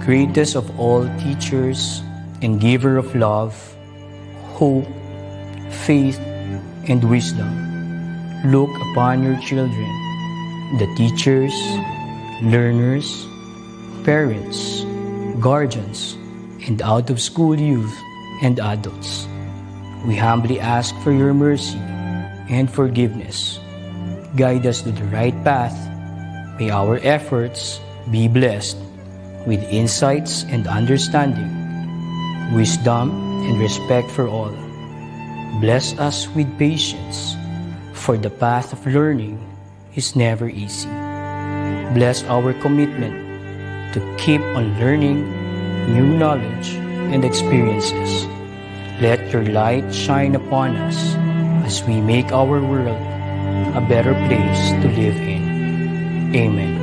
greatest of all teachers and giver of love, hope, faith, and wisdom, look upon your children, the teachers, learners, parents, guardians, and out-of-school youth and adults. We humbly ask for your mercy and forgiveness. Guide us to the right path. May our efforts be blessed with insights and understanding, wisdom and respect for all. Bless us with patience, for the path of learning is never easy. Bless our commitment to keep on learning new knowledge and experiences. Let your light shine upon us as we make our world a better place to live in. Amen.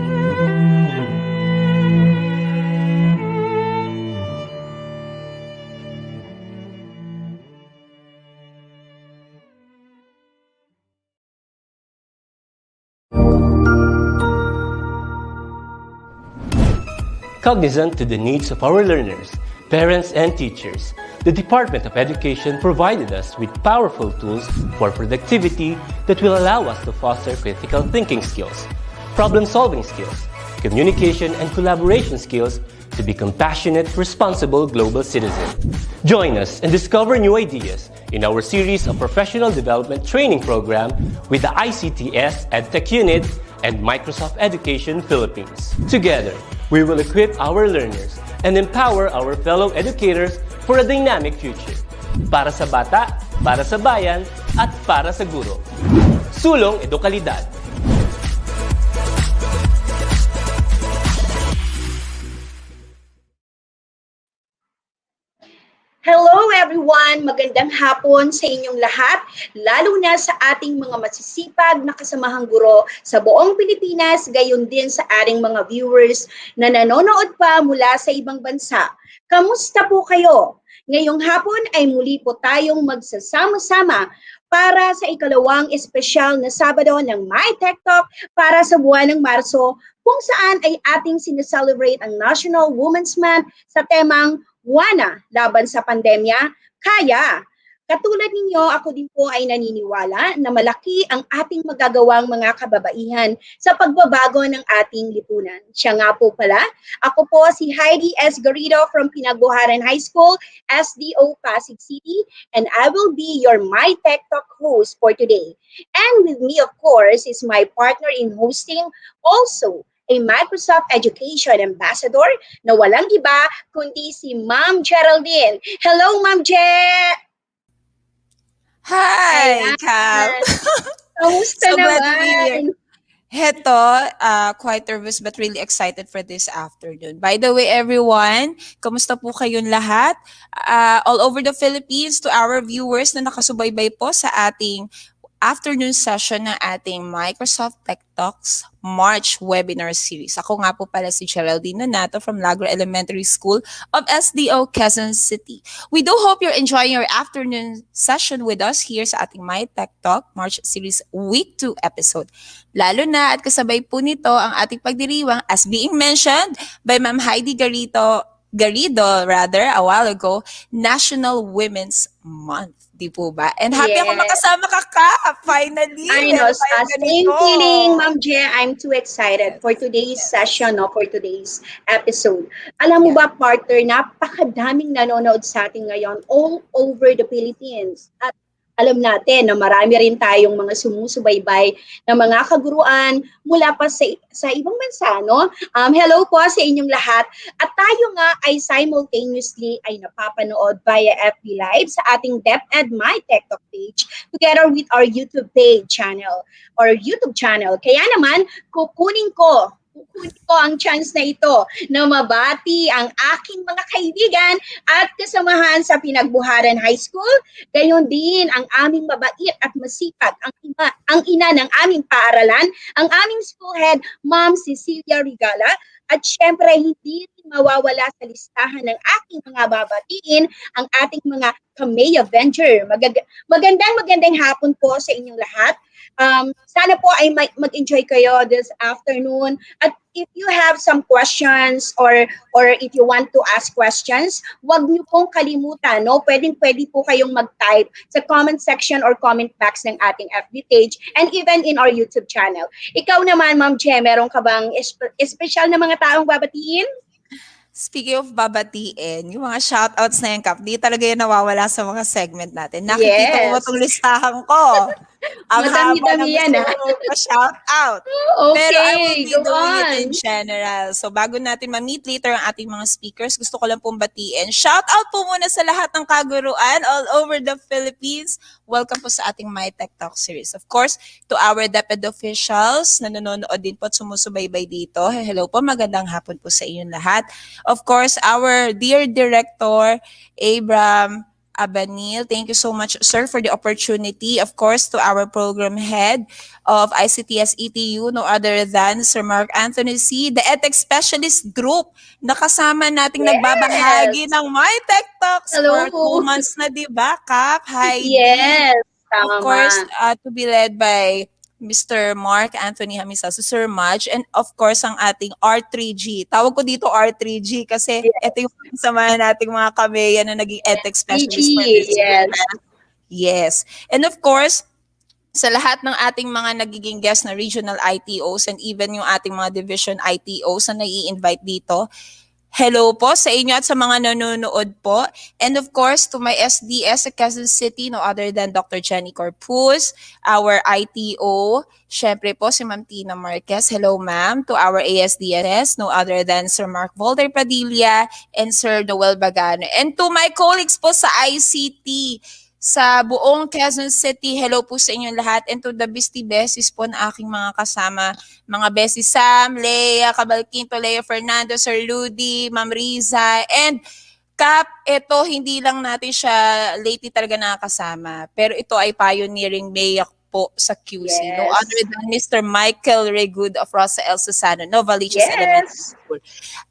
Cognizant to the needs of our learners, parents, and teachers, the Department of Education provided us with powerful tools for productivity that will allow us to foster critical thinking skills, problem-solving skills, communication and collaboration skills to be compassionate, responsible global citizens. Join us and discover new ideas in our series of professional development training program with the ICTS EdTech Unit and Microsoft Education Philippines. Together, we will equip our learners and empower our fellow educators for a dynamic future. Para sa bata, para sa bayan, at para sa guro. Sulong Edukalidad. Hello everyone! Magandang hapon sa inyong lahat, lalo na sa ating mga masisipag na kasamahang guro sa buong Pilipinas, gayon din sa ating mga viewers na nanonood pa mula sa ibang bansa. Kamusta po kayo? Ngayong hapon ay muli po tayong magsasama-sama para sa ikalawang espesyal na Sabado ng MiTechTalk para sa buwan ng Marso, kung saan ay ating sineselebrate ang National Women's Month sa temang Wana laban sa pandemya, kaya. Katulad ninyo, ako din po ay naniniwala na malaki ang ating magagawang mga kababaihan sa pagbabago ng ating lipunan. Siya nga po pala, ako po si Heidi S. Garrido from Pinagbuharan High School, SDO Pasig City, and I will be your MiTechTalk host for today. And with me, of course, is my partner in hosting, also a Microsoft Education Ambassador na walang iba kundi si Ma'am Geraldine. Hello, Ma'am Je! Hi, Cal! Kamusta So glad to be naman? here. Heto, quite nervous but really excited for this afternoon. By the way, everyone, kamusta po kayong lahat? All over the Philippines, to our viewers na nakasubaybay po sa ating afternoon session ng ating Microsoft Tech Talks March webinar series. Ako nga po pala si Geraldine Nonato from Lagro Elementary School of SDO Quezon City. We do hope you're enjoying your afternoon session with us here sa ating MiTechTalk March series Week 2 episode. Lalo na at kasabay po nito ang ating pagdiriwang as being mentioned by Ma'am Heidi Garrido a while ago, National Women's Month. Di po ba? And happy ako makasama ka, finally. I know, same feeling, Ma'am Je. I'm too excited for today's session, for today's episode. Alam mo ba, partner, napakadaming nanonood sa atin ngayon all over the Philippines. At alam natin na marami rin tayong mga sumusubaybay na mga kaguruan mula pa sa ibang bansa, no? Hello po sa inyong lahat. At tayo nga ay simultaneously ay napapanood via FB Live sa ating DepEd MiTechTalk page together with our YouTube channel. Kaya naman, kukunin ko ang chance na ito na mabati ang aking mga kaibigan at kasamahan sa Pinagbuharan High School. Gayon din ang aming mabait at masipag, ang ina ng aming paaralan, ang aming school head, Ma'am Cecilia Rigala. At syempre, hindi rin mawawala sa listahan ng aking mga babatiin ang ating mga Kamay Avenger. Magandang hapon po sa inyong lahat. Sana po ay mag-enjoy kayo this afternoon. At if you have some questions or if you want to ask questions, wag niyo pong kalimutan, no? Pwedeng-pwede po kayong mag-type sa comment section or comment box ng ating FB page and even in our YouTube channel. Ikaw naman, Ma'am Je, meron ka bang special na mga taong babatiin? Speaking of babatiin, yung mga shoutouts na yan, Kap, di talaga yan nawawala sa mga segment natin. Nakikita mo ba Yes. itong listahan ko? Ang haba na Madami-dami yan, gusto ha? mo pa-shoutout. Pero I will Okay, be go doing it in on. general. So bago natin ma-meet later ang ating mga speakers, gusto ko lang pong batiin. Shoutout po muna sa lahat ng kaguruan all over the Philippines. Welcome po sa ating MiTechTalk series. Of course, to our DepEd officials na nanonood din po at sumusubaybay dito. Hello po, magandang hapon po sa inyong lahat. Of course, our dear Director, Abram Abanil, thank you so much, sir, for the opportunity. Of course, to our program head of ICTS ETU, no other than Sir Mark Anthony C., the EdTech Specialist Group, nakasama nating nagbabahagi Yes. ng MyTech Talks for 2 Hello. months na, di ba, Kap? Heidi. Yes, Of course, tama. to be led by Mr. Mark Anthony Hamisa, so Sir Maj, and of course, ang ating R3G. Tawag ko dito R3G kasi ito yung samahan nating mga kameya na naging EdTech specialist for PG, this year. yes. Yes. And of course, sa lahat ng ating mga nagiging guest na regional ITOs and even yung ating mga division ITOs na nai-invite dito, hello po sa inyo at sa mga nanonood po. And of course, to my SDS sa Quezon City, no other than Dr. Jenny Corpus, our ITO, syempre po si Ma'am Tina Marquez. Hello ma'am. To our ASDNS, no other than Sir Mark Volder Padilla and Sir Noel Bagano. And to my colleagues po sa ICT, sa buong Quezon City, hello po sa inyong lahat. And to the besties po na aking mga kasama, mga bestie Sam, Leia, Cabalquinto, Lea Fernando, Sir Ludi, Ma'am Riza, and Kap, ito hindi lang natin siya lately talaga nakakasama, pero ito ay pioneering mayor po sa QC. No other Yes. than Mr. Michael Regud of Rosa El Susano, Novaliches Elementary Yes. School.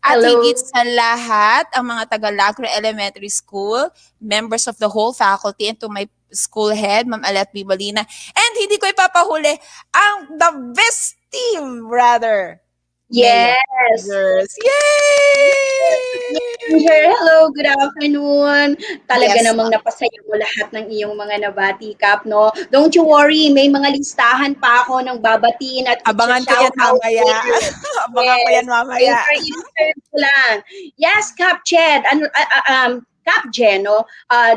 At Hello. higit sa lahat, ang mga taga-Lacre Elementary School, members of the whole faculty, and to my school head, Ma'am Alet Bibalina. And hindi ko ipapahuli, ang the best team, rather. Yes. Mayors. Yay! Messenger, hello, good afternoon. Talaga Yes, namang napasaya mo lahat ng iyong mga nabati, Kap, no? Don't you worry, may mga listahan pa ako ng babatiin at abangan ko yan shout-out mamaya. Abangan ko yan mamaya. I-serve ko lang. Yes, Kap Jed, Kap Jen, no?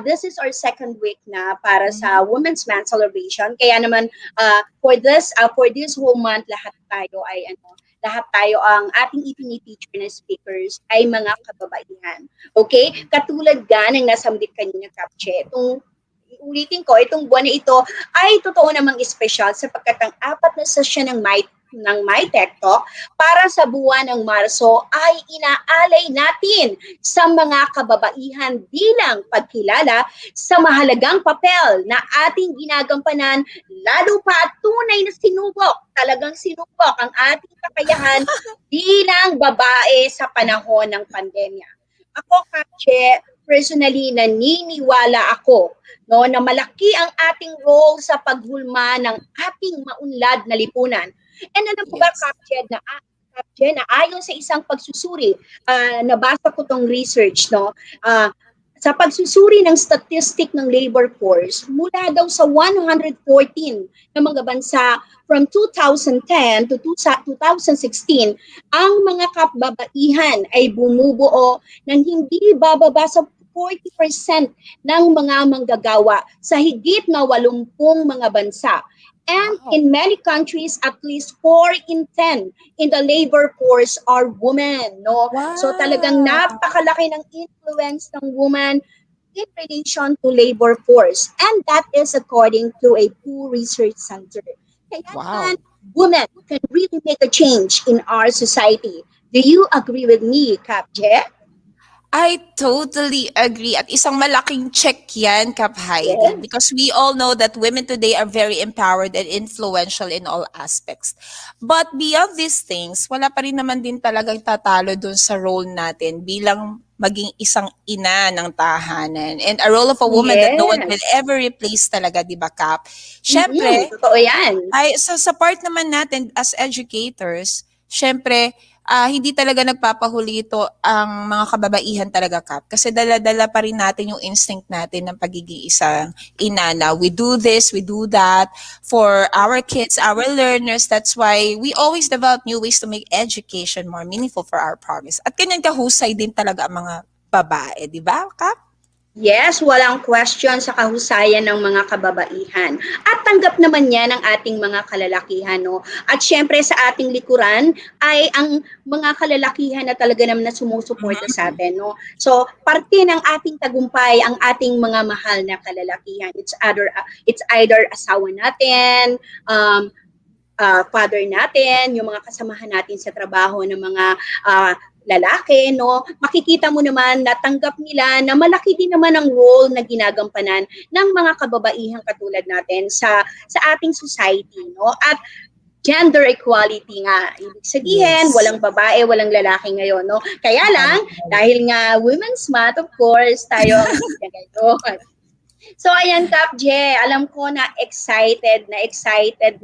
This is our second week na para sa Women's Month celebration. Kaya naman for this whole month lahat tayo ang ating ipini-feature na speakers ay mga kababaihan. Okay? Katulad ng nasambit kanina, Kapche, ulitin ko, itong buwan na ito ay totoo namang espesyal sapagkat ang 4 na session ng MiTechTalk para sa buwan ng Marso ay inaalay natin sa mga kababaihan bilang pagkilala sa mahalagang papel na ating ginagampanan, lalo pa at tunay na talagang sinubok ang ating kakayahan bilang babae sa panahon ng pandemya. Ako, Katche, personally naniniwala ako na malaki ang ating role sa paghulma ng ating maunlad na lipunan. And alam ko ba, Kapjed, na ayon sa isang pagsusuri, nabasa ko tong research, sa pagsusuri ng statistic ng labor force, mula daw sa 114 na mga bansa from 2010 to 2016, ang mga kababaihan ay bumubuo ng hindi bababa sa 40% ng mga manggagawa sa higit na 80 mga bansa. And in many countries, at least 4 in 10 in the labor force are women, no? Wow. So talagang napakalaki ng influence ng woman in relation to labor force. And that is according to a Pew Research Center. Kaya women can really make a change in our society. Do you agree with me, Kapje? I totally agree. At isang malaking check yan, Kap Heidi. Yes. Because we all know that women today are very empowered and influential in all aspects. But beyond these things, wala pa rin naman din talagang tatalo dun sa role natin bilang maging isang ina ng tahanan. And a role of a woman that no one will ever replace talaga, di ba, Kap? Siyempre, totoo yan. ay, sa part naman natin as educators, siyempre, hindi talaga nagpapahuli ito ang mga kababaihan talaga, Kap. Kasi dala-dala pa rin natin yung instinct natin ng pagiging isang ina na we do this, we do that for our kids, our learners. That's why we always develop new ways to make education more meaningful for our progress. At ganyan kahusay din talaga ang mga babae, di ba, Kap? Yes, walang question sa kahusayan ng mga kababaihan. At tanggap naman yan ng ating mga kalalakihan. No? At syempre sa ating likuran ay ang mga kalalakihan na talaga naman na sumusuporta sa atin. No? So, parte ng ating tagumpay ang ating mga mahal na kalalakihan. It's either asawa natin, father natin, yung mga kasamahan natin sa trabaho ng mga lalaki, no? Makikita mo naman na tanggap nila na malaki din naman ang role na ginagampanan ng mga kababaihang katulad natin sa ating society, no? At gender equality nga. Ibig sabihin, walang babae, walang lalaki ngayon, no? Kaya lang, dahil nga Women's Month, of course, tayo ang ngayon. So, ayan, Kap Je, alam ko na excited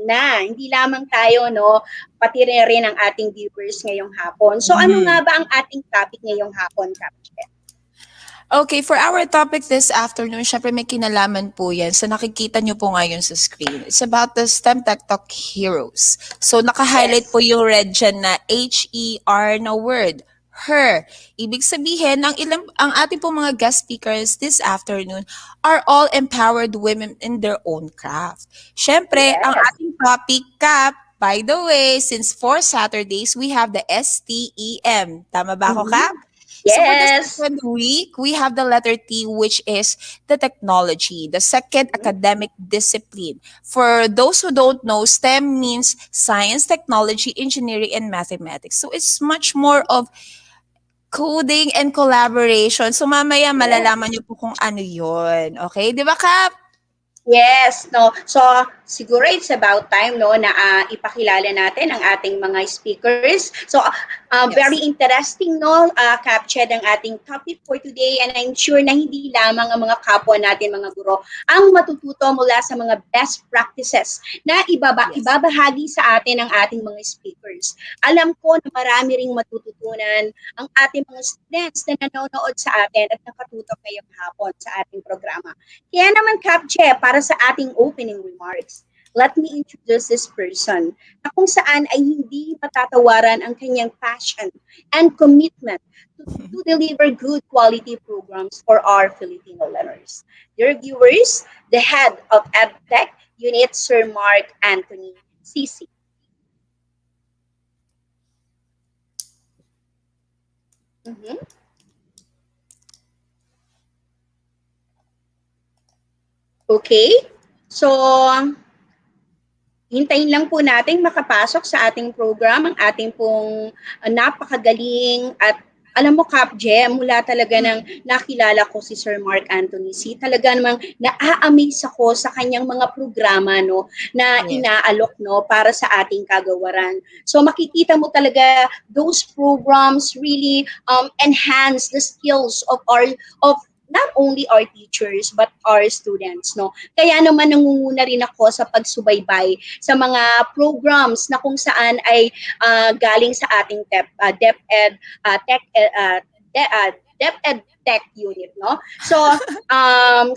na. Hindi lamang tayo, no, pati rin ang ating viewers ngayong hapon. So, ano nga ba ang ating topic ngayong hapon, Kap Je? Okay, for our topic this afternoon, syempre may kinalaman po yan. So nakikita nyo po ngayon sa screen. It's about the STEM Tech Talk heroes. So naka-highlight po yung red dyan na H-E-R na word. Her. Ibig sabihin, ang ating po mga guest speakers this afternoon are all empowered women in their own craft. Syempre, ang ating topic, Kap, by the way, since 4 Saturdays, we have the STEM. Tama ba ako, Kap? Yes. So for the second week, we have the letter T, which is the technology, the second academic discipline. For those who don't know, STEM means science, technology, engineering, and mathematics. So it's much more of coding and collaboration. So mamaya malalaman niyo po kung ano yun. Okay? Di ba, Kap? Yes, no. So, siguro it's about time, no, na ipakilala natin ang ating mga speakers. So, very interesting, no, captured ang ating topic for today, and I'm sure na hindi lamang ang mga kapwa natin, mga guro, ang matututo mula sa mga best practices na ibabahagi sa atin ng ating mga speakers. Alam ko na marami ring matututunan ang ating mga students na nanonood sa atin at nakatutok ngayong hapon sa ating programa. Kaya naman, Capche, para sa ating opening remarks, let me introduce this person na kung saan ay hindi matatawaran ang kanyang passion and commitment to deliver good quality programs for our Filipino learners. Dear viewers, the head of EdTech Unit, Sir Mark Anthony, CC. Okay, so hintayin lang po natin makapasok sa ating program ang ating pong napakagaling at alam mo, Kap Je, mula talaga nang nakilala ko si Sir Mark Anthony C, talaga namang na-amaze ako sa kanyang mga programa, no, na inaalok, no, para sa ating kagawaran. So makikita mo talaga those programs really enhance the skills of not only our teachers but our students, no. Kaya naman nangunguna rin ako sa pagsubaybay sa mga programs na kung saan ay galing sa ating DepEd Tech Unit, no. So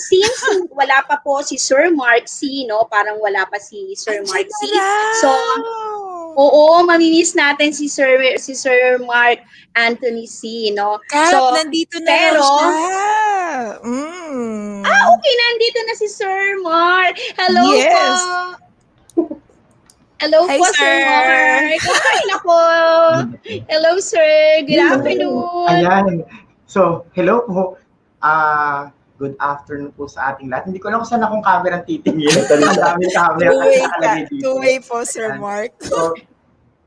since wala pa po si Sir Mark C, no, parang wala pa si Sir Mark C. So oo, mamimiss natin si Sir Mark Anthony C, no. Kap, so nandito na pero siya. Okay, nandito na si Sir Mark. Hello po. Hello Hi, po, sir. Sir Mark. Ay, nako. Hello, sir. Good afternoon. Ayan. So, hello po. Good afternoon po sa ating lahat. Hindi ko alam kung saan akong camera titingin. Ang daming camera nakalagay dito. Two-way po, Sir Mark. So,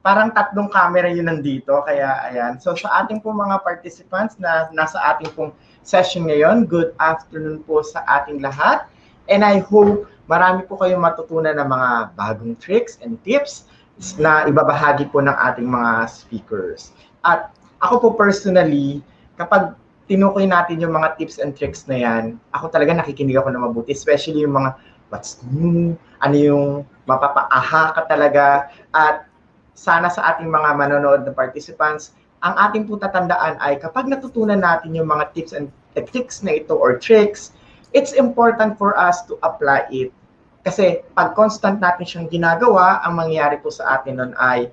parang 3 camera yun nandito. Kaya, ayan. So, sa ating po mga participants na nasa ating pong session ngayon, good afternoon po sa ating lahat. And I hope marami po kayong matutunan ng mga bagong tricks and tips na ibabahagi po ng ating mga speakers. At ako po personally, kapag tinukoy natin yung mga tips and tricks na yan, ako talaga nakikinig ako na mabuti, especially yung mga what's new, ano yung mapapaaha ka talaga. At sana sa ating mga manonood na participants, ang ating po tatandaan ay kapag natutunan natin yung mga tips and tricks na ito or tricks, it's important for us to apply it. Kasi pag constant natin siyang ginagawa, ang mangyayari po sa atin nun ay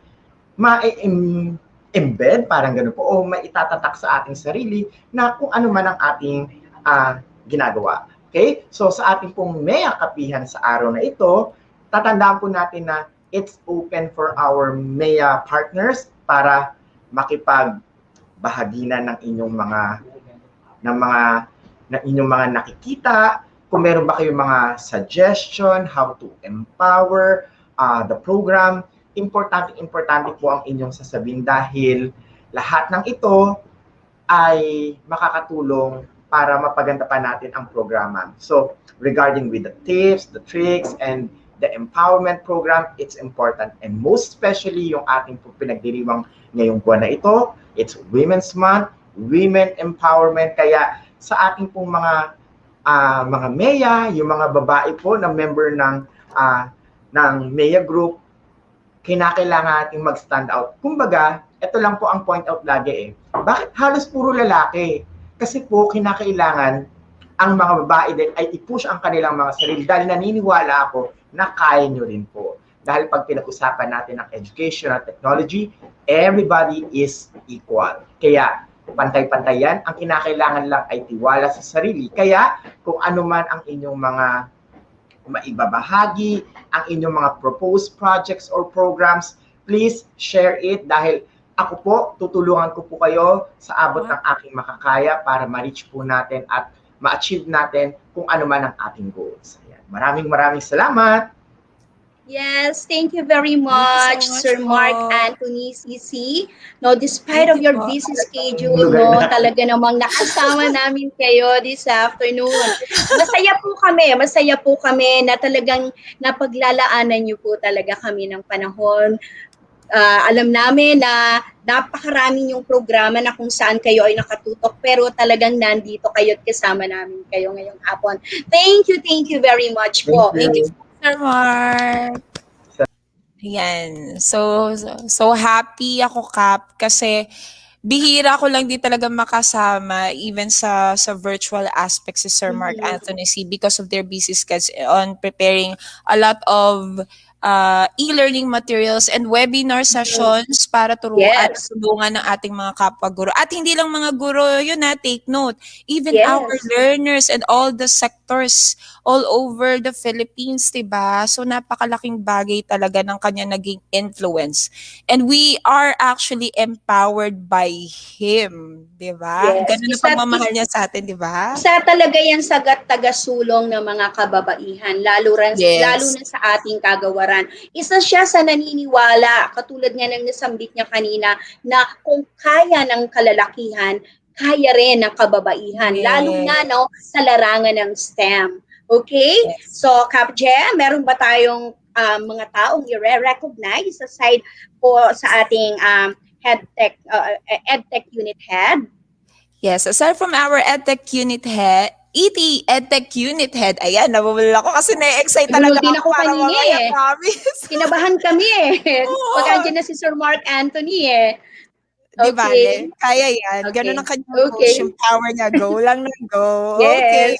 ma-embed, parang gano'n po, o maitatatak sa ating sarili na kung ano man ang ating ginagawa. Okay? So sa ating pong MEA kapihan sa araw na ito, tatandaan po natin na it's open for our MEA partners para makipagbahaginan ng inyong mga nakikita. Kung meron ba kayong mga suggestion how to empower the program, importante po ang inyong sasabihin dahil lahat ng ito ay makakatulong para mapaganda pa natin ang programa. So, regarding with the tips, the tricks, and the empowerment program, it's important. And most especially yung ating pinagdiriwang ngayong buwan na ito, it's Women's Month, Women Empowerment. Kaya sa ating pong mga MEA, yung mga babae po na member ng MEA group, kinakailangan natin mag-stand out. Kumbaga, ito lang po ang point out lagi Bakit halos puro lalaki? Kasi po, kinakailangan ang mga babae din ay i-push ang kanilang mga sarili dahil naniniwala ako na kaya nyo rin po. Dahil pag pinag-usapan natin ang education at technology, everybody is equal. Kaya, pantay-pantay yan. Ang kinakailangan lang ay tiwala sa sarili. Kaya, kung ano man ang inyong mga maibabahagi, ang inyong mga proposed projects or programs, please share it dahil ako po, tutulungan ko po kayo sa abot ng aking makakaya para ma-reach po natin at ma-achieve natin kung ano man ang ating goals. Ayan. Maraming salamat! Yes, thank you very much, Sir Mark Anthony CC. No, despite of your busy schedule, no, talaga namang nakasama namin kayo this afternoon. Masaya po kami na talagang napaglalaanan niyo po talaga kami ng panahon. Alam namin na napakaraming yung programa na kung saan kayo ay nakatutok pero talagang nandito kayo at kasama namin kayo ngayong hapon. Thank you very much po. Thank you, Sir Mark. Ayan. So happy ako, Kap, kasi bihira ko lang di talaga makasama even sa virtual aspects si Sir Mark Anthony C because of their busy schedule on preparing a lot of e-learning materials and webinar sessions para turuan at tulungan ng ating mga kapwa-guro. At hindi lang mga guro, yun take note. Even our learners and all the sectors all over the Philippines, diba? So napakalaking bagay talaga ng kanya naging influence. And we are actually empowered by him, diba? Ganun ang pagmamahal niya sa atin, diba? Isa talaga yan sagat taga-sulong ng mga kababaihan, lalo na sa ating kagawaran. Isa siya sa naniniwala, katulad nga ng nasambit niya kanina, na kung kaya ng kalalakihan, kaya rin ng kababaihan, lalo na sa larangan ng STEM. Okay? So, Kapje, meron ba tayong mga taong i-recognize aside po sa ating EdTech Unit Head? Yes, aside from our EdTech Unit Head, EdTech Unit Head, ayan, nabubulol ako kasi na-excite talaga ako kanina promise. Kinabahan kami Pag andyan na si Sir Mark Anthony Di ba? Kaya yan. Ganun ang kanyang push, yung power niya. Go lang ng go. Okay.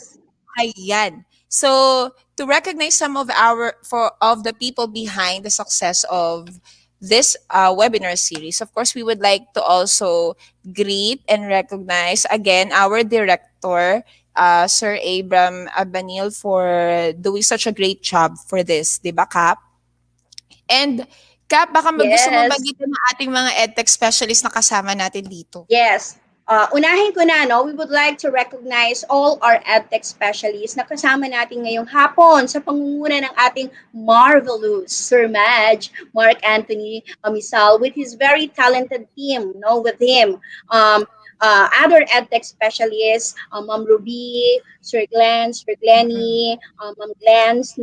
Ayan. So, to recognize some of the people behind the success of this webinar series, of course, we would like to also greet and recognize again our director, Sir Abram Abanil, for doing such a great job for this, di ba, Kap? And Kap, baka gusto mo bagitin ng ating mga EdTech specialists na kasama natin dito. Yes. Unahin ko na, we would like to recognize all our EdTech specialists na kasama natin ngayong hapon sa pangunguna ng ating marvelous Sir Mark Anthony Amisal, with his very talented team, with him. Other EdTech specialists, Ma'am Ruby, Sir Glenn, Sir Glenny, Ma'am Glens,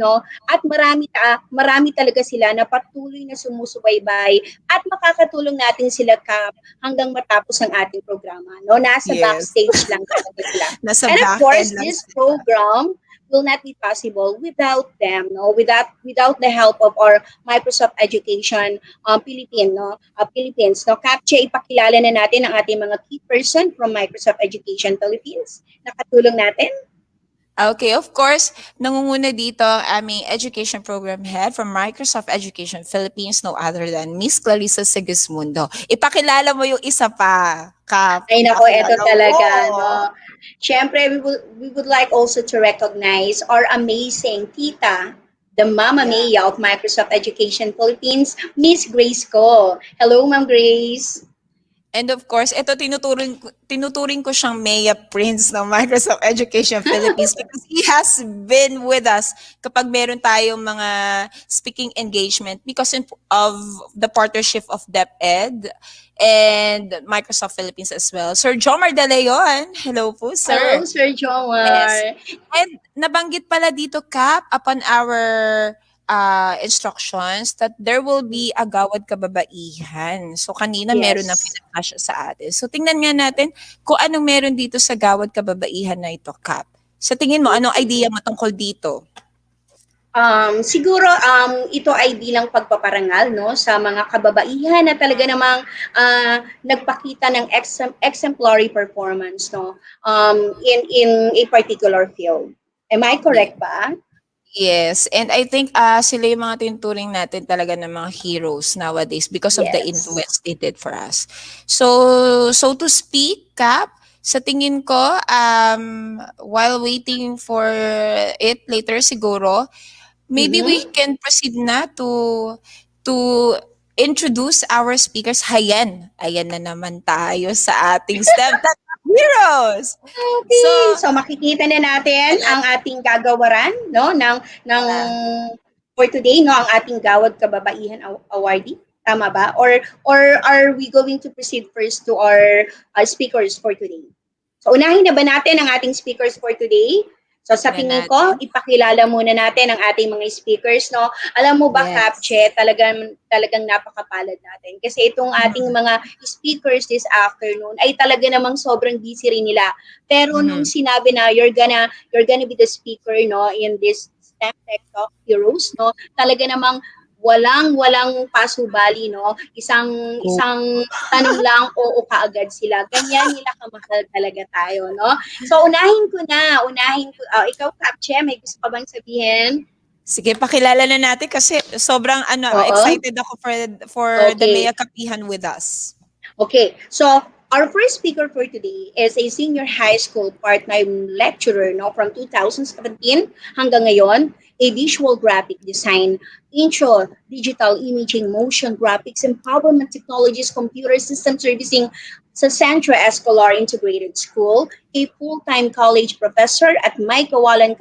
at marami talaga sila na patuloy na sumusubaybay at makakatulong natin sila, Kap, hanggang matapos ang ating programa. Nasa backstage lang talaga sila. And of course, this program will not be possible without them, no, without the help of our Microsoft Education Philippines, no. Capture, ipakilala na natin ang ating mga key person from Microsoft Education Philippines. Nakatulong natin. Okay, of course, nangunguna dito ang aming education program head from Microsoft Education Philippines, no other than Miss Clarissa Sigismundo. Ipakilala mo yung isa pa, Kap. Ay nako, eto Ipakilala talaga, mo. no. Siyempre, we would like also to recognize our amazing tita, the Mama Yeah. Mia of Microsoft Education Philippines, Miss Grace Ko. Hello, Ma'am Grace. And of course, ito tinuturing ko siyang Maya Prince ng Microsoft Education Philippines because he has been with us kapag meron tayong mga speaking engagement because of the partnership of DepEd and Microsoft Philippines as well. Sir Jomar De Leon, hello po, Hello, sir. Sir Yes. Jomar. And nabanggit pala dito, Kap, upon our instructions that there will be agawad kababaihan. So kanina meron na Yes. pinag-flash sa atin. So tingnan nga natin kung anong meron dito sa gawad kababaihan na ito, Kap. Sa tingin mo, anong idea mo tungkol dito? Siguro ito ay bilang pagpaparangal, no, sa mga kababaihan na talaga namang nagpakita ng exemplary performance, no, in a particular field. Am I correct ba? Yes, and I think sila yung mga tinuturing natin talaga ng mga heroes nowadays because of the Yes. influence they did for us. So to speak, Cap, sa tingin ko, while waiting for it later siguro, maybe we Mhm. can proceed na to introduce our speakers. Ayan na naman tayo sa ating STEM Tech Heroes. Okay, so makikita na natin ang ating gagawaran, no, ng for today, no, ang ating Gawad Kababaihan Awardee. Tama ba? Or are we going to proceed first to our speakers for today? So unahin na ba natin ang ating speakers for today? So sa tingin ko, ipakilala muna natin ang ating mga speakers, no? Alam mo ba, Yes. Kapche, talagang napakapalad natin. Kasi itong ating mga speakers this afternoon ay talaga namang sobrang busy rin nila. Pero nung sinabi na you're gonna be the speaker, no, in this STEM Tech Talk Heroes, no? Talaga namang walang pasubali, no? Isang tanong lang, oo kaagad sila. Ganyan nila kamahal talaga tayo, no? So unahin ko, ikaw Kapche, may gusto ka bang sabihin? Sige, pakilala na natin kasi sobrang Oo. excited ako for the Okay. Mea Kapihan with us. Okay, so our first speaker for today is a senior high school part-time lecturer, no, from 2017 hanggang ngayon, a visual graphic design, intro, digital imaging, motion graphics, empowerment technologies, computer system servicing sa Centro Escolar Integrated School, a full-time college professor at May Kawayan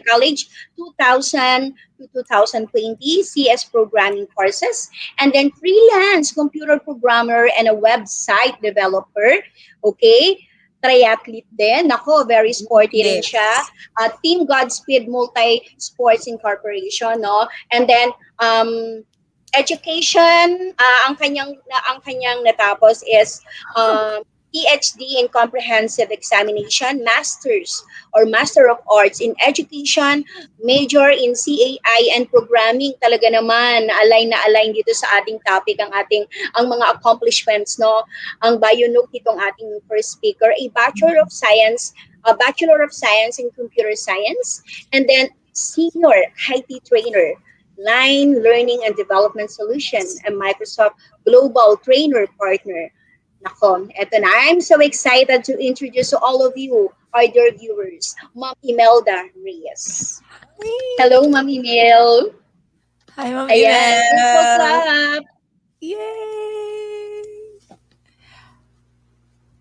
College, 2000 to 2020, CS programming courses, and then freelance computer programmer and a website developer. Okay? Triathlete din. Nako, very sporty rin Yes. siya. Team Godspeed Multi-Sports Incorporation, no? And then, education, ang kanyang natapos is PhD in Comprehensive Examination, Masters or Master of Arts in Education, major in CAI and Programming. Talaga naman, align dito sa ating topic ang mga accomplishments, no? Ang bio note nitong ating first speaker, a Bachelor of Science in Computer Science, and then senior IT trainer, Line Learning and Development Solution, a Microsoft Global Trainer Partner. Nako, eto na. I'm so excited to introduce to all of you, our dear viewers, Ma'am Imelda Reyes. Hello, Ma'am Emel. Hi, Ma'am Ayan, virtual Imel. clap. Yay!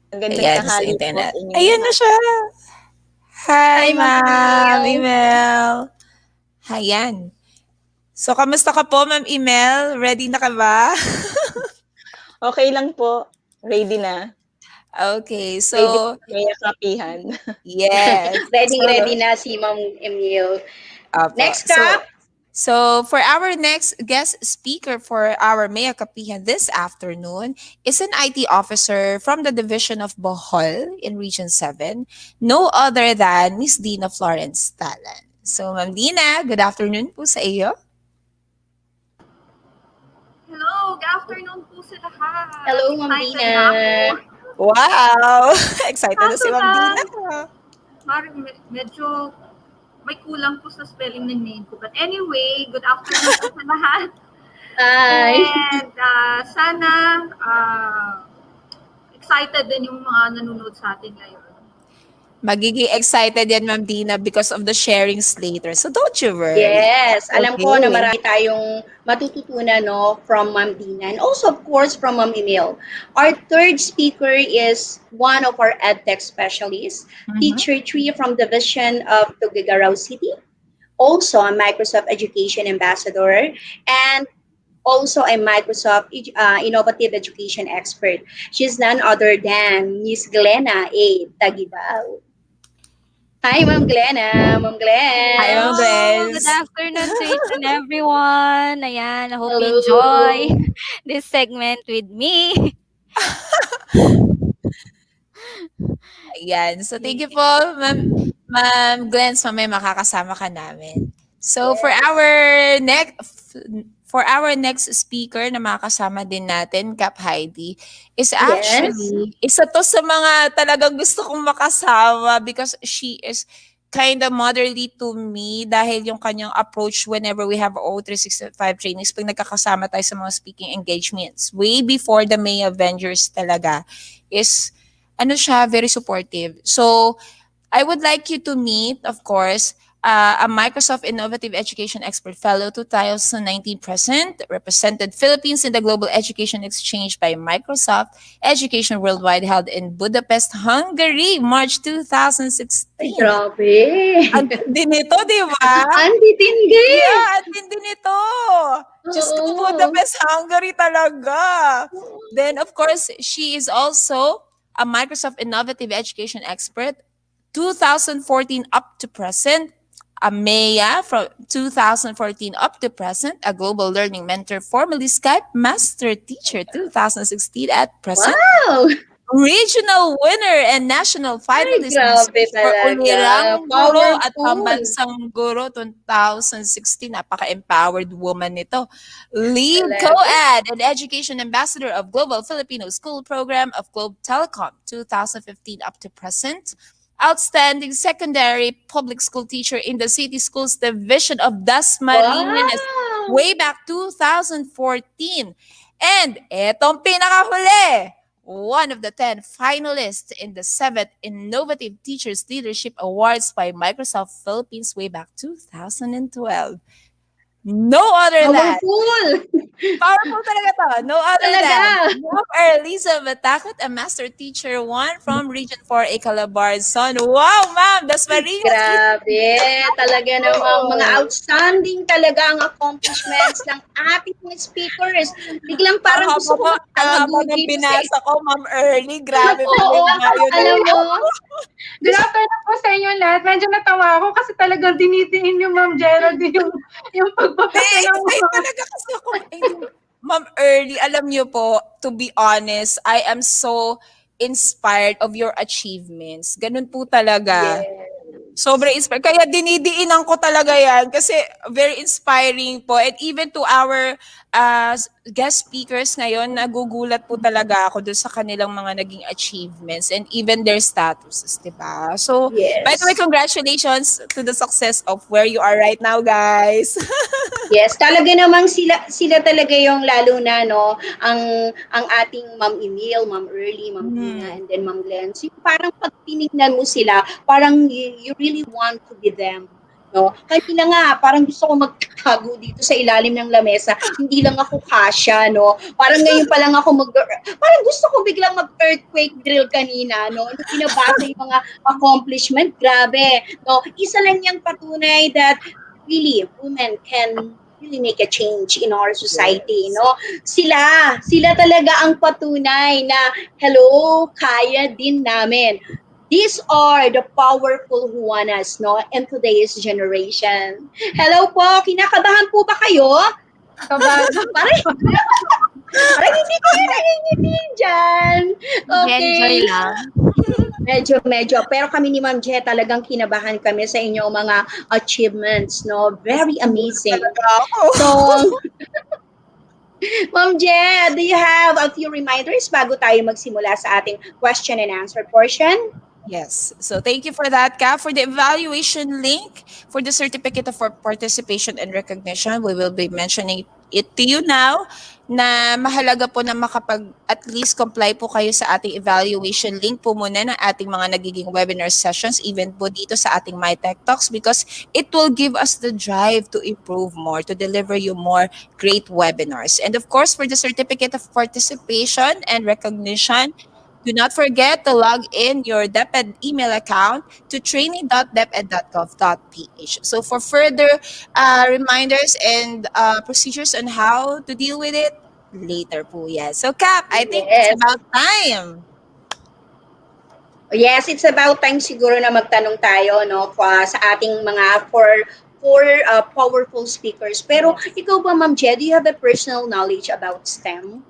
Ang gandang Ayan, sa tanghali po internet. sa inyo. Ayan na siya. Hi, Hi, Ma'am Ma'am Emel. Imel. Ayan. So, kamusta ka po, Ma'am Imel? Ready na ka ba? Okay lang po. Ready na. Okay, Ready so, may kapihan. yes. Ready na si Ma'am Emel. Apo. Next So, up, So for our next guest speaker for our Mea Kapihan this afternoon is an IT officer from the division of Bohol in Region 7, no other than Miss Dina Florence Talan. So Ma'am Dina, good afternoon po sa iyo. Hello, good afternoon po sa lahat. Hello, Ma'am Excited Dina. na ako. Wow! Excited na si Kaso Ma'am Dina. medyo may kulang po sa spelling ng name ko. But anyway, good afternoon po sa lahat. Hi. And sana excited din yung mga nanonood sa atin ngayon. Magiging excited yan, Ma'am Dina, because of the sharings later. So don't you worry. Yes, alam ko na Okay. marami tayong matututunan from Ma'am Dina and also of course from Ma'am Emil. Our third speaker is one of our EdTech specialists, Teacher 3 from Division of Tuguegarao City, also a Microsoft Education Ambassador, and also a Microsoft Innovative Education Expert. She's none other than Miss Glenna A. Tagibao. Hi, Ma'am Glenna. Ma'am Glenn. Hi, Ma'am Glenn. Good afternoon to each and everyone. Ayan, I hope you Hello. enjoy this segment with me. Ayan. So, thank you po, Ma'am Glenn. So, may makakasama ka namin. So, for our next speaker na makakasama din natin, Kap Heidi, is actually, isa to sa mga talagang gusto kong makasama because she is kind of motherly to me dahil yung kanyang approach whenever we have O365 trainings, pag nagkakasama tayo sa mga speaking engagements, way before the May Avengers talaga, is siya, very supportive. So, I would like you to meet, of course, a Microsoft Innovative Education Expert Fellow 2019 present, represented Philippines in the Global Education Exchange by Microsoft Education Worldwide held in Budapest, Hungary, March 2016. Ay, grabe. Ang tindi nito, di ba? Ang titindi. Yeah, ang tindi nito. Just to Oo. Budapest, Hungary talaga. Then, of course, she is also a Microsoft Innovative Education Expert 2014 up to present, a MEA from 2014 up to present, a Global Learning Mentor, formerly Skype Master Teacher 2016 at present, Wow. regional winner and national finalist grabe for talaga. Ulirang Guro at Powerful. Pambansang Guro 2016. Napaka-empowered woman nito. Lead Talaga. co-ed and education ambassador of Global Filipino School Program of Globe Telecom 2015 up to present. Outstanding secondary public school teacher in the City Schools Division of Dasmariñas Wow. way back 2014. And etong pinakahuli, one of the 10 finalists in the 7th Innovative Teachers Leadership Awards by Microsoft Philippines way back 2012. No other than, Powerful. powerful talaga to, no other Talaga. than Ma'am Erlisa Batakot, a Master Teacher 1 from Region 4, A Calabarzon. Wow, Ma'am, Dasmariñas. Grabe. Talaga namang mga outstanding talaga ang accomplishments ng ating mga speakers. Biglang parang gusto ko Ang magtago haba ng dito sa binasa ko, Ma'am Early. Grabe po Oo, yung alam mo, Good afternoon po sa inyo lahat. Medyo natawa ako kasi talagang dinidiin yung Ma'am Gerald yung pagbabasa ng excited talaga kasi ako. Ma'am Early, alam niyo po, to be honest, I am so inspired of your achievements. Ganun po talaga. Sobrang inspired. Kaya dinidiinan ko talaga yan kasi very inspiring po. And even to our guest speakers ngayon, nagugulat po talaga ako doon sa kanilang mga naging achievements and even their statuses, diba? So, yes. by the way, congratulations to the success of where you are right now, guys. Yes, talaga namang sila talaga yung lalo na ang ating Ma'am Emil, Ma'am Early, Ma'am Tina, and then Ma'am Glenn. So, parang pag tinignan mo sila, parang you really want to be them. No? Kanina nga, parang gusto ko magtago dito sa ilalim ng lamesa. Hindi lang ako kasya, no? Parang ngayon pa lang ako parang gusto ko biglang mag-earthquake drill kanina, no? Nung binabasa yung mga accomplishment, grabe. No? Isa lang yung patunay that really, women can really make a change in our society, no? Sila talaga ang patunay na, hello, kaya din namin. These are the powerful Juanas, no, in today's generation. Hello po, kinakabahan po ba kayo? Kabado. Parang, parang hindi kayo nangingiti dyan. Enjoy Okay. lang. Medyo. Pero kami ni Ma'am Je, talagang kinabahan kami sa inyong mga achievements, no? Very amazing. Talaga ako. So, Ma'am Je, do you have a few reminders bago tayo magsimula sa ating question and answer portion? Yes. So thank you for that, Ka. For the evaluation link for the certificate of participation and recognition, we will be mentioning it to you now na mahalaga po na makapag at least comply po kayo sa ating evaluation link po muna ng ating mga nagiging webinar sessions, even po dito sa ating MyTech Talks, because it will give us the drive to improve more, to deliver you more great webinars. And of course, for the certificate of participation and recognition, do not forget to log in your DepEd email account to training.deped.gov.ph. So for further reminders and procedures on how to deal with it, later po yan. So Cap, I think it's Yes. about time. Yes, it's about time siguro na magtanong tayo, no, sa ating mga four powerful speakers. Pero ikaw ba, Ma'am Je, do you have a personal knowledge about STEM?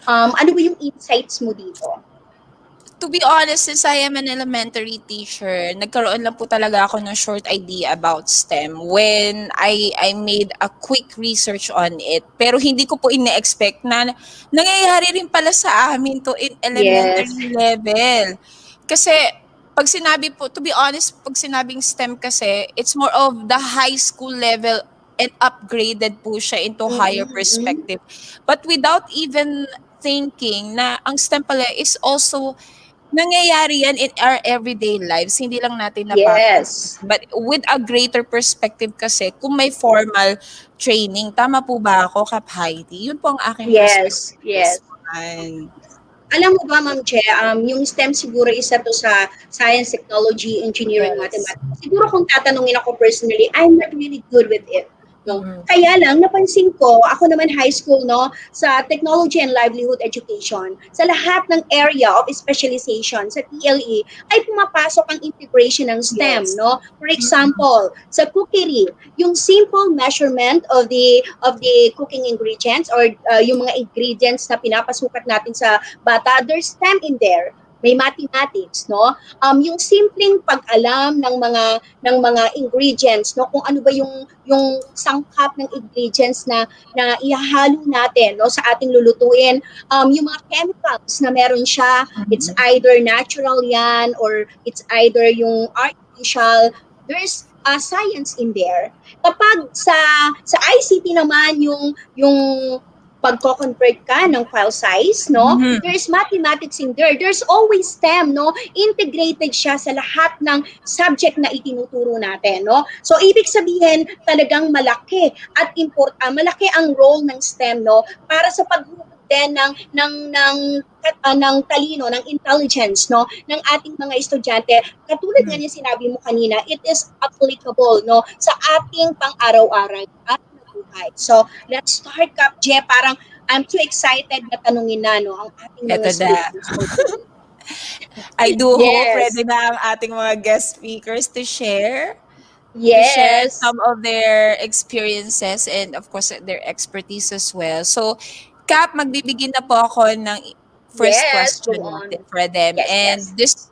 Ano ba yung insights mo dito? To be honest, since I am an elementary teacher, nagkaroon lang po talaga ako ng short idea about STEM when I made a quick research on it. Pero hindi ko po ine-expect na nangyayari rin pala sa amin to in elementary level. Kasi pag sinabi po, to be honest, pag sinabing STEM kasi, it's more of the high school level and upgraded po siya into higher perspective. But without even thinking na ang STEM pala is also nangyayari yan in our everyday lives, hindi lang natin Yes. but with a greater perspective kasi, kung may formal training, tama po ba ako, Kap Heidi? Yun po ang aking Yes, yes. perspective. Alam mo ba, Ma'am Che, yung STEM siguro isa to sa science, technology, engineering, Yes. mathematics. Siguro kung tatanungin ako personally, I'm not really good with it. No? Mhm. Kaya lang, napansin ko, ako naman high school, no, sa technology and livelihood education, sa lahat ng area of specialization sa TLE, ay pumapasok ang integration ng STEM, Yes. no? For example, sa cookery, yung simple measurement of the cooking ingredients or yung mga ingredients na pinapasukat natin sa bata, there's STEM in there. May mathematics, no? Yung simpleng pag-alam ng mga ingredients, no? Kung ano ba yung sangkap ng ingredients na ihahalo natin, no, sa ating lulutuin. Yung mga chemicals na meron siya, it's either natural yan or it's either yung artificial. There's science in there. Kapag sa ICT naman yung pagko-convert ka ng file size, no? There's mathematics in there. There's always STEM, no? Integrated siya sa lahat ng subject na itinuturo natin, no? So ibig sabihin, talagang malaki at malaki ang role ng STEM, no? Para sa paghubog din ng talino, ng intelligence, no, ng ating mga estudyante. Katulad nga niya sinabi mo kanina, it is applicable, no, sa ating pang-araw-araw at buhay. So, let's start, Kap Je. Parang I'm too excited na tanungin na, no, ang ating mga Eto na. speakers for today. I do hope Yes. ready na ang ating mga guest speakers to share. To share Yes. some of their experiences and of course their expertise as well. So, Cap, magbibigyan na po ako ng first Yes, question go on. natin for them. Yes, And yes. this,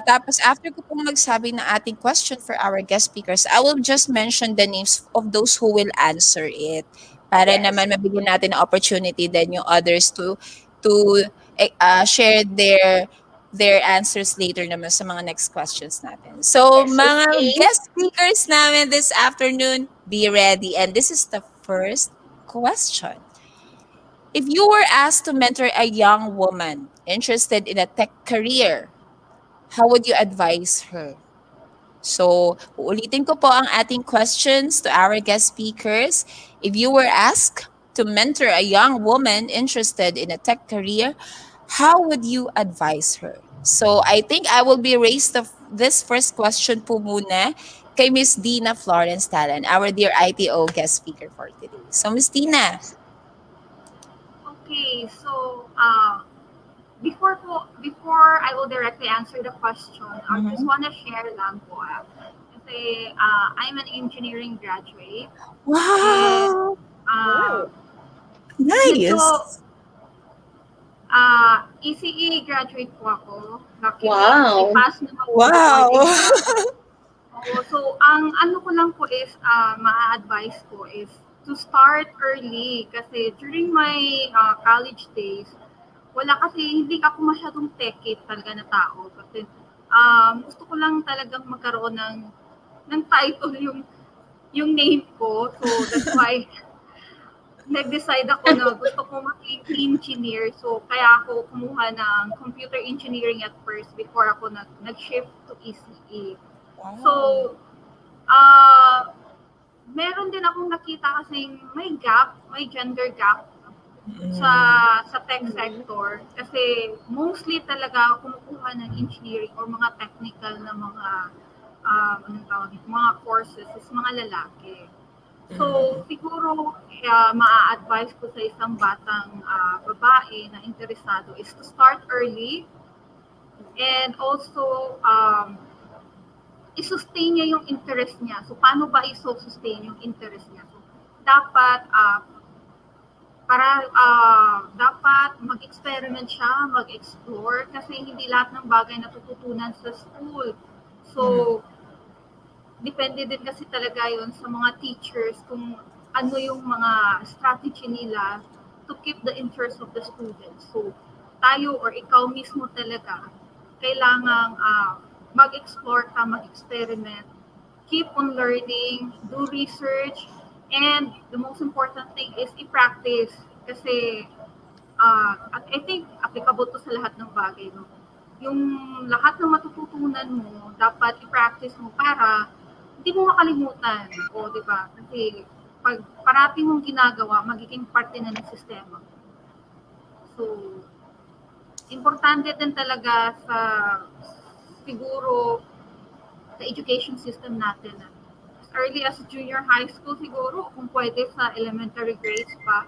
tapos after ko pong magsabi na ating question for our guest speakers, I will just mention the names of those who will answer it. Para Yes. naman mabigyan natin ng opportunity then yung others to share their answers later naman sa mga next questions natin. So, Yes, mga okay. guest speakers namin this afternoon, be ready. And this is the first question. If you were asked to mentor a young woman interested in a tech career, how would you advise her? So, uulitin ko po ang ating questions to our guest speakers. If you were asked to mentor a young woman interested in a tech career, how would you advise her? So, I think I will be raised this first question po muna kay Miss Dina Florence Talan, our dear ITO guest speaker for today. So, Miss Dina. Okay, so before I will directly answer the question, I just Mhm. wanna share lang po. Kasi I'm an engineering graduate and Wow! uh, medyo Nice! ECE graduate po ako. Luckily, Wow. naipasa naman po before the Wow! exam. Oo, so ang ano ko lang po is, maa-advise ko is to start early kasi during my college days, wala kasi hindi ako masyadong techie talaga na tao kasi gusto ko lang talagang magkaroon ng title yung name ko. So that's why nag-decide ako na gusto ko maging engineer. So kaya ako kumuha ng computer engineering at first before ako nag-shift to ECE. So Wow! ah meron din akong nakita kasing may gap, may gender gap sa Mm. sa tech sector kasi mostly talaga kumukuha ng engineering or mga technical na mga anong tawag dito, mga courses is mga lalaki. So, Mm. siguro maa-advise ko sa isang batang babae na interesado is to start early and also i-sustain niya yung interest niya. So, paano ba i-sustain yung interest niya? So, dapat dapat mag-experiment siya, mag-explore kasi hindi lahat ng bagay natututunan sa school. So, Mm. depende din kasi talaga yon sa mga teachers kung ano yung mga strategy nila to keep the interest of the students. So, tayo or ikaw mismo talaga, kailangang mag-explore ka, mag-experiment, keep on learning, do research, and the most important thing is i-practice. Kasi, at I think applicable to sa lahat ng bagay, no? Yung lahat ng matututunan mo, dapat i-practice mo para hindi mo makalimutan. O, di ba? Kasi pag parati mong ginagawa, magiging parte na ng sistema. So, importante din talaga sa siguro sa education system natin. As early as junior high school siguro, kung pwede sa elementary grades pa,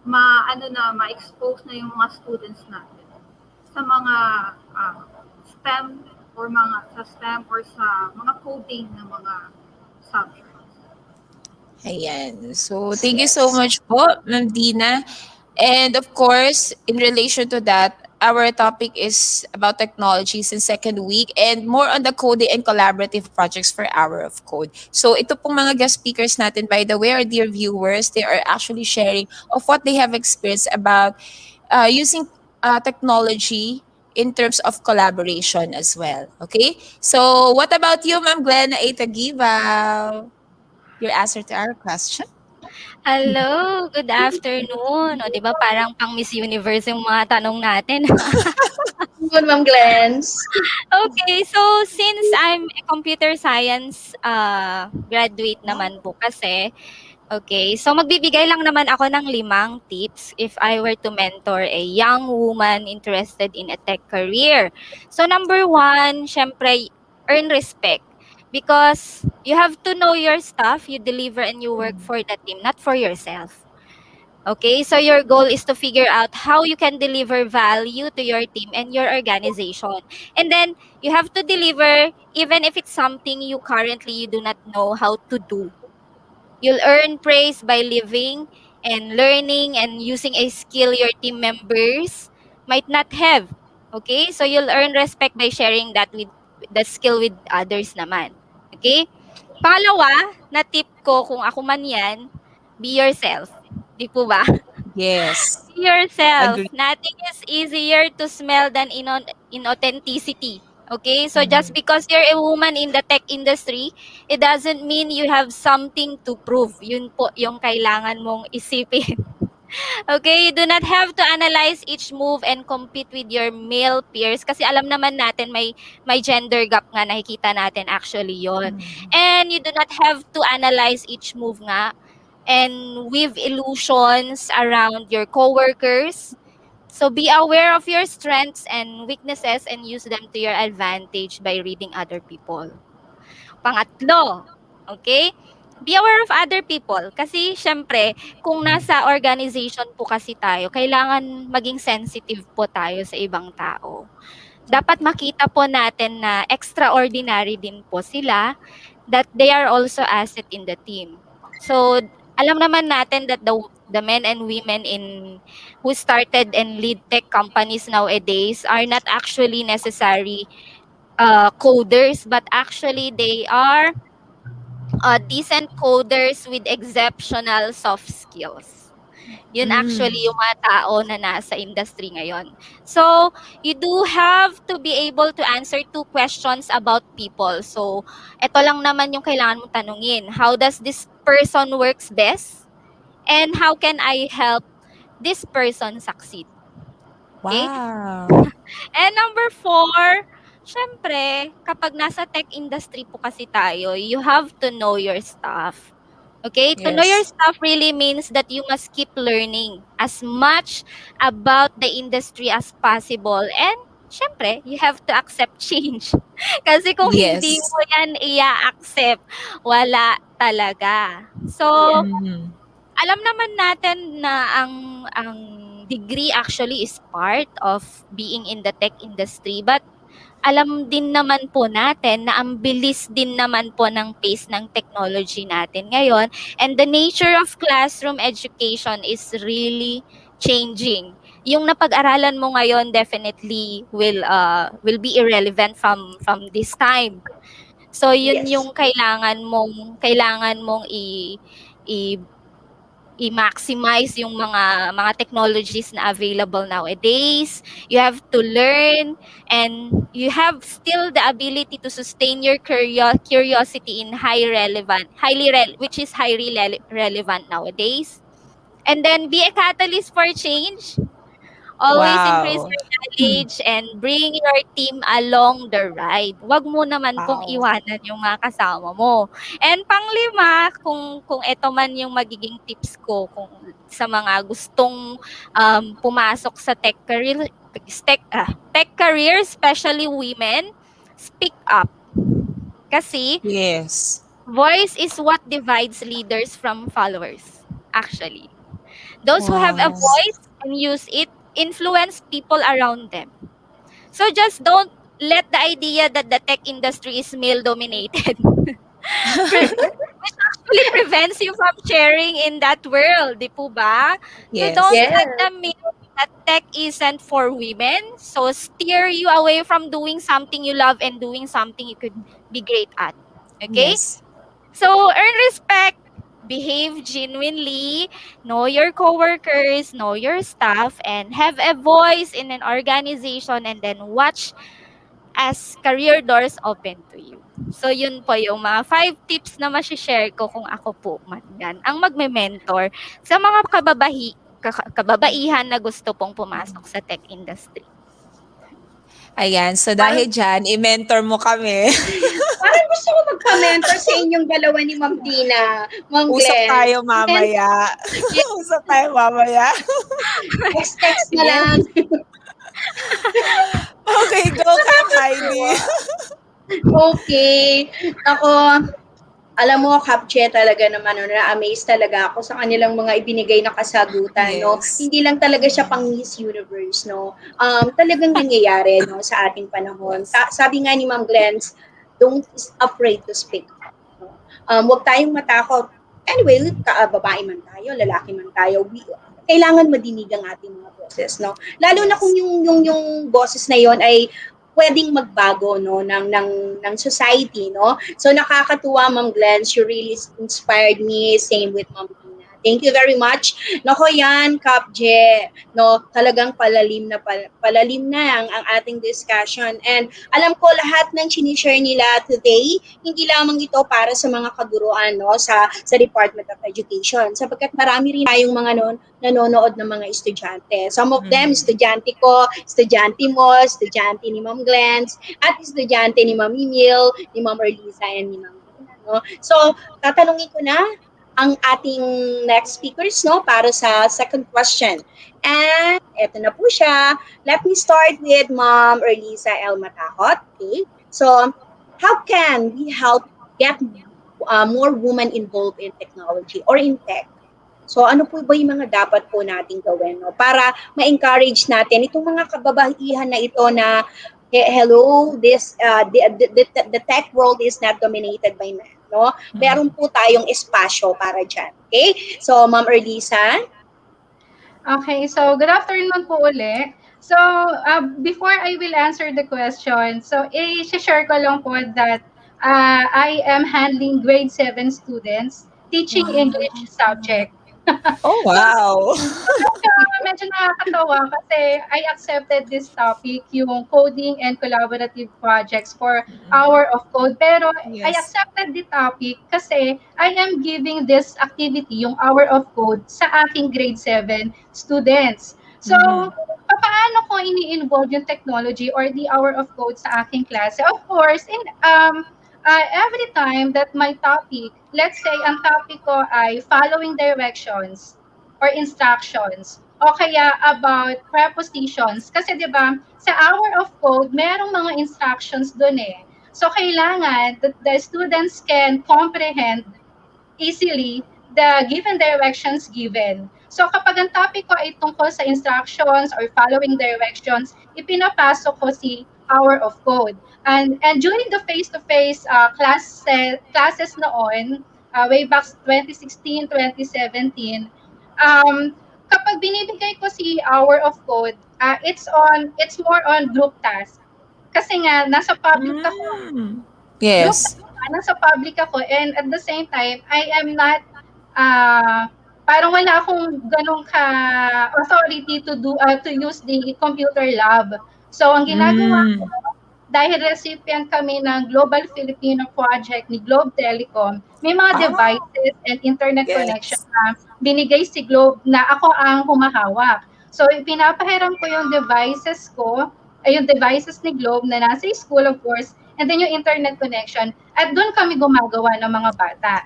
ma-expose na yung mga students natin sa mga STEM or mga sa STEM or sa mga coding na mga subjects. Ayan. So, thank you so Yes. much po, Ma'am Dina. And of course, in relation to that, our topic is about technologies in second week and more on the coding and collaborative projects for Hour of Code. So ito pong mga guest speakers natin, by the way, our dear viewers, they are actually sharing of what they have experienced about using technology in terms of collaboration as well. Okay? So what about you, Ma'am Glenn Aitagiva? Your answer to our question? Hello, good afternoon. O, 'di ba parang pang Miss Universe yung mga tanong natin. Good, Ma'am Glens. Okay, so since I'm a computer science graduate naman po kasi, okay, so magbibigay lang naman ako ng 5 tips if I were to mentor a young woman interested in a tech career. So number 1, syempre earn respect because you have to know your stuff, you deliver and you work for the team, not for yourself. Okay, so your goal is to figure out how you can deliver value to your team and your organization. And then you have to deliver even if it's something you do not know how to do. You'll earn praise by living and learning and using a skill your team members might not have. Okay? So you'll earn respect by sharing that skill with others naman. Okay? Pangalawa, na tip ko kung ako man 'yan, be yourself. 'Di po ba? Yes. Be yourself. Agree. Nothing is easier to smell than inauthenticity. Okay? So just Mhm. because you're a woman in the tech industry, it doesn't mean you have something to prove. Yun po yung kailangan mong isipin. Okay, you do not have to analyze each move and compete with your male peers kasi alam naman natin may gender gap nga nakikita natin actually yon. And you do not have to analyze each move nga and weave illusions around your coworkers. So be aware of your strengths and weaknesses and use them to your advantage by reading other people. Pangatlo, okay? be aware of other people. Kasi syempre, kung nasa organization po kasi tayo, kailangan maging sensitive po tayo sa ibang tao. Dapat makita po natin na extraordinary din po sila, that they are also asset in the team. So, alam naman natin that the men and women who started and lead tech companies nowadays are not actually necessary coders, but actually they are decent coders with exceptional soft skills. Yun actually yung mga tao na nasa industry ngayon. So, you do have to be able to answer two questions about people. So, ito lang naman yung kailangan mong tanungin. How does this person works best? And how can I help this person succeed? Okay? Wow. And number four, syempre, kapag nasa tech industry po kasi tayo, you have to know your stuff. Okay? To know your Yes. stuff really means that you must keep learning as much about the industry as possible. And syempre, you have to accept change. Kasi kung hindi Yes. mo yan i-accept, wala talaga. So, Yes. Mhm. alam naman natin na ang degree actually is part of being in the tech industry, but alam din naman po natin na ang bilis din naman po ng pace ng technology natin ngayon, and the nature of classroom education is really changing. Yung napag-aralan mo ngayon definitely will be irrelevant from this time. So yun Yes. yung kailangan mong i i-maximize yung mga technologies na available nowadays. You have to learn, and you have still the ability to sustain your curiosity in which is relevant nowadays. And then be a catalyst for change. Always increase Wow. your knowledge and bring your team along the ride. Huwag mo naman pong Wow. iwanan yung mga kasama mo. And panglima, kung ito man yung magiging tips ko kung sa mga gustong pumasok sa tech career, especially women, speak up. Kasi Yes. voice is what divides leaders from followers, actually. Those who have a Wow. voice and use it influence people around them. So just don't let the idea that the tech industry is male dominated which actually prevents you from sharing in that world, di po ba? So don't Yes. let Yes. them myth that tech isn't for women. So steer you away from doing something you love and doing something you could be great at. Okay? Yes. So earn respect, behave genuinely, know your coworkers, know your staff, and have a voice in an organization, and then watch as career doors open to you. So yun po yung mga 5 tips na share ko kung ako po man yan ang magme-mentor sa mga kababaihan na gusto pong pumasok sa tech industry. Ayan. So Parang, dahil dyan, i-mentor mo kami. parang gusto ko magpa-mentor sa inyong dalawa ni Ma'am Tina, Ma'am Usap Glenn. tayo mamaya. Yes, Usap tayo mamaya. text na Yes. lang. Okay, go ka, Heidi. Okay. Ako, alam mo, Kapche, talaga naman, no, na-amaze talaga ako sa kanilang mga ibinigay na kasagutan, no? Yes. Hindi lang talaga siya pang Miss Universe, no? Talagang nangyayari, no, sa ating panahon. Sabi nga ni Ma'am Glenn, don't be afraid to speak up. No? Huwag tayong matakot. Anyway, babae man tayo, lalaki man tayo, kailangan madinig ang ating mga boses, no? Lalo na Yes. kung yung boses na yon ay pwedeng magbago, no, ng society, no. So nakakatuwa, Ma'am Glenn, you really inspired me, same with Ma'am Tina. Thank you very much. Nako yan, Kap J, no, talagang palalim na ang ating discussion. And alam ko lahat ng sinishare nila today, hindi lamang ito para sa mga kaguruan, no, sa Department of Education. Sapagkat marami rin tayong mga nanonood ng mga estudyante. Some of them, estudyante ko, estudyante mo, estudyante ni Ma'am Glenn, at estudyante ni Ma'am Emil, ni Ma'am Erlisa, and ni Ma'am Gina, no? So, tatanungin ko na ang ating next speakers, no, para sa second question. And eto na po siya. Let me start with Ma'am Erlisa L. Matahot. Okay? So, how can we help get more women involved in technology or in tech. So ano po ba yung mga dapat po nating gawin, no? Para ma-encourage natin itong mga kababaihan na ito na hello, the tech world is not dominated by men, no? Meron po tayong espasyo para diyan. Okay? So Ma'am Erlisa, Okay, so good afternoon po uli. So, before I will answer the question, so i-share ko lang po that I am handling grade 7 students teaching English subject. Oh, So, wow. medyo nakakatawa kasi I accepted this topic, yung coding and collaborative projects for Hour of Code. Pero I Yes. accepted the topic kasi I am giving this activity, yung Hour of Code, sa aking grade 7 students. So, paano ko ini-involve yung technology or the Hour of Code sa aking klase? Of course, every time that my topic, let's say ang topic ko ay following directions or instructions o kaya about prepositions. Kasi 'di ba, sa hour of code, merong mga instructions doon eh. So kailangan that the students can comprehend easily the given directions given. So kapag ang topic ko ay tungkol sa instructions or following directions, ipinapasok ko si hour of code. And during the face-to-face classes noon, way back 2016, 2017, kapag binibigay ko si hour of code, it's more on group task. Kasi nga nasa public ako, group Yes. nasa public ako, and at the same time I am not parang wala akong ganong ka authority to use the computer lab. So ang ginagawa ko, dahil recipient kami ng Global Filipino Project ni Globe Telecom, may mga devices and internet connection Yes. na binigay si Globe na ako ang humahawak. So pinapahiram ko yung devices ko, ay yung devices ni Globe na nasa school of course, and then yung internet connection, at doon kami gumagawa ng mga bata.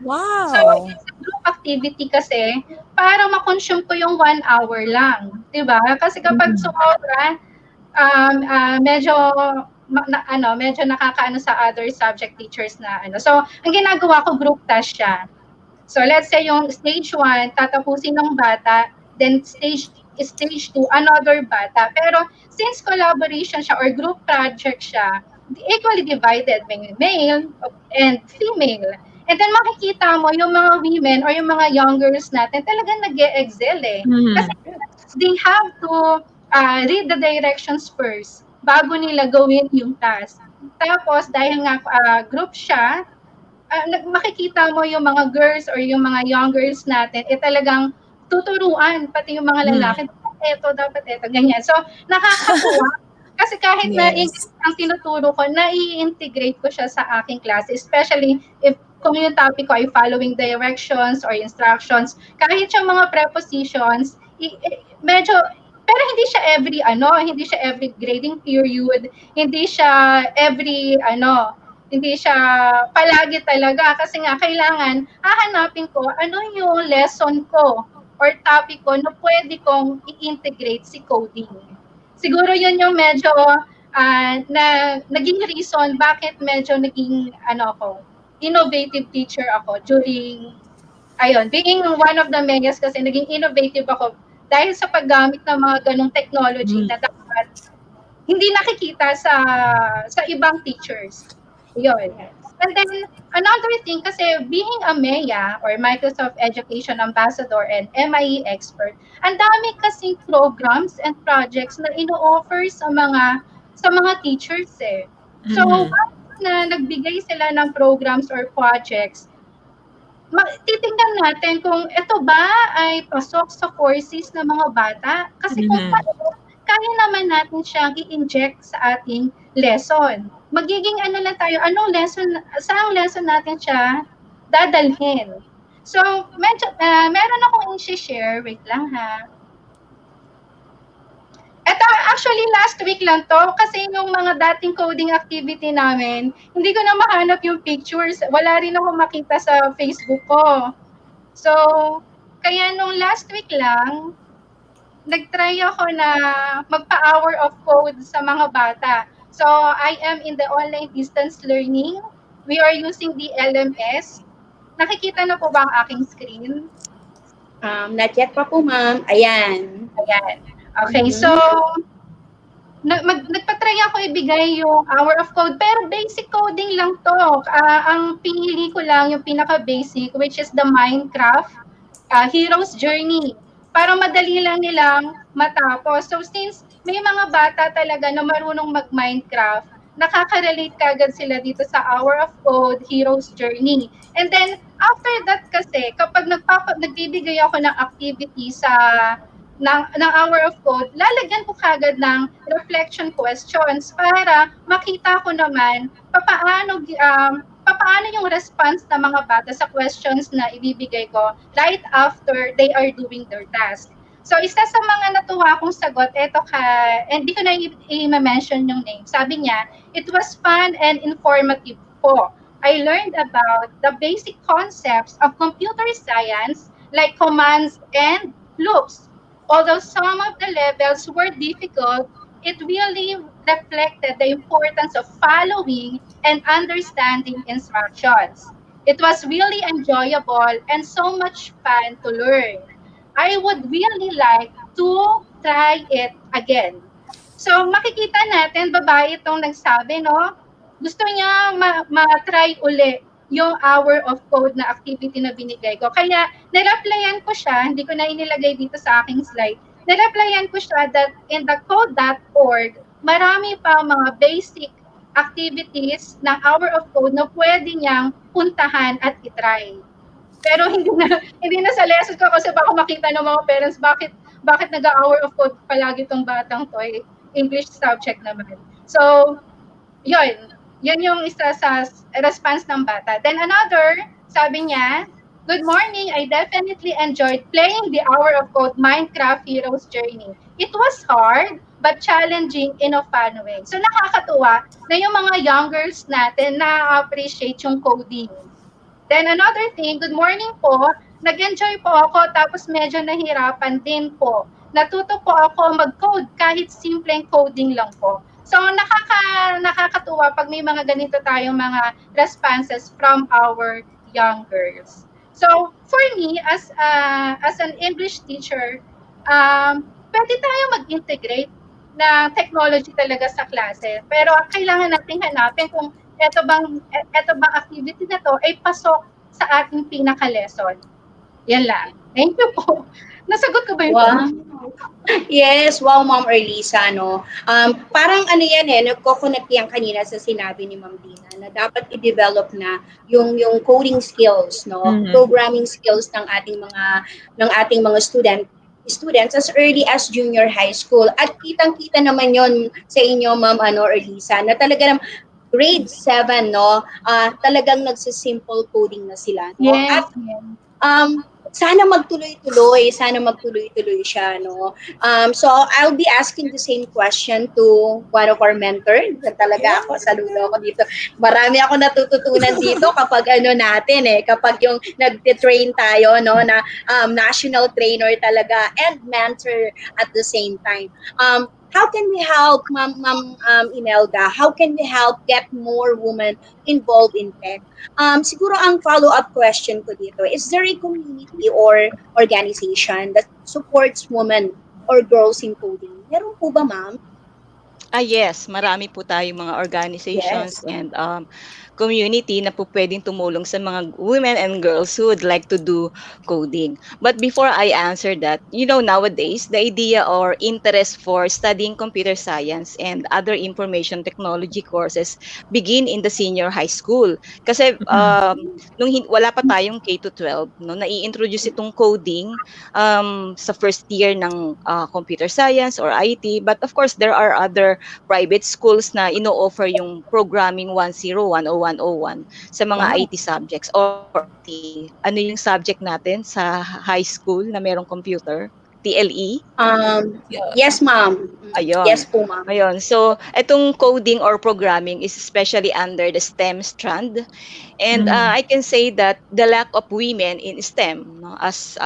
So Wow. it's a group activity kasi para ma-consume ko yung 1 hour lang, 'di ba? Kasi kapag sumobra, medyo medyo nakakaano sa other subject teachers na ano. So, ang ginagawa ko group task siya. So, let's say yung stage 1 tatapusin ng bata, then stage 2 another bata. Pero since collaboration siya or group project siya, equally divided, may male and female. And then makikita mo yung mga women or yung mga young girls natin talagang nag-excel eh. Kasi they have to read the directions first bago nila gawin yung task. Tapos, dahil nga group siya, makikita mo yung mga girls or yung mga young girls natin, talagang tuturuan, pati yung mga lalaki, dapat eto, ganyan. So, nakakatuwa. Kasi kahit na English ang tinuturo ko, nai-integrate ko siya sa aking klase, especially if kung yung topic ko ay following directions or instructions, kahit yung mga prepositions, medyo, pero hindi siya every grading period, hindi siya hindi siya palagi talaga kasi nga kailangan hahanapin ko ano yung lesson ko or topic ko na pwede kong i-integrate si coding. Siguro yun yung medyo na naging reason bakit medyo naging innovative teacher ako during being one of the mayas kasi naging innovative ako dahil sa paggamit ng mga ganong technology na dapat hindi nakikita sa ibang teachers. Yun. And then, another thing, kasi being a MEA or Microsoft Education Ambassador and MIE expert, ang dami kasing programs and projects na ino-offer sa mga teachers eh. So, na nagbigay sila ng programs or projects, titingnan natin kung ito ba ay pasok sa courses ng mga bata. Kasi kung kaya naman natin siyang i-inject sa ating lesson. Magiging lang tayo, saang lesson natin siya dadalhin. So, meron akong i-share, wait lang ha. Ito, actually, last week lang to, kasi yung mga dating coding activity namin, hindi ko na mahanap yung pictures. Wala rin ako makita sa Facebook ko. So, kaya nung last week lang, nag-try ako na magpa-hour of code sa mga bata. So, I am in the online distance learning. We are using the LMS. Nakikita na po ba ang aking screen? Not yet pa po, ma'am. Ayan. Ayan. Okay, so Mhm. nagpa-try ako ibigay yung hour of code, pero basic coding lang to. Ang pinili ko lang yung pinaka-basic, which is the Minecraft Hero's Journey. Para madali lang nilang matapos. So since may mga bata talaga na marunong mag-Minecraft, nakaka-relate kagad sila dito sa Hour of Code, Hero's Journey. And then, after that kasi, kapag nagbibigay ako ng activity ng Hour of Code, lalagyan ko kagad ng reflection questions para makita ko naman papaano yung response ng mga bata sa questions na ibibigay ko right after they are doing their task. So, isa sa mga natuwa kong sagot, hindi ko na i-mention yung name. Sabi niya, it was fun and informative po. I learned about the basic concepts of computer science like commands and loops. Although some of the levels were difficult, it really reflected the importance of following and understanding instructions. It was really enjoyable and so much fun to learn. I would really like to try it again. So makikita natin, babae itong nagsabi, no? Gusto niya ma-try uli yung hour of code na activity na binigay ko. Kaya nireplyan ko siya, hindi ko na inilagay dito sa aking slide, nireplyan ko siya that in the code.org, marami pa mga basic activities ng hour of code na pwede niyang puntahan at itry. Pero hindi na sa lessons ko kasi baka makita ng mga parents bakit nag-hour of code palagi tong batang to, English subject naman. So, yun yung isa sa response ng bata. Then another, sabi niya, good morning, I definitely enjoyed playing the Hour of Code Minecraft Hero's Journey. It was hard, but challenging in a fun way. So nakakatuwa na yung mga youngers natin na-appreciate yung coding. Then another thing, good morning po. Nag-enjoy po ako tapos medyo nahirapan din po. Natuto po ako mag-code kahit simpleng coding lang po. So nakakatuwa pag may mga ganito tayong mga responses from our young girls. So for me as an English teacher, pwede tayo mag-integrate ng technology talaga sa klase. Pero kailangan nating hanapin kung eto bang activity na to ay pasok sa ating pinaka-lesson. Yan lang. Thank you po. Nasagot ko ba yung Wow. Yes, wow, Ma'am Erlisa, no? Parang ano yan nagko-connect yan kanina sa sinabi ni Ma'am Dina na dapat i-develop na yung coding skills, no? Programming skills ng ating mga students as early as junior high school. At kitang-kita naman yon sa inyo, Ma'am Erlisa, na talaga naman grade 7, no? Talagang nagsisimple coding na sila, no? Yes. At sana magtuloy-tuloy siya, no? So I'll be asking the same question to one of our mentors. Talaga ako, saludo ako dito. Marami ako natututunan dito kapag kapag yung nagte-train tayo, no, na national trainer talaga and mentor at the same time. How can we help, Ma'am Imelda? How can we help get more women involved in tech? Siguro ang follow-up question ko dito, is there a community or organization that supports women or girls in coding? Meron po ba, ma'am? Yes, marami po tayong mga organizations Yes. and community na po pwedeng tumulong sa mga women and girls who would like to do coding. But before I answer that, nowadays, the idea or interest for studying computer science and other information technology courses begin in the senior high school. Kasi nung wala pa tayong K-12, no, nai-introduce itong coding sa first year ng computer science or IT. But of course, there are other private schools na ino-offer yung programming 101 o 101 sa mga Wow. IT subjects or ano yung subject natin sa high school na merong computer? TLE? Yes, ma'am. Ayun. Yes po, ma'am. Ayun. So, itong coding or programming is especially under the STEM strand. And I can say that the lack of women in STEM, no, as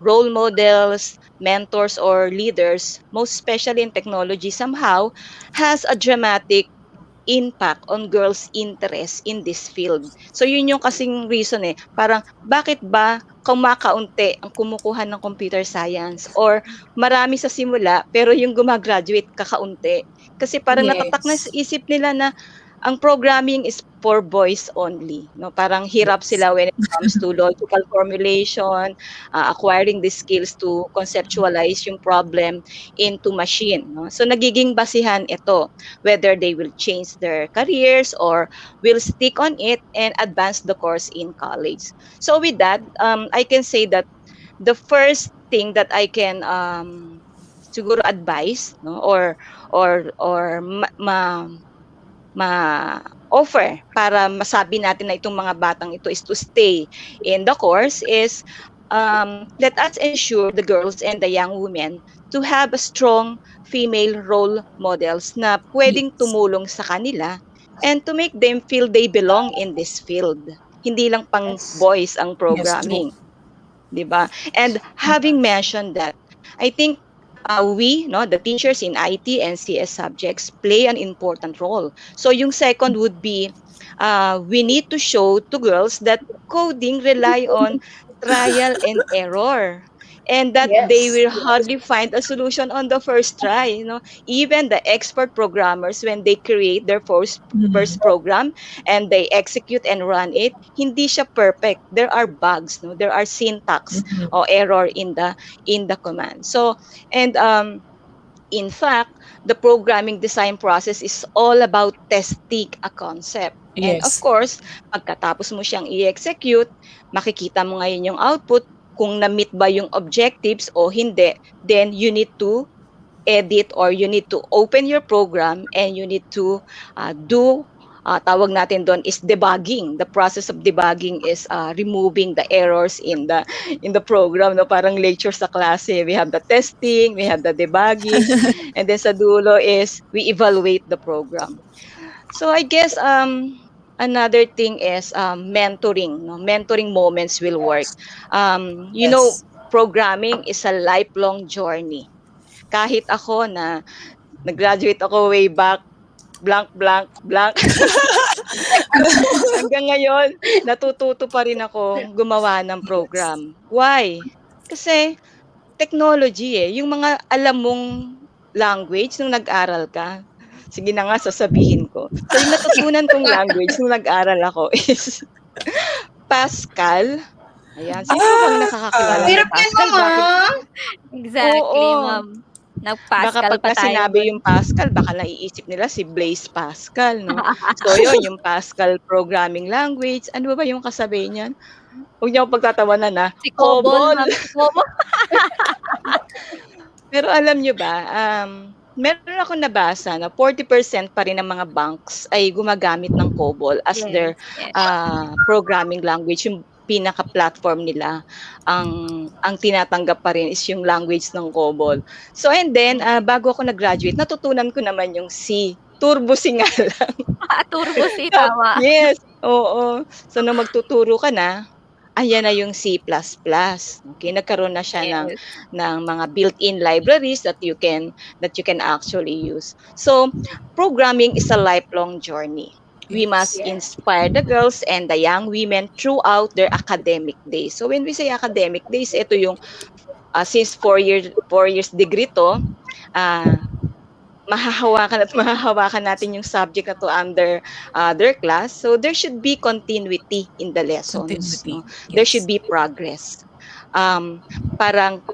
role models, mentors, or leaders, most especially in technology, somehow has a dramatic impact on girls' interest in this field. So yun yung kasing reason parang bakit ba kumakaunti ang kumukuha ng computer science or marami sa simula pero yung gumagraduate kakaunti. Kasi parang natatak na sa Yes. isip nila na ang programming is for boys only, no? Parang hirap Yes. sila when it comes to logical formulation, acquiring the skills to conceptualize yung problem into machine, no? So nagiging basihan ito whether they will change their careers or will stick on it and advance the course in college. So with that, I can say that the first thing that I can siguro advise, no, or ma-offer para masabi natin na itong mga batang ito is to stay in the course is let us ensure the girls and the young women to have a strong female role models na pwedeng Yes. tumulong sa kanila and to make them feel they belong in this field. Hindi lang pang Yes. boys ang Yes, true. programming, 'di ba? And having mentioned that, I think we, no, the teachers in IT and CS subjects play an important role. So yung second would be we need to show to girls that coding rely on trial and error and that they Yes. will hardly find a solution on the first try. Even the expert programmers, when they create their first program and they execute and run it, hindi siya perfect. There are bugs, no? There are syntax or error in the command. So, and in fact, the programming design process is all about testing a concept. And of Yes. course, pagkatapos mo siyang i-execute, makikita mo ngayon yung output kung na-meet ba yung objectives o hindi. Then you need to edit or you need to open your program and you need to do tawag natin doon is debugging. The process of debugging is removing the errors in the program, no? Parang lecture sa klase. We have the testing, we have the debugging, and then sa dulo is we evaluate the program. So I guess another thing is mentoring, no? Mentoring moments will work. You know, Yes. programming is a lifelong journey. Kahit ako na nag-graduate ako way back blank, blank, blank. Hanggang ngayon, natututo pa rin ako gumawa ng program. Why? Kasi technology Yung mga alam mong language nung nag-aral ka, sige na nga sasabihin ko. So yung natutunan kong language nung nag-aral ako is Pascal. Ayan. Sino bang nakakakilala ng Hirap yan, Pascal? ma'am. Exactly, Oo. ma'am. Baka Nag-Pascal pa pagka tayo sinabi dun. yung Pascal, baka naiisip nila si Blaise Pascal, no? So yun, yung Pascal programming language. Ano ba yung kasabi niyan? Huwag niyo akong pagtatawanan na. Si Cobol, COBOL. ma'am. Si Cobol. Pero alam nyo ba, meron ako nabasa na 40% pa rin ng mga banks ay gumagamit ng COBOL as their Yes. programming language. Yung pinaka-platform nila, ang tinatanggap pa rin is yung language ng COBOL. So and then, bago ako nag-graduate, natutunan ko naman yung C. Turbo C nga lang. Turbo C, tama. Yes, oo. So nung magtuturo ka na, ayan na yung C++. Okay, nagkaroon na siya Yes. ng mga built-in libraries that you can actually use. So, programming is a lifelong journey. We must inspire the girls and the young women throughout their academic days. So when we say academic days, ito yung since 4 years degree to, mahahawakan natin yung subject na to under their class. So there should be continuity in the lessons. Continuity. No? There Yes. should be progress. Parang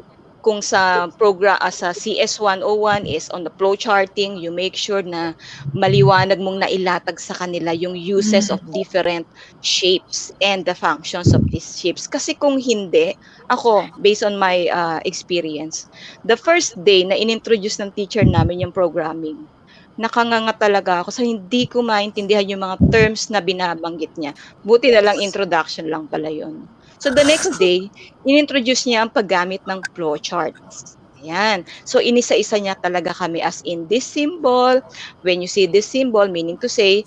kung sa program sa CS 101 is on the flow charting, you make sure na maliwanag mong nailatag sa kanila yung uses of different shapes and the functions of these shapes. Kasi kung hindi, ako, based on my experience, the first day na inintroduce ng teacher namin yung programming, nakanganga talaga ako sa hindi ko maintindihan yung mga terms na binabanggit niya. Buti na lang introduction lang pala yun. So the next day, inintroduce niya ang paggamit ng flowcharts. Ayan. So inisa-isa niya talaga kami as in this symbol. When you see this symbol, meaning to say,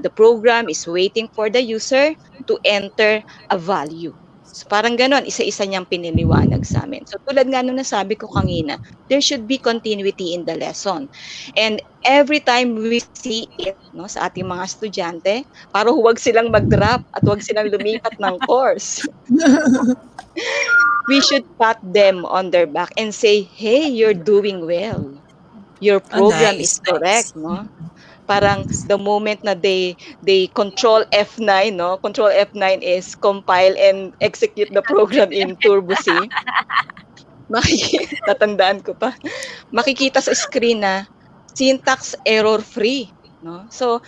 the program is waiting for the user to enter a value. So parang gano'n, isa-isa niyang piniliwanag sa amin. So tulad nga nung nasabi ko kanina, there should be continuity in the lesson. And every time we see it, no, sa ating mga estudyante, para huwag silang mag-drop at huwag silang lumipat ng course. We should pat them on their back and say, "Hey, you're doing well. Your program is Nice, correct," nice. no? Parang the moment na they control F9, no? Control F9 is compile and execute the program in Turbo C. Tatandaan ko pa. Makikita sa screen na syntax error free, no? So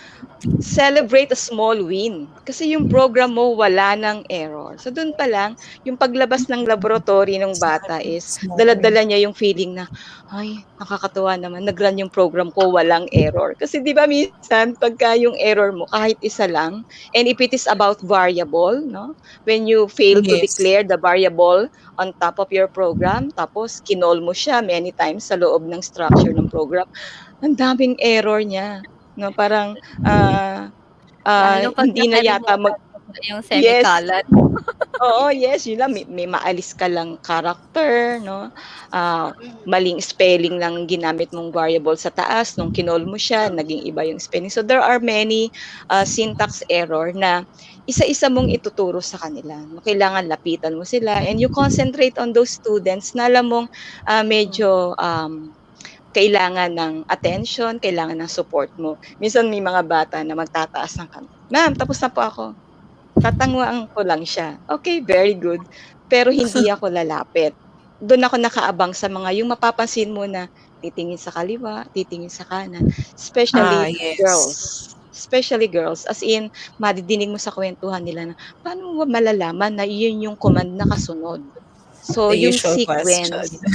celebrate a small win. Kasi yung program mo wala ng error. So dun pa lang, yung paglabas ng laboratory ng bata is Small dala-dala niya yung feeling na, ay, nakakatuwa naman, nag-run yung program ko, walang error. Kasi di ba minsan, pagka yung error mo, kahit isa lang, and if it is about variable, no? When you fail to Yes. declare the variable on top of your program, tapos kinol mo siya many times sa loob ng structure ng program, ang daming error niya. No, parang Lalo pag hindi na yata nakalimutan mo yung yes. semicolon. Oo, yes, yun lang may maalis ka lang character, no? Maling spelling lang ginamit mong variable sa taas nung kinol mo siya, naging iba yung spelling. So there are many syntax error na isa-isa mong ituturo sa kanila. No? Kailangan lapitan mo sila and you concentrate on those students na alam mong medyo kailangan ng attention, kailangan ng support mo. Minsan may mga bata na magtataas ng kamay. Ma'am, tapos na po ako. Tatanguan ko lang siya. Okay, very good. Pero hindi ako lalapit. Doon ako nakaabang sa mga yung mapapansin mo na titingin sa kaliwa, titingin sa kanan. Especially girls. Yes. Especially girls. As in, madidinig mo sa kwentuhan nila na, paano mo malalaman na iyon yung command na kasunod? So, The yung usual question. sequence, diba?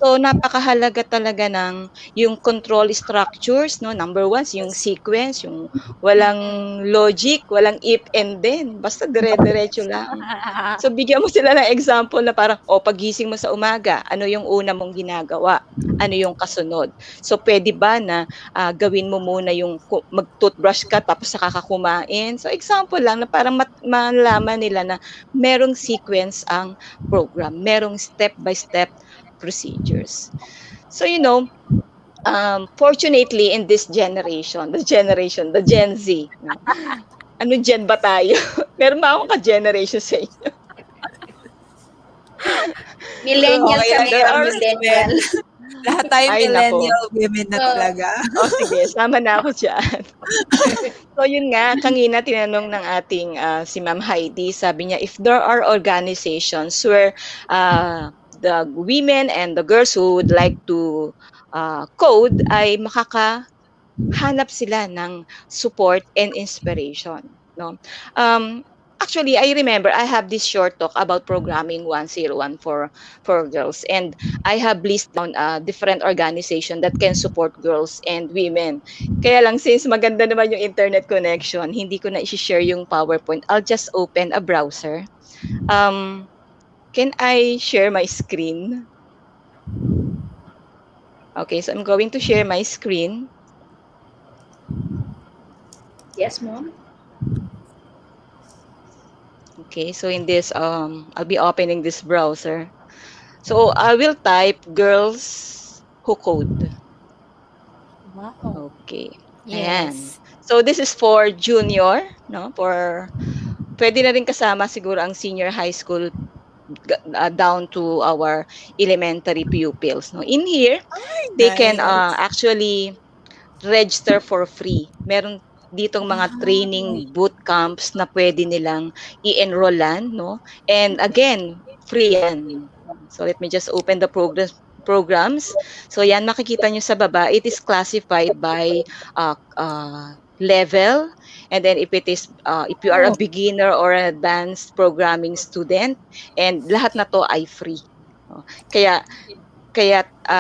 So, napakahalaga talaga ng yung control structures, no? Number one, yung sequence, yung walang logic, walang if and then. Basta dire-diretso lang. So, bigyan mo sila ng example na parang, pagising mo sa umaga, ano yung una mong ginagawa? Ano yung kasunod? So, pwede ba na gawin mo muna yung mag-toothbrush ka tapos saka ka kumain? So, example lang na parang malaman nila na merong sequence ang program, merong step-by-step procedures. So, fortunately in this generation, the Gen Z, no? Ano gen ba tayo? Meron ba akong ka-generation sa inyo? Millennial Okay, kami, there are millennial. Lahat tayo Ay, millennial women na talaga. Sige, sama na ako dyan. So yun nga, kanina tinanong ng ating si Ma'am Heidi, sabi niya, if there are organizations where the women and the girls who would like to code ay makakahanap sila ng support and inspiration. No? Actually, I remember I have this short talk about programming 101 for girls, and I have listed down different organization that can support girls and women. Kaya lang, since maganda naman yung internet connection, hindi ko na i-share yung PowerPoint. I'll just open a browser. Can I share my screen? Okay, so I'm going to share my screen. Yes, Mom. Okay, so in this, I'll be opening this browser. So I will type girls who code. Wow. Okay. Yes. Ayan. So this is for junior, no? Pwede na rin kasama siguro ang senior high school down to our elementary pupils, no? In here, they can actually register for free. Meron ditong mga training boot camps na pwede nilang i-enrollan, no? And again, free yan. So let me just open the programs. So yan, makikita nyo sa baba, it is classified by level. And then if you are a beginner or an advanced programming student, and lahat na to ay free. Kaya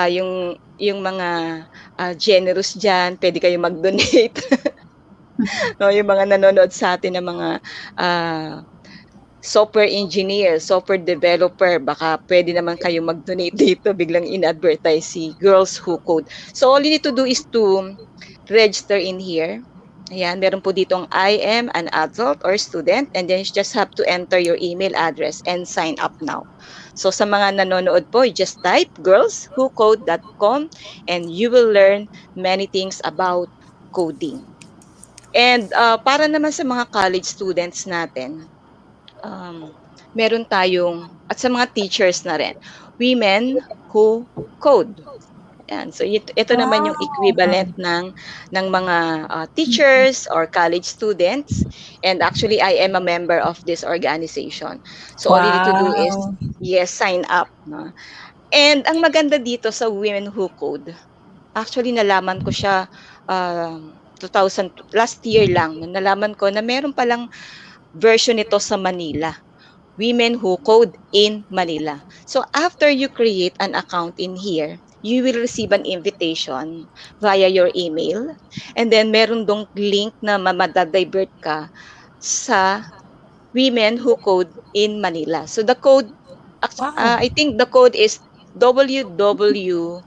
yung mga generous dyan, pwede kayo mag-donate. No, yung mga nanonood sa atin ng mga software engineer, software developer, baka pwede naman kayo mag-donate dito, biglang in-advertise si Girls Who Code. So all you need to do is to register in here. Ayan, meron po ditong I am an adult or student, and then you just have to enter your email address and sign up now. So sa mga nanonood po, you just type girlswhocode.com and you will learn many things about coding. And para naman sa mga college students natin, um, meron tayong, at sa mga teachers na rin, women who code. Yan. So ito naman yung equivalent ng mga teachers or college students. And actually, I am a member of this organization. So all you need to do is, Wow. yes, sign up. No? And ang maganda dito sa Women Who Code, actually nalaman ko siya 2000, last year lang, nalaman ko na meron palang version nito sa Manila. Women Who Code in Manila. So after you create an account in here, you will receive an invitation via your email, and then meron dong link na mamadadivert ka sa Women Who Code in Manila. So the code, Wow. I think the code is WWC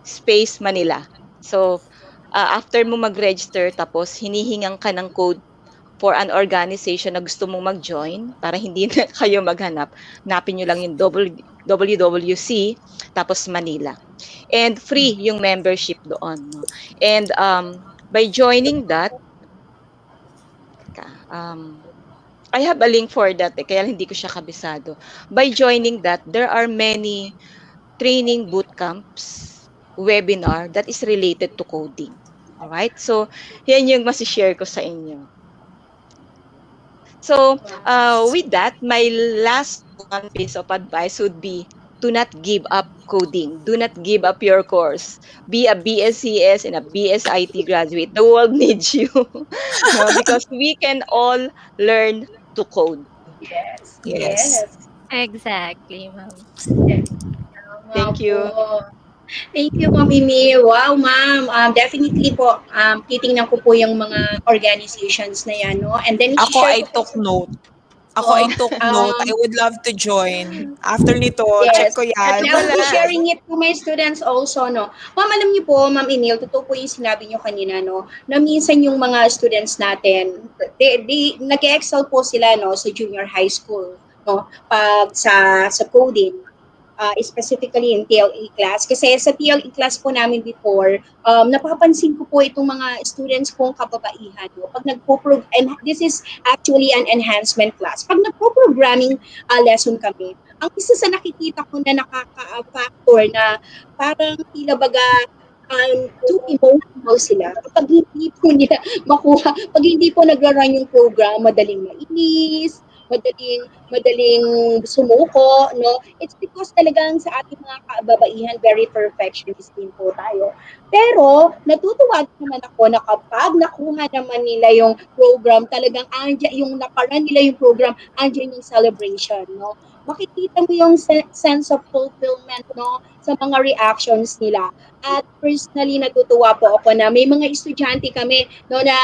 space Manila. So after mo mag-register, tapos hinihingan ka ng code for an organization na gusto mong mag-join para hindi na kayo maghanap, hanapin nyo lang yung WWC tapos Manila. And free yung membership doon. No? And by joining that, I have a link for that, kaya hindi ko siya kabisado. By joining that, there are many training boot camps, webinar that is related to coding. Alright? So, yan yung masishare ko sa inyo. So, with that, my last one piece of advice would be, do not give up coding. Do not give up your course. Be a BSCS and a BSIT graduate. The world needs you. No, because we can all learn to code. Yes. Yes. Yes. Exactly, ma'am. Thank you. Thank you, Ma'am Imi. Wow, Ma'am. Definitely po, titingnan ko po yung mga organizations na yan, no? And then, Ako i-share ay ko po took note. Ako ay took note. I would love to join. After nito, check yes. ko At yan. I'll be sharing it to my students also, no? Ma'am, alam niyo po, Ma'am Emil, totoo po yung sinabi niyo kanina, no? Na minsan yung mga students natin, nag-excel po sila, no? Sa junior high school, no? Pag sa coding. Specifically in TLE class. Kasi sa TLE class po namin before, napapansin ko po itong mga students kong kababaihan. No? Pag and this is actually an enhancement class. Pag nagpo-programming lesson kami, ang isa sa nakikita ko na nakaka-factor na parang tila baga too emotional sila. Kapag hindi po nila makuha, pag hindi po nagra-run yung program, madaling mainis, madaling sumuko, no? It's because talagang sa ating mga kababaihan, very perfectionist din po tayo. Pero, natutuwa naman ako na kapag nakuha naman nila yung program, talagang andyan, yung naparan nila yung program, andyan yung celebration, no? Makikita mo yung sense of fulfillment, no? Sa mga reactions nila. At personally, natutuwa po ako na may mga estudyante kami, no, na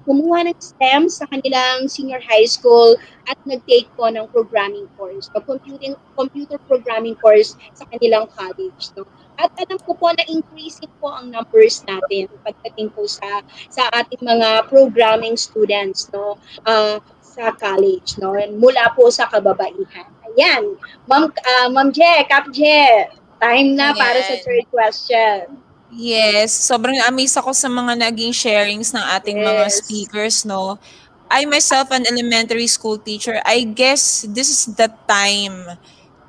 kumuha ng STEM sa kanilang senior high school at nag-take po ng programming course, computer programming course sa kanilang college. No? At alam ko po na increasing po ang numbers natin pagdating po sa ating mga programming students, no, sa college, no, mula po sa kababaihan. Ayan, Ma'am Je, Kap Je, time na para sa third question. Yes, sobrang amaze ako sa mga naging sharings ng ating mga Yes. speakers, no? I myself, an elementary school teacher, I guess this is the time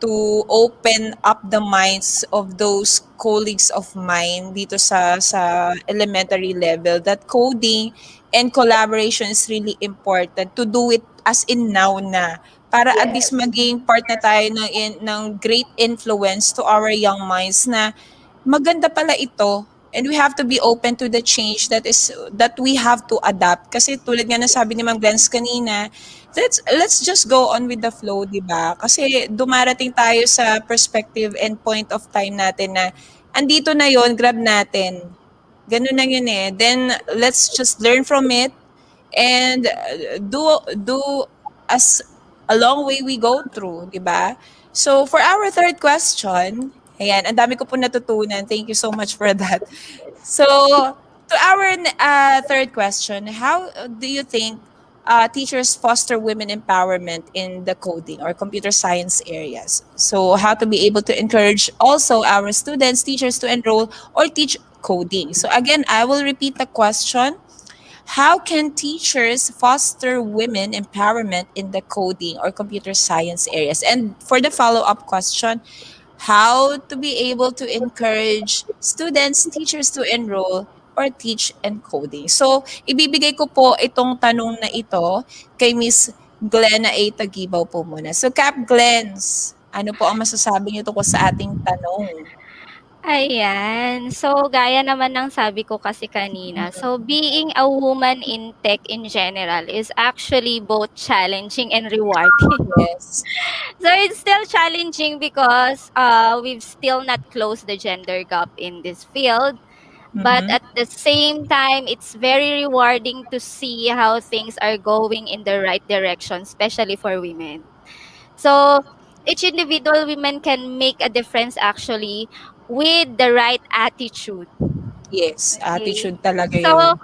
to open up the minds of those colleagues of mine dito sa elementary level that coding and collaboration is really important to do it as in now na para at least Yes. maging part na tayo ng great influence to our young minds na maganda pala ito and we have to be open to the change that we have to adapt kasi tulad nga na sabi ni Ma'am Glens kanina, let's just go on with the flow, di ba? Kasi dumarating tayo sa perspective and point of time natin na andito na yon, grab natin. Ganun na yun eh. Then let's just learn from it and do as a long way we go through, di ba? So for our third question, ayan, ang dami ko po natutunan. Thank you so much for that. So, To our third question, how do you think teachers foster women empowerment in the coding or computer science areas? So, how to be able to encourage also our students, teachers to enroll or teach coding? So, again, I will repeat the question. How can teachers foster women empowerment in the coding or computer science areas? And for the follow up question, how to be able to encourage students, teachers to enroll or teach encoding. So, ibibigay ko po itong tanong na ito kay Miss Glenna A. Tagibaw po muna. So, Cap Glens, ano po ang masasabi niyo tungkol sa ating tanong? Ayan. So, gaya naman ng sabi ko kasi kanina, so being a woman in tech in general is actually both challenging and rewarding. Yes. So, it's still challenging because we've still not closed the gender gap in this field. But Mhm. at the same time, it's very rewarding to see how things are going in the right direction, especially for women. So each individual women can make a difference actually with the right attitude. Yes, Okay. attitude talaga So yun.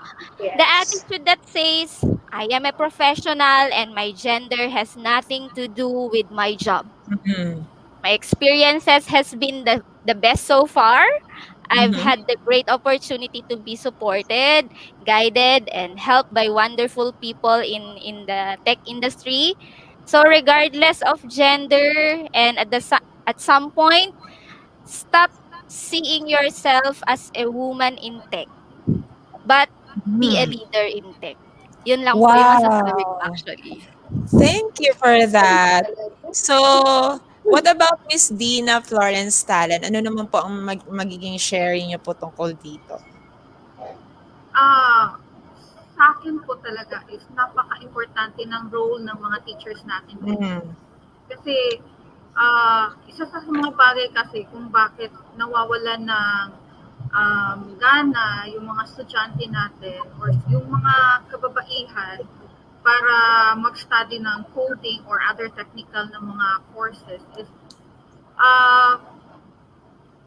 the Yes. attitude that says, I am a professional and my gender has nothing to do with my job. Mhm. My experiences has been the best so far. I've Mhm. had the great opportunity to be supported, guided, and helped by wonderful people in the tech industry. So regardless of gender and at some point, stop seeing yourself as a woman in tech, but be a Mhm. leader in tech. Yun lang po yung masasabi ko Wow. actually. Thank you for that. So, what about Miss Dina Florence Talen? Ano naman po ang magiging sharing niyo po tungkol dito? Ah, sa akin po talaga is napaka-importante ng role ng mga teachers natin ngayon. Mm. Kasi isa sa mga bagay kasi kung bakit nawawalan ng gana yung mga estudyante natin or yung mga kababaihan para mag-study ng coding or other technical na mga courses is ah,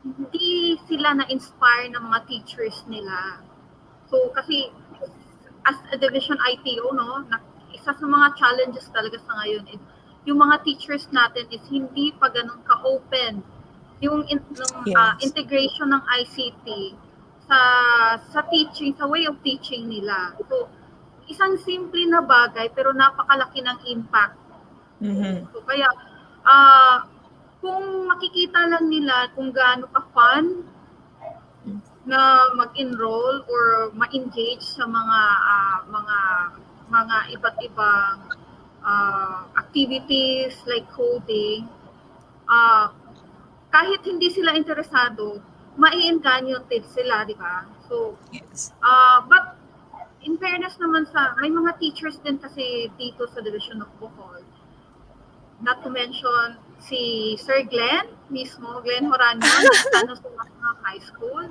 hindi sila na-inspire ng mga teachers nila. So, kasi as a division ITO, no, isa sa mga challenges talaga sa ngayon is yung mga teachers natin is hindi pa ganun ka-open yung Yes. integration ng ICT sa teaching, sa way of teaching nila. So, isang simple na bagay pero napakalaki ng impact. Mhm. So, kaya ah kung makikita lang nila kung gaano ka-fun na mag-enroll or ma-engage sa mga iba't ibang activities like coding, ah, kahit hindi sila interesado, mai-engganyo din sila, di ba? So, Yes. but in fairness naman may mga teachers din kasi dito sa Division of Bohol, not to mention si Sir Glenn mismo, Glenn Horanio ng San Jose National High School.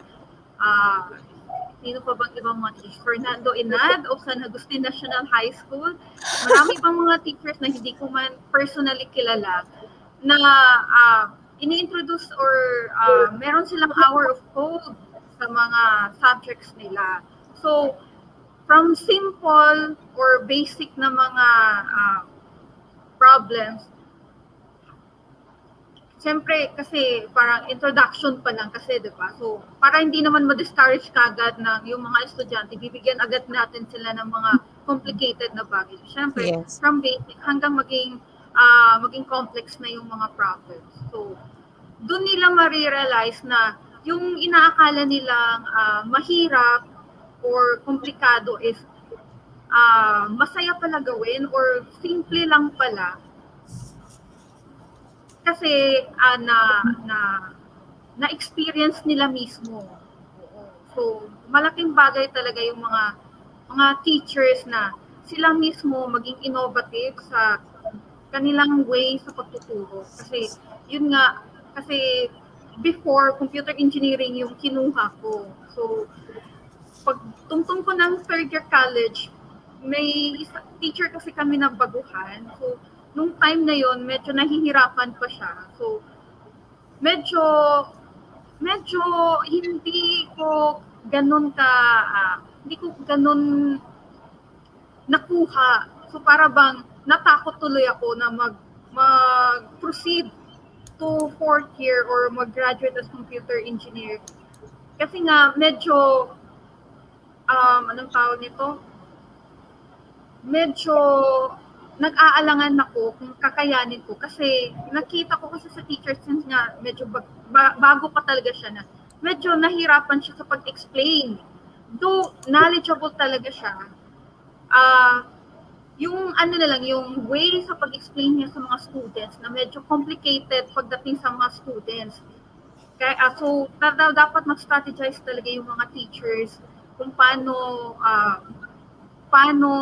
Sino pa bang ibang mga teachers? Fernando Inad of San Agustin National High School. Marami pang mga teachers na hindi ko man personally kilala na ini-introduce or meron silang hour of code sa mga subjects nila. So, from simple or basic na mga problems, siyempre, kasi parang introduction pa lang kasi, di ba? So, para hindi naman ma-discourage kagad ng yung mga estudyante, bibigyan agad natin sila ng mga complicated na bagay. Siyempre, Yes. from basic hanggang maging complex na yung mga problems. So, doon nila marirealize na yung inaakala nilang mahirap or komplikado is masaya pala gawin or simple lang pala kasi na-experience nila mismo. So, malaking bagay talaga yung mga teachers na sila mismo maging innovative sa kanilang way sa pagtuturo. Kasi, yun nga, kasi before, computer engineering yung kinuha ko. So, pag tungtong ko ng third year college, may teacher kasi kami na baguhan. So, nung time na yon medyo nahihirapan pa siya. So, medyo medyo hindi ko ganun hindi ko ganun nakuha. So para bang natakot tuloy ako na mag-proceed to fourth year or mag-graduate as computer engineer. Kasi nga medyo anong tawag nito? Medyo nag-aalangan ako kung kakayanin ko kasi nakita ko kasi sa teacher since nga medyo bago pa talaga siya na medyo nahirapan siya sa pag-explain. Though knowledgeable talaga siya, yung ano na lang, yung way sa pag-explain niya sa mga students na medyo complicated pagdating sa mga students. Kaya, so, dapat mag-strategize talaga yung mga teachers kung paano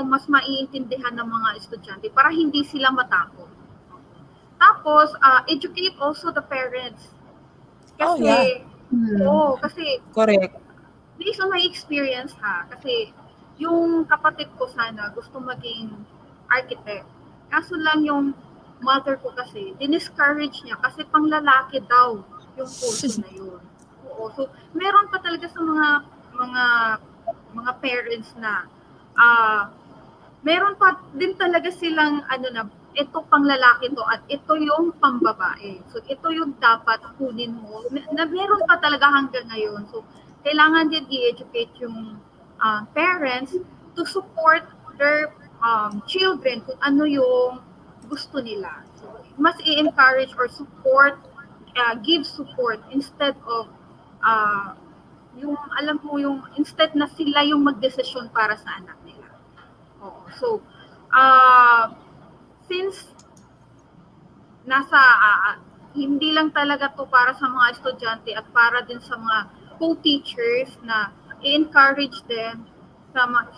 mas maiintindihan ng mga estudyante para hindi sila matakot. Tapos, educate also the parents. Kasi, kasi Correct. based on my experience kasi yung kapatid ko sana gusto maging architect. Kaso lang yung mother ko kasi, diniscourage niya kasi pang lalaki daw yung kurso na yun. Oo. So, meron pa talaga sa mga parents na meron pa din talaga silang ito pang lalaki to at ito yung pambabae. So, ito yung dapat kunin mo. Na meron pa talaga hanggang ngayon. So, kailangan din i-educate yung parents to support their children kung ano yung gusto nila. So, mas i-encourage or support, give support instead of yung alam mo yung instead na sila yung magdesisyon para sa anak nila. Oo. So, since nasa hindi lang talaga to para sa mga estudyante at para din sa mga co-teachers na i-encourage them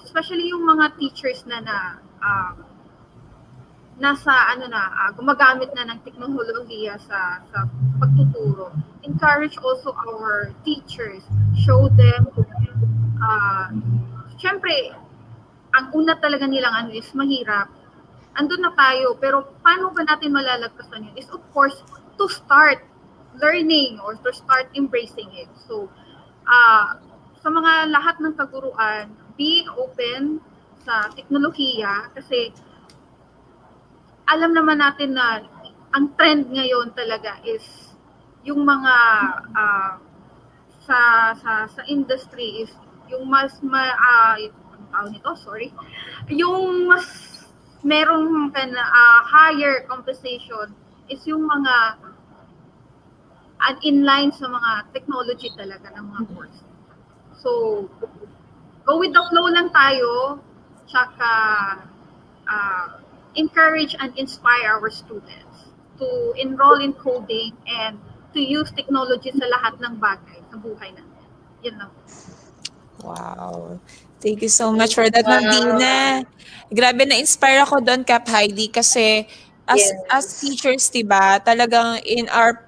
especially yung mga teachers na nasa gumagamit na ng teknolohiya sa pagtuturo. Encourage also our teachers, show them syempre ang una talaga nilang is mahirap. Andun na tayo, pero paano ba natin malalagpasan yun? Is of course to start learning or to start embracing it. So, sa mga lahat ng kaguruan, be open sa teknolohiya kasi alam naman natin na ang trend ngayon talaga is yung mga sa industry is yung mas yung mas merong higher compensation is yung mga inline sa mga technology talaga ng mga course. So, go with the flow lang tayo, tsaka encourage and inspire our students to enroll in coding and to use technology sa lahat ng bagay sa buhay natin. Yan lang. Wow. Thank you so much for that, Ma'am Dina. Grabe, na-inspire ako doon, Cap Heidi, kasi as teachers, diba, talagang in our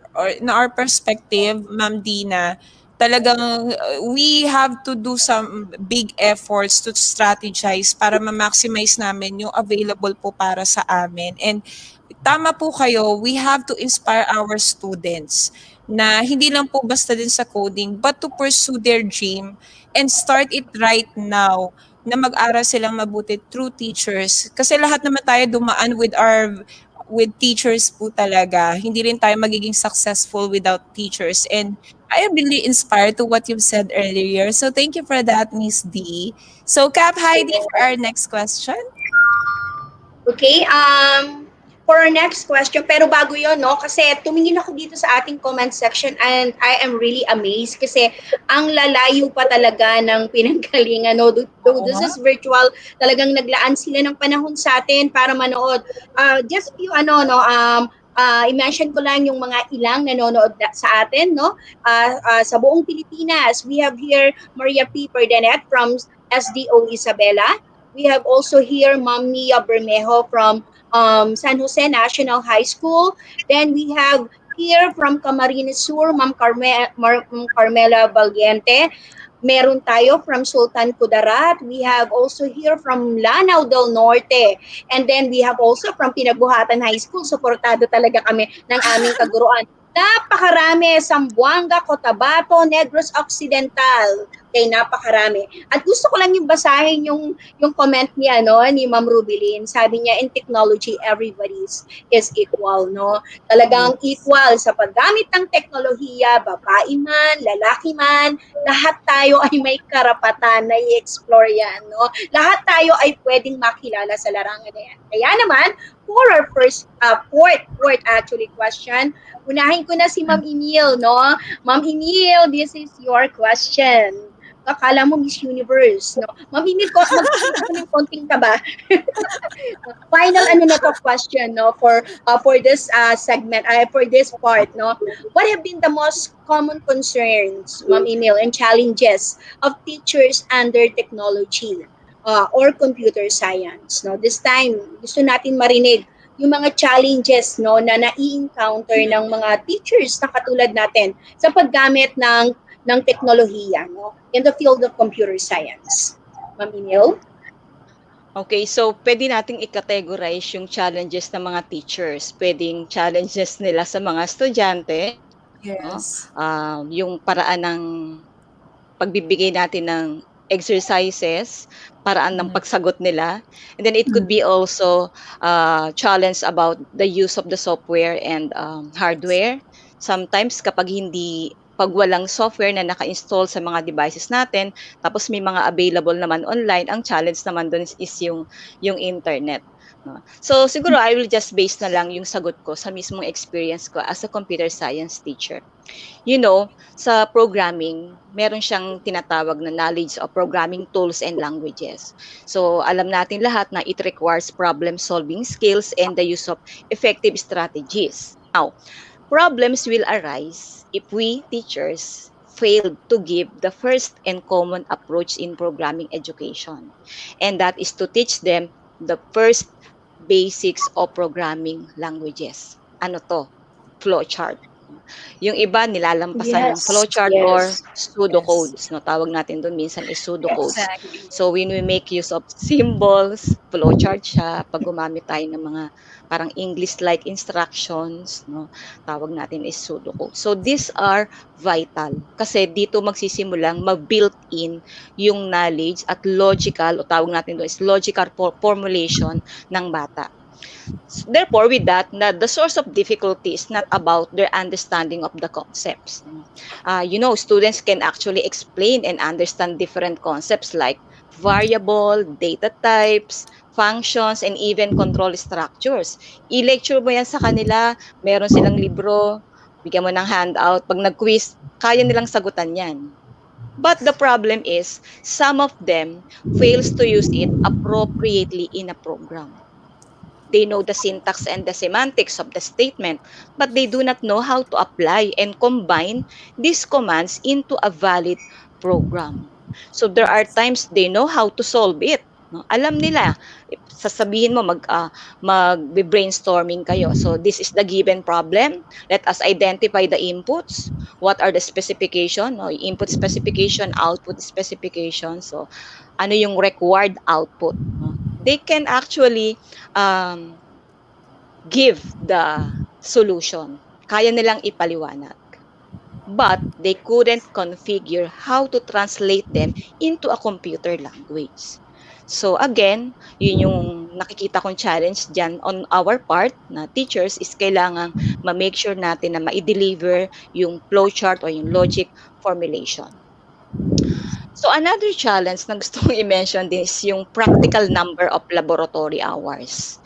perspective, Ma'am Dina, talagang we have to do some big efforts to strategize para ma-maximize namin yung available po para sa amin. And tama po kayo, we have to inspire our students na hindi lang po basta din sa coding, but to pursue their dream and start it right now na mag-aral silang mabuti through teachers. Kasi lahat naman tayo dumaan with teachers po talaga. Hindi rin tayo magiging successful without teachers. And I am really inspired to what you've said earlier. So thank you for that, Miss D. So Cap Heidi, for our next question. Okay, for our next question, pero bago yon, no, kasi tumingin ako dito sa ating comment section and I am really amazed kasi ang lalayo pa talaga ng pinanggalingan, no, though this is virtual, talagang naglaan sila ng panahon sa atin para manood. Just few i-mention ko lang yung mga ilang nanonood sa atin, no, sa buong Pilipinas. We have here Maria P. Perdenet from SDO Isabela. We have also here Ma'am Nia Bermejo from San Jose National High School. Then we have here from Camarines Sur, Ma'am Carmela Valiente. Meron tayo from Sultan Kudarat. We have also here from Lanao del Norte. And then we have also from Pinagbuhatan High School. Suportado talaga kami ng aming kaguruan. Napakarami, Zamboanga, Cotabato, Negros Occidental. Okay, napakarami. At gusto ko lang yung basahin yung comment niya, no, ni Ma'am Rubilin. Sabi niya, in technology, everybody is equal, no? Talagang equal sa paggamit ng teknolohiya, babae man, lalaki man, lahat tayo ay may karapatan na i-explore yan, no? Lahat tayo ay pwedeng makilala sa larangan na yan. Kaya naman, for our fourth actually question, unahin ko na si Ma'am Emil, no? Ma'am Emil, this is your question. Akala mo Miss Universe, no? Ma'am Emil, magpakita ko ng konting taba. Final ano na to question, no? For this segment, for this part, no? What have been the most common concerns, Ma'am Emil, and challenges of teachers under technology or computer science, no? This time, gusto natin marinig yung mga challenges, no, na nai-encounter ng mga teachers na katulad natin sa paggamit ng teknolohiya, no, in the field of computer science. Ma'am Emil? Okay, so pwede nating i-categorize yung challenges ng mga teachers. Pwedeng challenges nila sa mga estudyante, no? Yes. Yung paraan ng pagbibigay natin ng exercises, paraan ng pagsagot nila. And then it could be also challenge about the use of the software and hardware. Sometimes pag walang software na naka-install sa mga devices natin, tapos may mga available naman online, ang challenge naman doon is yung internet. No? So siguro I will just base na lang yung sagot ko sa mismong experience ko as a computer science teacher. Sa programming, meron siyang tinatawag na knowledge of programming tools and languages. So, alam natin lahat na it requires problem-solving skills and the use of effective strategies. Now, problems will arise if we, teachers, failed to give the first and common approach in programming education. And that is to teach them the first basics of programming languages. Ano to? Flowchart. Yung iba nilalampasan yung flowchart or pseudocodes, no? Tawag natin doon minsan is pseudocodes. Exactly. So when we make use of symbols, flowchart siya. Pag gumamit tayo ng mga parang English-like instructions, no? Tawag natin is pseudocodes. So these are vital kasi dito magsisimulang mag-built in yung knowledge at logical, o tawag natin doon is logical formulation ng bata. Therefore, with that, the source of difficulty is not about their understanding of the concepts. Students can actually explain and understand different concepts like variable, data types, functions, and even control structures. I-lecture mo yan sa kanila, meron silang libro, bigyan mo ng handout, pag nag-quiz, kaya nilang sagutan yan. But the problem is, some of them fails to use it appropriately in a program. They know the syntax and the semantics of the statement, but they do not know how to apply and combine these commands into a valid program. So there are times they know how to solve it. No? Alam nila, sasabihin mo mag-brainstorming kayo. So this is the given problem. Let us identify the inputs. What are the specification? No? Input specification, output specification. So ano yung required output? No? They can actually give the solution. Kaya nilang ipaliwanag. But they couldn't configure how to translate them into a computer language. So again, yun yung nakikita kong challenge dyan on our part na teachers is kailangan ma-make sure natin na ma-deliver yung flowchart o yung logic formulation. So another challenge na gusto kong i-mention din is yung practical number of laboratory hours.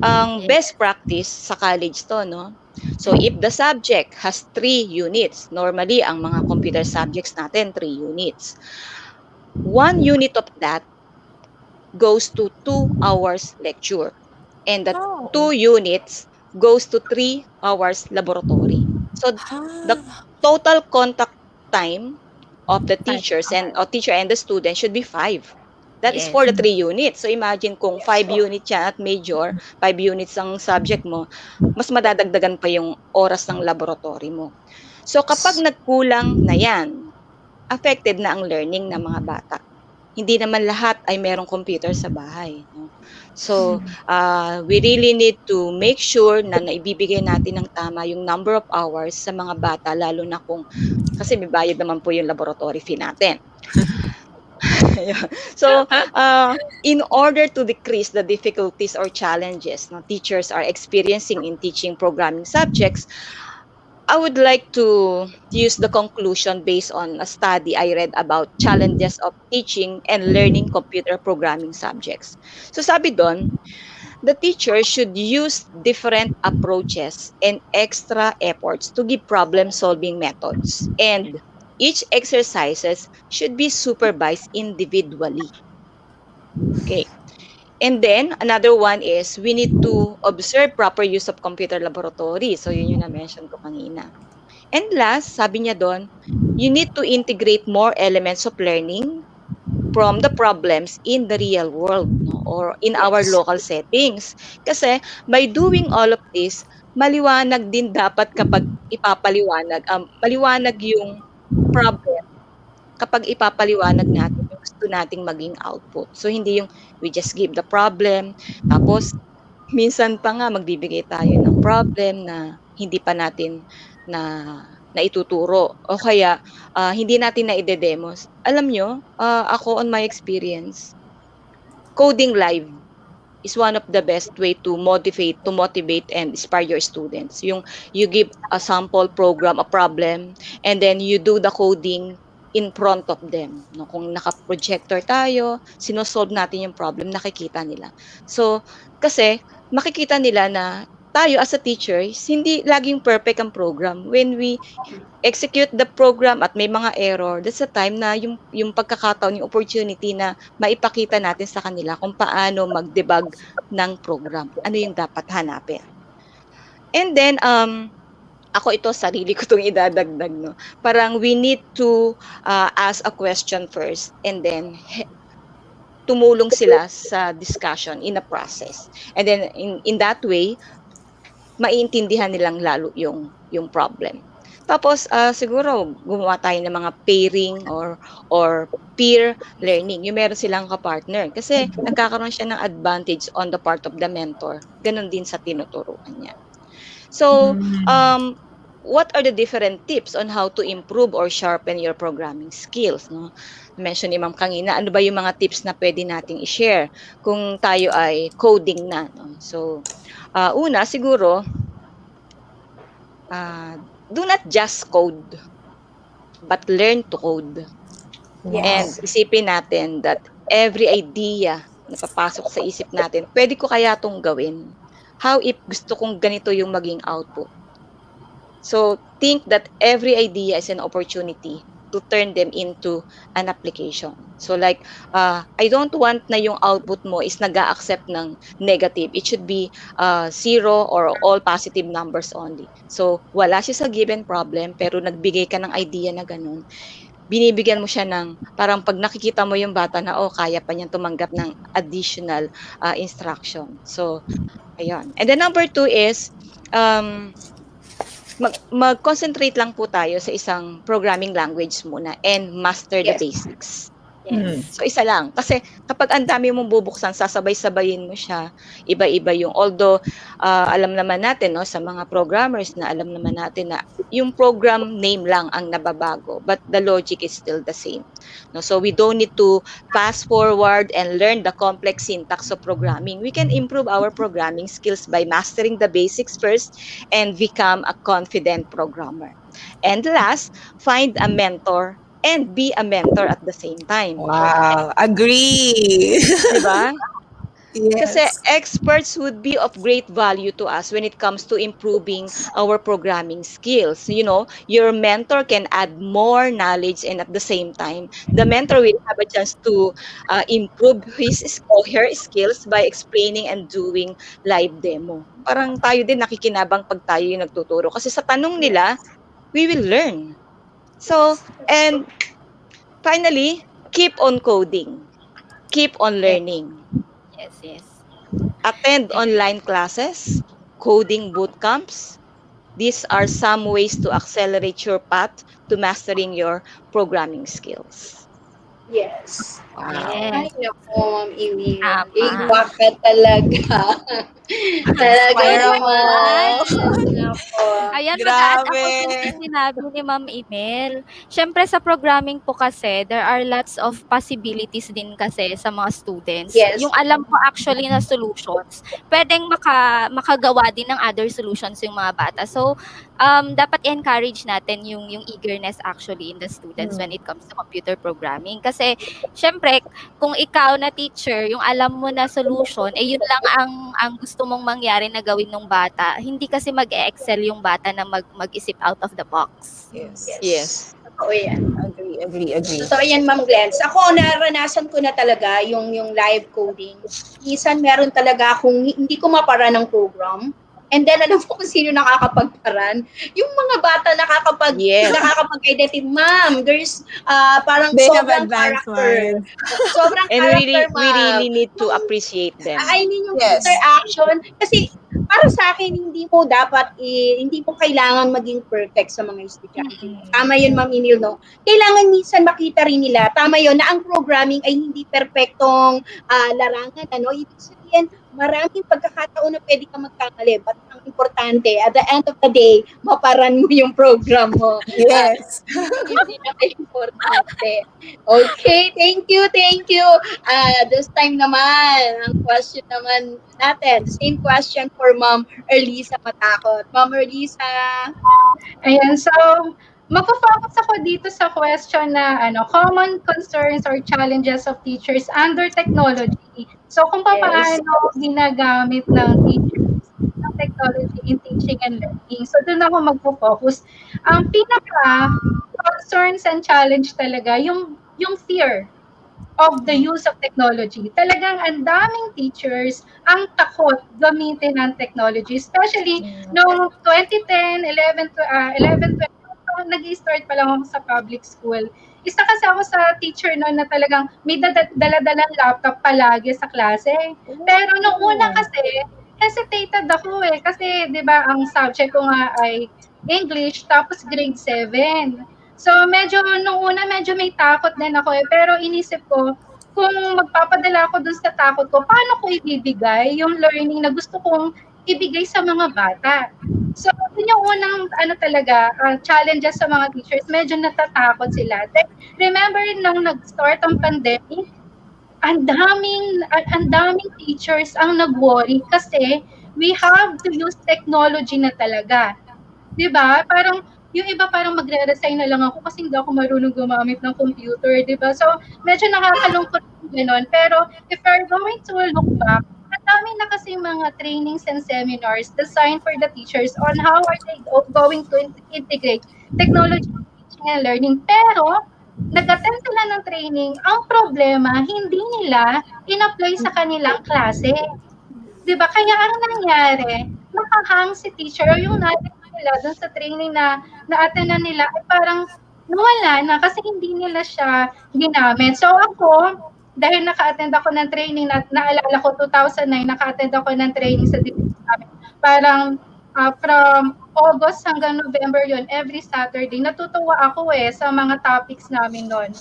Ang best practice sa college to, no? So if the subject has 3 units, normally ang mga computer subjects natin 3 units. 1 unit of that goes to 2 hours lecture. And the 2 units goes to 3 hours laboratory. So the total contact time of the teachers and teacher and the student should be 5. That is for the 3 units. So imagine kung 5 units yan at major, 5 units ang subject mo, mas madadagdagan pa yung oras ng laboratory mo. So kapag nagkulang na yan, affected na ang learning ng mga bata. hindi naman lahat ay merong computer sa bahay, no? So, we really need to make sure na naibibigay natin ng tama yung number of hours sa mga bata, lalo na kung kasi may bayad naman po yung laboratory fee natin. Ayun. So, in order to decrease the difficulties or challenges no, teachers are experiencing in teaching programming subjects, I would like to use the conclusion based on a study I read about challenges of teaching and learning computer programming subjects. So sabi doon, the teacher should use different approaches and extra efforts to give problem-solving methods. And each exercises should be supervised individually. Okay. And then, another one is we need to observe proper use of computer laboratory. So, yun yung na-mention ko kanina. And last, sabi niya doon, you need to integrate more elements of learning from the problems in the real world no? Or in our local settings. Kasi by doing all of this, maliwanag din dapat kapag ipapaliwanag, maliwanag yung problem kapag ipapaliwanag natin yung gusto nating maging output. So hindi yung we just give the problem, tapos minsan pa nga magbibigay tayo ng problem na hindi pa natin na naituturo o kaya hindi natin na ide-demo. Alam nyo, ako on my experience, coding live is one of the best way to motivate and inspire your students. Yung you give a sample program, a problem, and then you do the coding in front of them. No? Kung naka-projector tayo, sinosolve natin yung problem, nakikita nila. So, kasi makikita nila na tayo as a teachers, hindi laging perfect ang program. When we execute the program at may mga error, that's the time na yung pagkakataon, yung opportunity na maipakita natin sa kanila kung paano mag-debug ng program. Ano yung dapat hanapin. And then, ako ito, sarili ko itong idadagdag. No? Parang we need to ask a question first and then tumulong sila sa discussion in a process. And then, in that way, maiintindihan nilang lalo yung problem. Tapos siguro gumawa tayo ng mga pairing or peer learning. Yung meron silang kapartner kasi nagkakaroon siya ng advantage on the part of the mentor. Ganon din sa tinuturuan niya. So, what are the different tips on how to improve or sharpen your programming skills? No? Mention ni Ma'am kanina, ano ba yung mga tips na pwede nating i-share kung tayo ay coding na? No? So, una, siguro, do not just code, but learn to code. Yes. And isipin natin that every idea na papasok sa isip natin, pwede ko kaya itong gawin? How if gusto kong ganito yung maging output? So, think that every idea is an opportunity to turn them into an application. So like, I don't want na yung output mo is nag-a-accept ng negative. It should be zero or all positive numbers only. So, wala siya sa given problem, pero nagbigay ka ng idea na ganun. Binibigyan mo siya ng, parang pag nakikita mo yung bata na, kaya pa niyang tumanggap ng additional instruction. So, ayun. And then number 2 is, mag-concentrate lang po tayo sa isang programming language muna and master the basics. Yes. So, isa lang. Kasi kapag ang dami mong bubuksan, sasabay-sabayin mo siya, iba-iba yung, although, alam naman natin, no, sa mga programmers na alam naman natin na yung program name lang ang nababago, but the logic is still the same. No? So, we don't need to fast forward and learn the complex syntax of programming. We can improve our programming skills by mastering the basics first and become a confident programmer. And last, find a mentor and be a mentor at the same time. Wow, agree. Diba? Yes. Kasi experts would be of great value to us when it comes to improving our programming skills. You know, your mentor can add more knowledge and at the same time, the mentor will have a chance to improve his or her skills by explaining and doing live demo. Parang tayo din nakikinabang pag tayo yung nagtuturo. Kasi sa tanong nila, we will learn. So, and finally, keep on coding. Keep on learning. Yes. Attend online classes, coding bootcamps. These are some ways to accelerate your path to mastering your programming skills. Yes. Wow. Ay, Yes, naku, Ma'am Emil. tama. Iba ka talaga. Talagang Inspire ako. naman. Naku. Ayan, mag-a-add Grabe. ako dun sa sinabi ni Ma'am Emel. Siyempre sa programming po kasi, there are lots of possibilities din kasi sa mga students. Yung Yes. alam ko actually na solutions, pwedeng makagawa din ng other solutions yung mga bata. So, dapat encourage natin yung eagerness actually in the students when it comes to computer programming. Kasi, siyempre, kung ikaw na teacher, yung alam mo na solution, eh yun lang ang gusto mong mangyari na gawin ng bata. Hindi kasi mag-excel yung bata na mag-isip out of the box. Yes. Yes. Yes. Totoo yan. Agree. Totoo yan, Ma'am Glenn. Ako, naranasan ko na talaga yung live coding. Minsan meron talaga akong hindi ko mapara ng program. And then, alam mo kung sino nakakapagparan? Yung mga bata Yes. nakakapag-identify. Ma'am, there's parang They have sobrang advanced character. minds. Sobrang And character, we really ma'am. need to appreciate them. I mean, yung Yes. interaction. Kasi, para sa akin, hindi mo kailangan maging perfect sa mga estudyante. Tama yun, Ma'am Emil, no? Kailangan minsan makita rin nila, tama yun, na ang programming ay hindi perfectong larangan, ano? Ibig sabihin, maraming pagkakataon na pwede ka magkamali. But ang importante, at the end of the day, maparan mo yung program mo. Yes. Yun ang importante. Okay, thank you. This time naman, ang question naman natin, same question for Ma'am Erlisa Matakot. Ma'am Erlisa. Ayan, so magfo-focus ako dito sa question na common concerns or challenges of teachers under technology. So kung paano ginagamit ng teachers ng technology in teaching and learning. So doon ako magfo-focus. Ang pinaka concerns and challenge talaga yung fear of the use of technology. Talagang ang daming teachers ang takot gamitin ang technology, especially noong 2010, 11, 12, so, nag-start pa lang ako sa public school. Isa kasi ako sa teacher noon na talagang may dala-dalang laptop palagi sa klase. Pero noong una kasi, hesitated ako kasi 'di ba ang subject ko nga ay English tapos grade 7. So nung una medyo may takot din ako pero inisip ko kung magpapadala ako dun sa takot ko, paano ko ibibigay yung learning na gusto kong ibigay sa mga bata. So yun yung unang talaga challenges sa mga teachers, medyo natatakot sila. Then, remember nung nag-start ang pandemic, ang daming teachers ang nag-worry kasi we have to use technology na talaga. 'Di ba? Parang yung iba parang magre-resign na lang ako kasi hindi ako marunong gumamit ng computer, 'di ba? So, medyo nakakalungkot yung gano'n. Pero if we're going to look back, ang dami na kasi mga trainings and seminars designed for the teachers on how are they going to integrate technology in teaching and learning. Pero, nag-attend sila ng training, ang problema, hindi nila in-apply sa kanilang klase. 'Di ba? Kaya ang nangyari, nakahang si teacher o yung knowledge nila dun sa training na na-attendan nila ay parang nawala na kasi hindi nila siya ginamit. So ako, dahil naka-attend ako ng training na naalala ko 2009, naka-attend ako ng training sa division namin. Parang from August hanggang November yon every Saturday, natutuwa ako sa mga topics namin noon.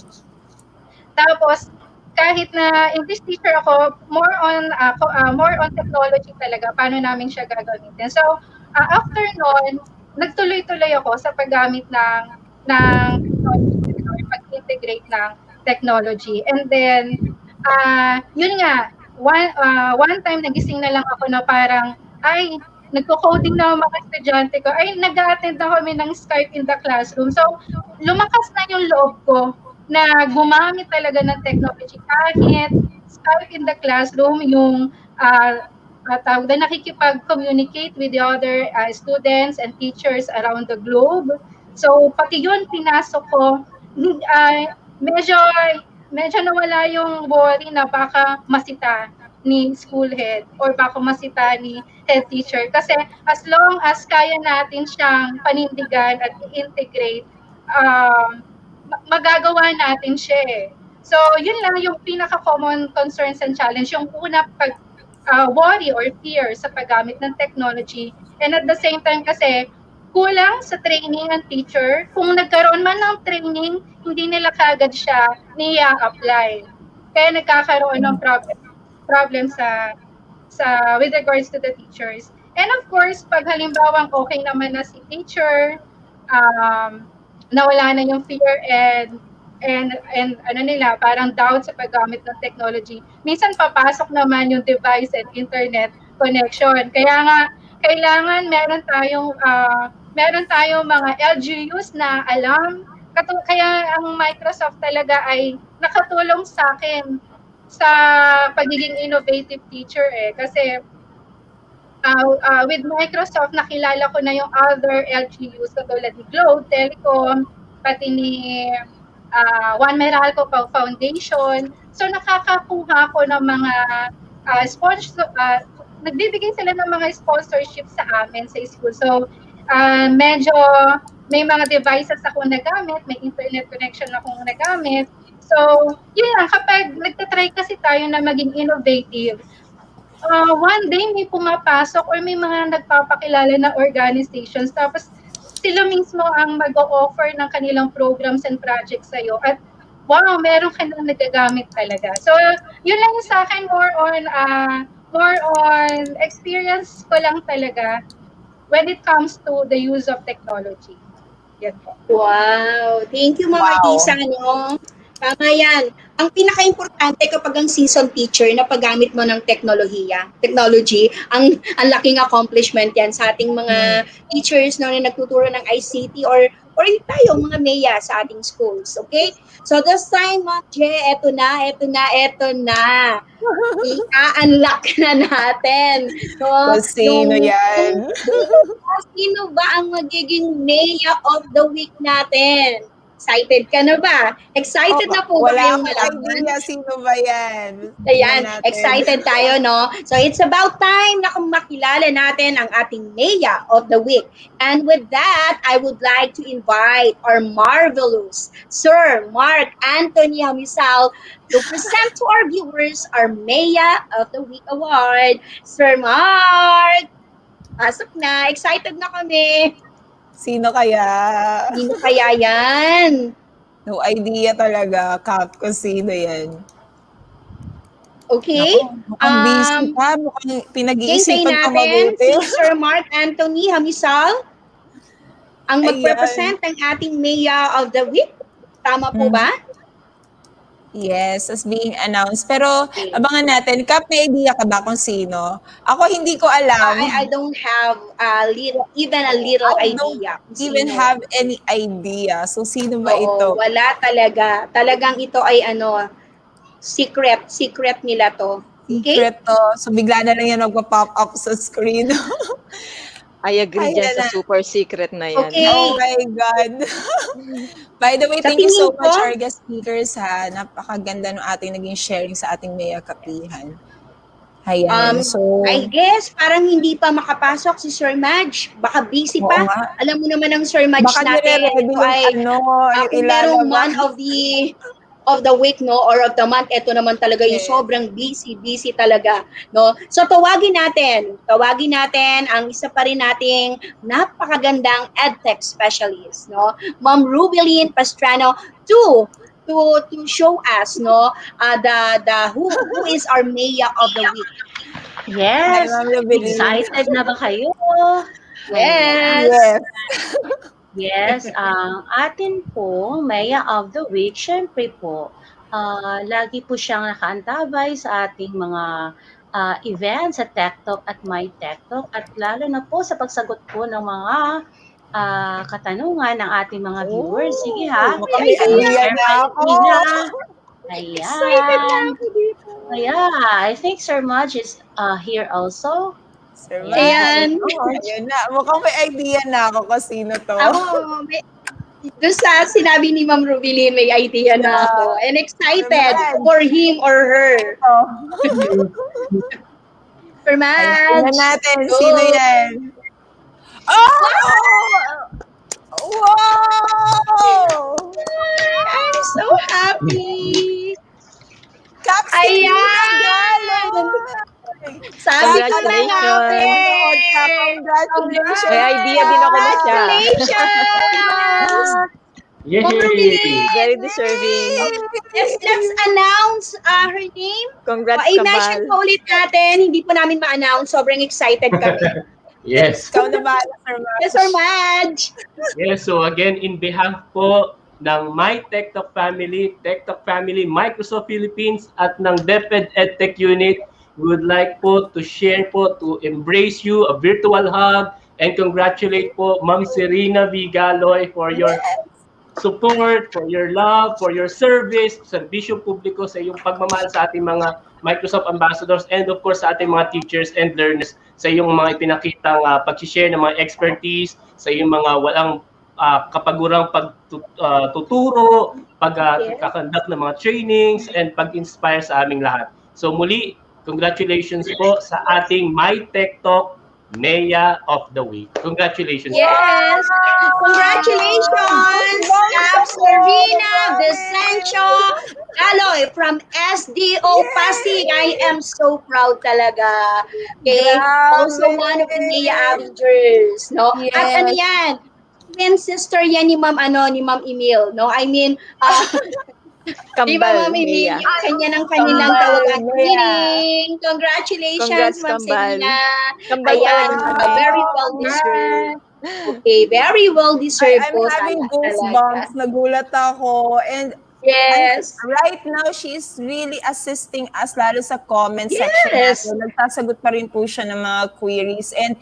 Tapos, kahit na English teacher ako, more on technology talaga, paano namin siya gagamitin. So, after noon, nagtuloy-tuloy ako sa paggamit ng technology or pag-integrate ng technology. And then, yun nga, one time nagising na lang ako na parang, ay, nagko-coding na ang mga estudyante ko, ay, nag-a-attend na kami ng Skype in the classroom. So, lumakas na yung loob ko na gumamit talaga ng technology kahit Skype in the classroom, yung nakikipag-communicate with the other students and teachers around the globe. So, pati yun, pinasok ko, medyo nawala yung worry na baka masita ni school head or baka masita ni head teacher. Kasi as long as kaya natin siyang panindigan at i-integrate, magagawa natin siya. So, yun lang yung pinaka-common concerns and challenge. Yung una, worry or fear sa paggamit ng technology. And at the same time kasi, kulang sa training ng teacher. Kung nagkaroon man ng training, hindi nila kaagad siya niya-apply. Kaya nagkakaroon ng problem with regards to the teachers. And of course, pag halimbawang okay naman na si teacher, nawala na yung fear and ano nila, parang doubt sa paggamit ng technology. Minsan papasok naman yung device and internet connection. Kaya nga kailangan meron tayong mga LGUs na alam. Kaya ang Microsoft talaga ay nakatulong sa akin sa pagiging innovative teacher kasi with Microsoft, nakilala ko na yung other LGUs katulad ni Globe, Telecom, pati ni Juan Meralco Foundation. So nakakakuha ko ng mga nagbibigay sila ng mga sponsorship sa amin sa school. So medyo may mga devices ako nagamit, may internet connection akong nagamit. So, yun lang, kapag nagtatry kasi tayo na maging innovative, one day may pumapasok or may mga nagpapakilala na organizations tapos sila mismo ang mag-o-offer ng kanilang programs and projects sa'yo at wow, meron ka nang nagagamit talaga. So, yun lang yung sa akin, more on experience ko lang talaga when it comes to the use of technology. Yan po. Wow! Thank you, Mama Disa, no? Tama yan. Ang pinaka-importante kapag ang season teacher na paggamit mo ng technology, ang laking accomplishment yan sa ating mga teachers na nagtuturo ng ICT or tayo, mga MEA sa ating schools. Okay? So this time, Ma'am Je, eto na. I-unlock na natin. No? Sino yan? Sino ba ang magiging MEA of the week natin? Excited ka na ba? Excited na po ba kayong malaman? Wala akong idea sino ba yan. Ayan, excited tayo, no? So it's about time na makilala natin ang ating MEA of the week. And with that, I would like to invite our marvelous Sir Mark Anthony Hamisal to present to our viewers our MEA of the Week Award. Sir Mark, pasok na. Excited na kami. Sino kaya? Sino kaya yan? No idea talaga, Kap, kung sino yan. Okay. Mukhang busy pa. Mukhang pinag-iisipan pa natin mabuti. si Sir Mark Anthony Hamisal ang mag-represent ng ating MEA of the Week. Tama po ba? Yes, as being announced. Pero abangan natin. Kap, may idea ka ba kung sino? Ako hindi ko alam. I don't have even a little idea. Even have any idea. So, sino ba ito? Wala talaga. Talagang ito ay secret nila to. Okay? Secret to. So, bigla na lang yan magpa-pop up sa screen. I agree dyan sa super secret na yan. Okay. Oh my God. By the way, thank you so much, our guest speakers, ha. Napakaganda ng ating naging sharing sa ating MEA kapihan. Ayan, so... I guess, parang hindi pa makapasok si Sir Madge. Baka busy pa. Alam mo naman ang Sir Madge natin. Ito ay merong one of the week, no, or of the month. Ito naman talaga yung sobrang busy talaga, no. So tawagin natin ang isa pa rin nating napakagandang edtech specialist, no, Ma'am Rubilin Pastrano to show us, no, who is our MEA of the week. Yes. Excited na ba kayo? Yes. Yes, ang atin po, MEA of the Week, syempre po, lagi po siyang nakaantabay sa ating mga events sa TechTalk at MiTechTalk at lalo na po sa pagsagot po ng mga katanungan ng ating mga viewers. Sige ha. Ayan na ako. Excited na ako dito. I think Sir Mudge is here also. Sir Mudge. Ayan na. Mukhang may idea na ako kung sino to. Doon sa sinabi ni Ma'am Rubilin, may idea na ako. And excited for him or her. Sir Mudge. Tingnan natin. Sino yan? Oh! Wow! I'm so happy. Ayan! Sabi ko na nga, Congratulations. Nanood ka. Congratulations! May idea din ako na siya. Congratulations! Yay! Very deserving. Let's announce her name. Congrats, I-mention Kambal. po ulit natin. Hindi po namin ma-announce. Sobrang excited kami. Yes. Ikaw na bahala, Sir Mark. Yes, Sir Madge. Yes, so again, in behalf po ng MiTechTalk family, Microsoft Philippines, at ng DepEd EdTech Unit, we would like po to share po, to embrace you, a virtual hug, and congratulate po Ma'am Serena Vigaloy for your support, for your love, for your service, serbisyo publiko sa iyong pagmamahal sa ating mga Microsoft ambassadors, and of course sa ating mga teachers and learners sa iyong mga ipinakitang pag-share ng mga expertise, sa iyong mga walang kapagurang pagtuturo, pagkakandak ng mga trainings, and pag-inspire sa aming lahat. So muli, congratulations po sa ating MiTechTalk Meya of the Week. Congratulations. Yes. Congratulations, Cap Serena Vicencio Galoy from SDO Pasig. I am so proud talaga. Okay? Also one of the Mea Avengers, no? At ano yan? Twin sister yan ni Ma'am Emil, no? I mean, di ba, Kambal, Ma'am Emil, Mia. yung kanya ng kanilang Kambal, tawagan. Mia. Congratulations, Congrats, Ma'am Kambal. Serena. Kambal Ayan, talaga. very well deserved. Okay, very well deserved I'm po having talaga. goosebumps. Nagulat ako. And Yes. right now, she's really assisting us, lalo sa comment section Yes. natin. Nagsasagot pa rin po siya ng mga queries. And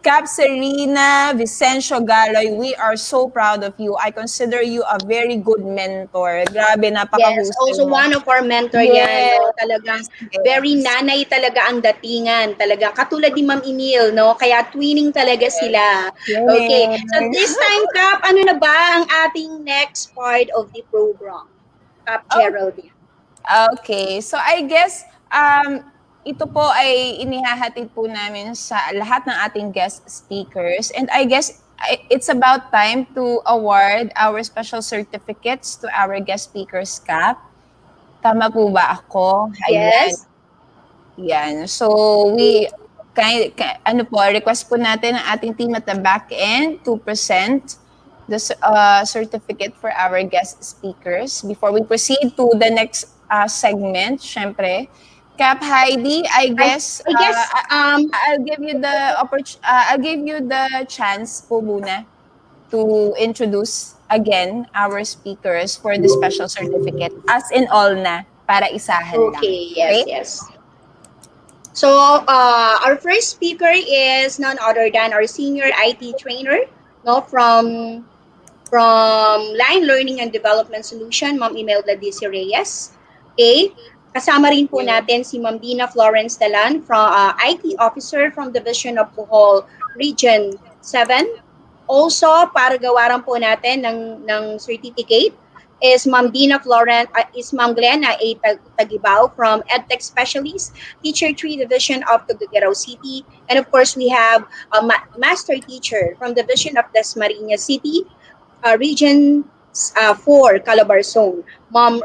Cap Serena Vicencio Galoy, we are so proud of you. I consider you a very good mentor. Grabe, Yes, napakahusay also mo. one of our mentor yan, no? Talagang very nanay talaga ang datingan. Talaga, katulad ni Ma'am Emil, no? Kaya twinning talaga sila. Okay, so this time, Cap, ano na ba ang ating next part of the program? Cap Geraldine. Okay, so I guess ito po ay inihahatid po namin sa lahat ng ating guest speakers, and I guess it's about time to award our special certificates to our guest speakers, Cap. Tama po ba ako? Yes. Yan. So we request po natin ang ating team at the back end to present the certificate for our guest speakers before we proceed to the next segment. Syempre, Cap Heidi, I guess I'll give you the I'll give you the chance po muna to introduce again our speakers for the special certificate, as in all na, para isahan lang. Okay, yes, yes. So, our first speaker is none other than our senior IT trainer, no, from Line Learning and Development Solution, Ma'am Imelda DC Reyes. Okay. Kasama rin po natin si Ma'am Dina Florence Talan, from IT Officer from Division of Bohol, Region 7. Also, para gawaran po natin ng certificate is Ma'am Dina Florence, is Ma'am Glenna A. Tagibao from EdTech Specialist, Teacher 3 Division of Tuguegarao City. And of course, we have a Master Teacher from Division of Dasmariñas City, Region 4, Calabarzon, Ma'am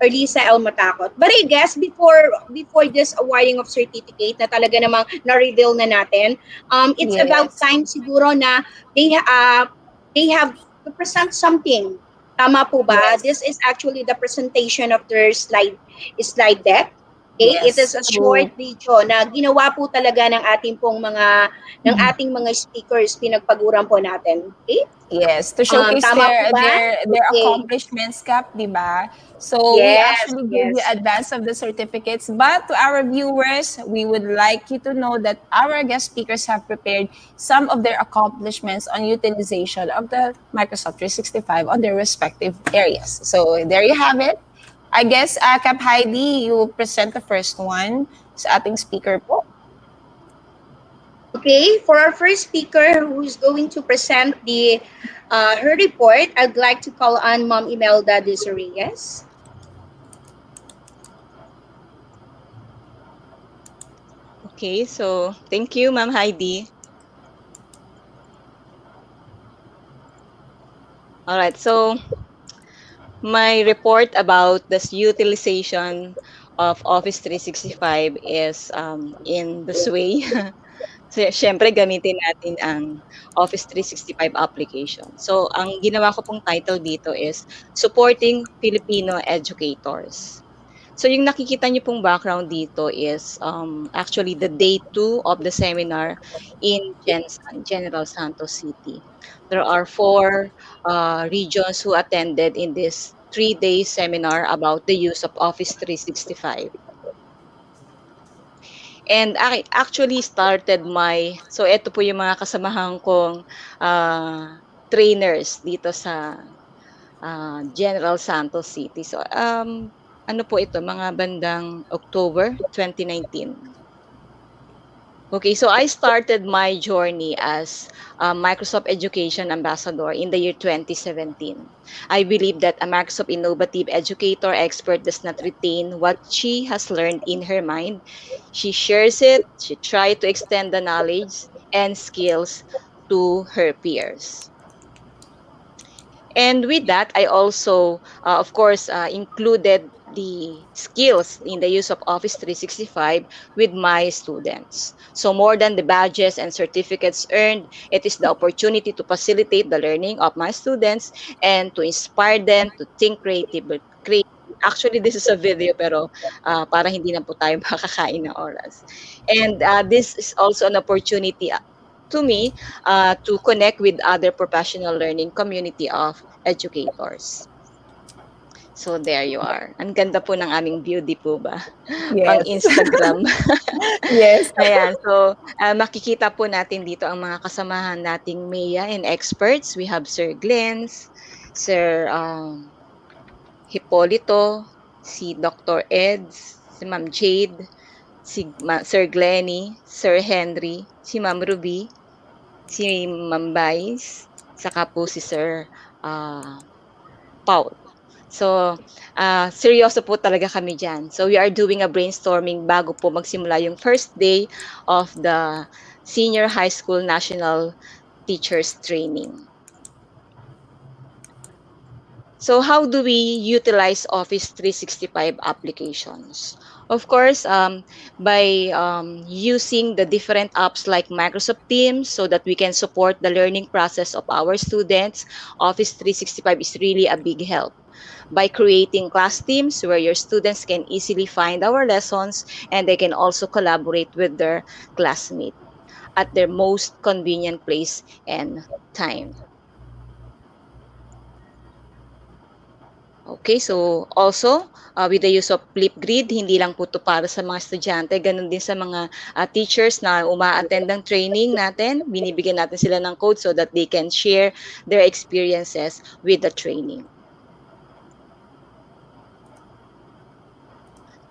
Erlisa L. Matakot. But I guess before this awarding of certificate na talaga namang na-reveal na natin, it's about time siguro na they have to present something. Tama po ba? This is actually the presentation of their slide deck. Okay? It is a short video na ginawa po talaga ng ating mga speakers, pinagpaguran po natin. Okay? Yes, to showcase their accomplishments, Cap, di ba? So we actually give you advance of the certificates, but to our viewers, we would like you to know that our guest speakers have prepared some of their accomplishments on utilization of the Microsoft 365 on their respective areas. So there you have it. I guess, Cap Heidi, you will present the first one sa ating speaker po. Okay, for our first speaker who is going to present her report, I'd like to call on Ma'am Imelda Desireyes. Okay, so thank you, Ma'am Heidi. All right, so my report about the utilization of Office 365 is in the sway. So, siyempre gamitin natin ang Office 365 application. So, ang ginawa ko pong title dito is Supporting Filipino Educators. So, yung nakikita niyo pong background dito is actually the day 2 of the seminar in General Santos City. There are 4 regions who attended in this 3-day seminar about the use of Office 365. And I actually started so ito po yung mga kasamahan kong trainers dito sa General Santos City. So, ano po ito, mga bandang October 2019. Okay, so I started my journey as a Microsoft Education Ambassador in the year 2017. I believe that a Microsoft innovative educator expert does not retain what she has learned in her mind. She shares it, she tries to extend the knowledge and skills to her peers. And with that, I also, of course, included the skills in the use of Office 365 with my students. So more than the badges and certificates earned, it is the opportunity to facilitate the learning of my students and to inspire them to think creative. Actually, this is a video pero para hindi na po tayo makakain ng oras. And this is also an opportunity to me to connect with other professional learning community of educators. So there you are. Ang ganda po ng aming view, di po ba? Pang Yes. Instagram. Yes. Ayan. So, makikita po natin dito ang mga kasamahan nating Maya and experts. We have Sir Glens, Sir Hipolito, si Dr. Eds, si Ma'am Jade, si Sir Glenny, Sir Henry, si Ma'am Ruby, si Ma'am Vice, saka po si Sir Paul. So, seryoso po talaga kami dyan. So, we are doing a brainstorming bago po magsimula yung first day of the Senior High School National Teachers Training. So, how do we utilize Office 365 applications? Of course, by using the different apps like Microsoft Teams so that we can support the learning process of our students, Office 365 is really a big help. By creating class teams where your students can easily find our lessons and they can also collaborate with their classmates at their most convenient place and time. Okay, so also with the use of Flipgrid, hindi lang po ito para sa mga estudyante, ganun din sa mga teachers na uma-attend ng training natin, binibigyan natin sila ng code so that they can share their experiences with the training.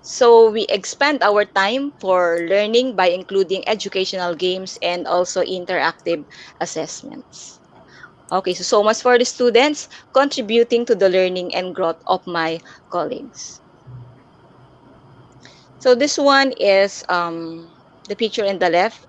So we expand our time for learning by including educational games and also interactive assessments. Okay, so much for the students contributing to the learning and growth of my colleagues. So this one is the picture in the left.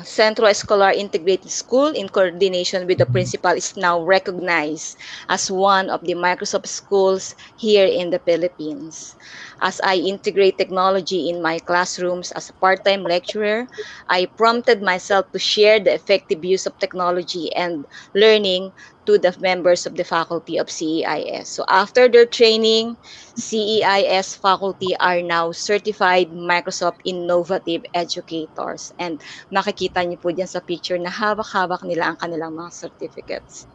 Centro Escolar Integrated School in coordination with the principal is now recognized as one of the Microsoft schools here in the Philippines. As I integrate technology in my classrooms as a part-time lecturer, I prompted myself to share the effective use of technology and learning to the members of the faculty of CEIS. So after their training, CEIS faculty are now certified Microsoft Innovative Educators. And makikita niyo po dyan sa picture na hawak-hawak nila ang kanilang mga certificates.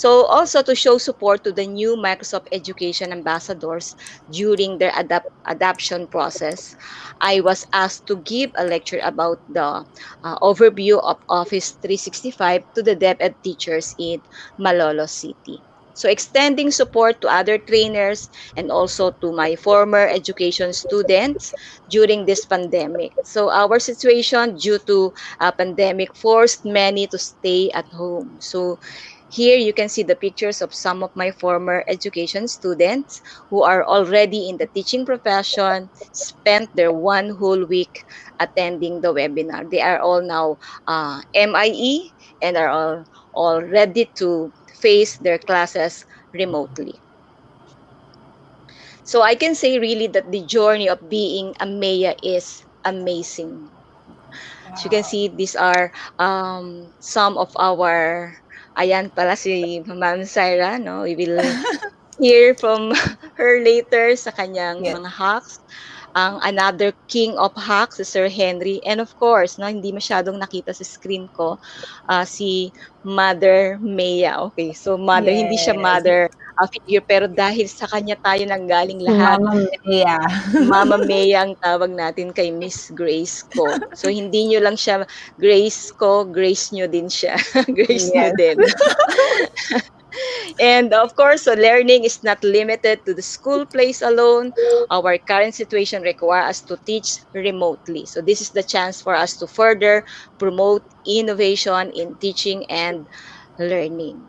So also to show support to the new Microsoft Education Ambassadors during their adoption process, I was asked to give a lecture about the overview of Office 365 to the DepEd teachers in Malolos City. So extending support to other trainers and also to my former education students during this pandemic. So our situation due to pandemic forced many to stay at home. So here you can see the pictures of some of my former education students who are already in the teaching profession, spent their one whole week attending the webinar. They are all now MIE and are all ready to face their classes remotely. So I can say really that the journey of being a Maya is amazing. So you can Wow. see these are some of our, ayan pala si Ma'am Syra, no? We will hear from her later sa kanyang Yes. mga hacks. Ang another king of hacks si Sir Henry. And of course, no, hindi masyadong nakita sa screen ko, si Mother Maya. Okay, so mother, hindi siya Yes. mother figure, pero dahil sa kanya tayo nanggaling Si lahat. Mama Mia. Mama Maya ang tawag natin kay Miss Grace ko. So hindi nyo lang siya Grace ko, Grace nyo din siya. Grace nyo Yes. din. And of course, so learning is not limited to the school place alone. Our current situation requires us to teach remotely. So this is the chance for us to further promote innovation in teaching and learning.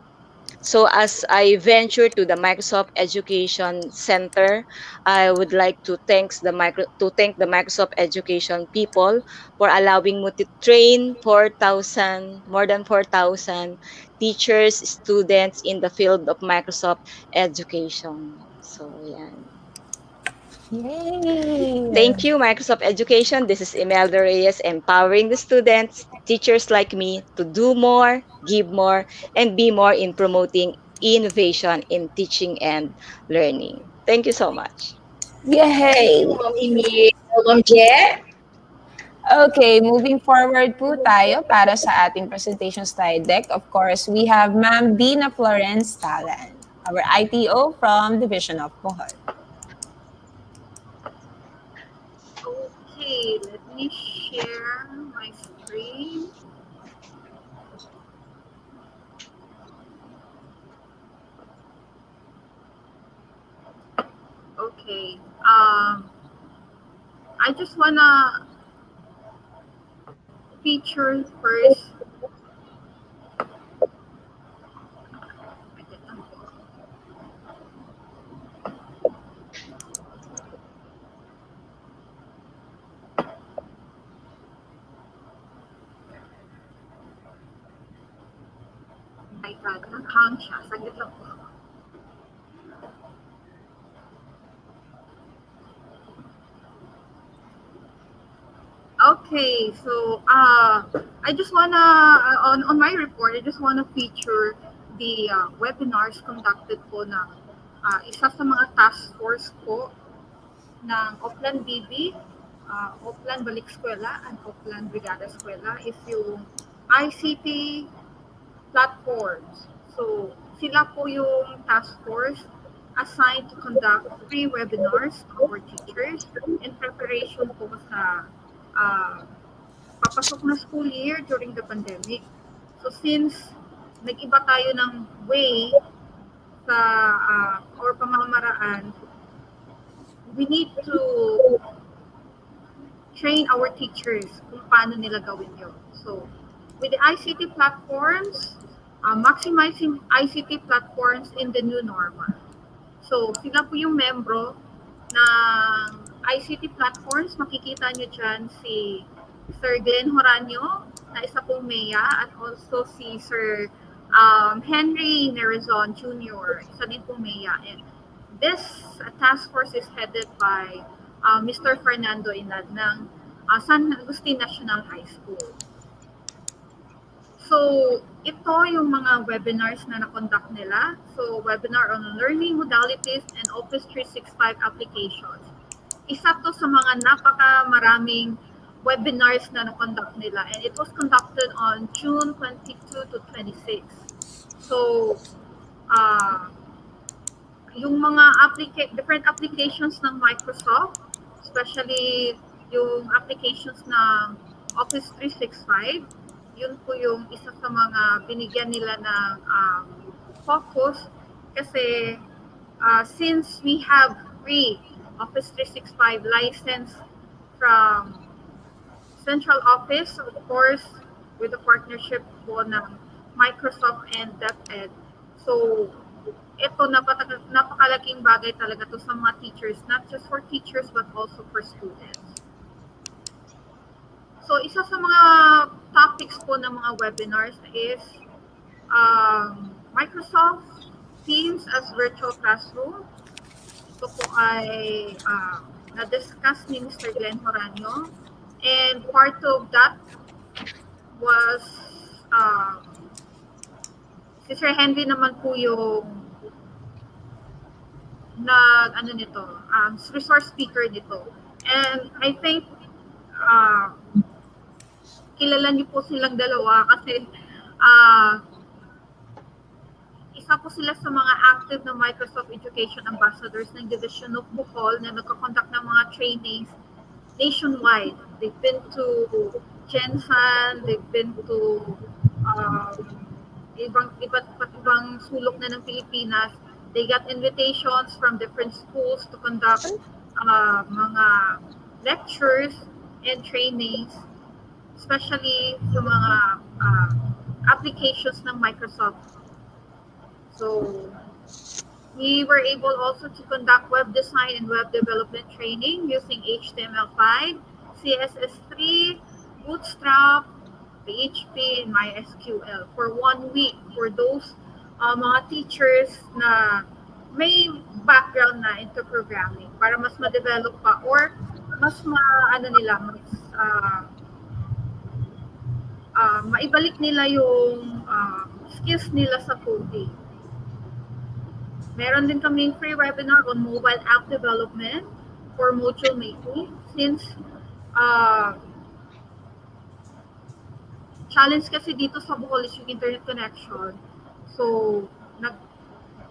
So as I venture to the Microsoft Education Center, I would like to thank the Microsoft Education people for allowing me to train 4,000 more than 4,000 teachers, students in the field of Microsoft Education. So yan. Yay! Thank you, Microsoft Education. This is Imelda Reyes, empowering the students, teachers like me, to do more, give more, and be more in promoting innovation in teaching and learning. Thank you so much. Thank Yay! you, Ma'am Emil. Ma'am Je? Okay, moving forward po tayo para sa ating presentation slide deck. Of course, we have Ma'am Dina Florence Talan, our ITO from Division of Bohol. Okay, let me share my screen. Okay. I just wanna feature first. My God, nag-hang siya. Saglit lang po. Okay, so I just wanna on my report, I just wanna feature the webinars conducted po ng isa sa mga task force po ng Oplan BB, Oplan Balik Eskwela, and Oplan Brigada Eskwela is yung ICT platforms. So sila po yung task force assigned to conduct free webinars to our teachers in preparation po sa papasok na school year during the pandemic. So since nag-iba tayo ng way sa or pamamaraan, we need to train our teachers kung paano nila gawin yun. So with the ICT platforms, maximizing ICT platforms in the new normal. So sila po yung membro ng ICT platforms. Makikita nyo dyan si Sir Glenn Horanio, na isa pong Maya, at also si Sir Henry Nerizon Jr., isa din pong Maya. And this task force is headed by Mr. Fernando Inad ng San Agustin National High School. So, ito yung mga webinars na na-conduct nila. So, webinar on learning modalities and Office 365 applications. Isa to sa mga napaka-maraming webinars na na-conduct nila. And it was conducted on June 22 to 26. So, yung mga different applications ng Microsoft, especially yung applications ng Office 365, yun po yung isa sa mga binigyan nila ng focus kasi since we have free Office 365 license from Central Office, of course, with the partnership po ng Microsoft and DepEd. So, ito napakalaking bagay talaga to sa mga teachers, not just for teachers but also for students. So, isa sa mga topics po ng mga webinars is Microsoft Teams as virtual classroom, ito po ay na-discuss ni Mr. Glenn Horanio. And part of that was si Sir Henry naman po yung resource speaker nito. And I think kilala niyo po silang dalawa kasi isa po sila sa mga active na Microsoft Education Ambassadors ng Division of Bohol na nagko-conduct ng mga trainings nationwide. They've been to Jensen, they've been to ibang sulok na ng Pilipinas. They got invitations from different schools to conduct mga lectures and trainings, especially sa mga applications ng Microsoft. So, we were able also to conduct web design and web development training using HTML5, CSS3, Bootstrap, PHP, and MySQL for 1 week for those mga teachers na may background na into programming para mas ma-develop pa or mas maibalik nila yung skills nila sa coding. Meron din kaming free webinar on mobile app development for module making since challenge kasi dito sa Bohol is yung internet connection. So,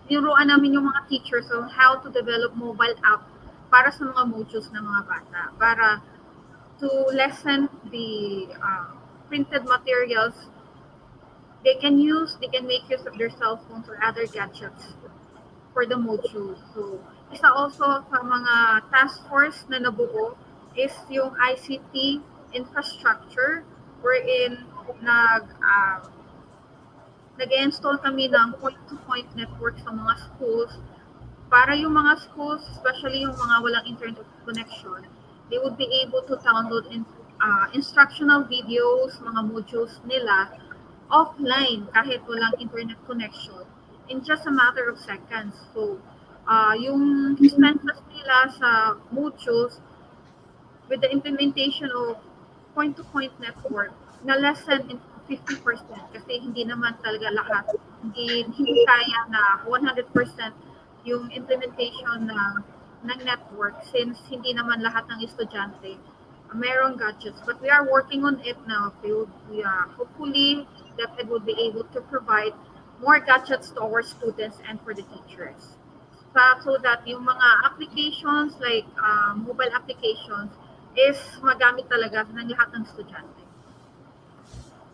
niruan namin yung mga teachers on how to develop mobile app para sa mga modules ng mga bata, para to lessen the printed materials they can make use of their cell phones or other gadgets for the module. So, isa also sa mga task force na nabuo is yung ICT infrastructure wherein nag-install kami ng point-to-point network sa mga schools para yung mga schools, especially yung mga walang internet connection, they would be able to download instructional videos, mga modules nila offline kahit walang internet connection in just a matter of seconds. So, yung expenses nila sa modules with the implementation of point-to-point network na lessen in 50% kasi hindi naman talaga lahat, hindi kaya na 100% yung implementation ng network since hindi naman lahat ng estudyante merong gadgets. But we are working on it now. We hopefully that it will be able to provide more gadgets to our students and for the teachers. So that yung mga applications like mobile applications is magamit talaga ng lahat ng estudyante.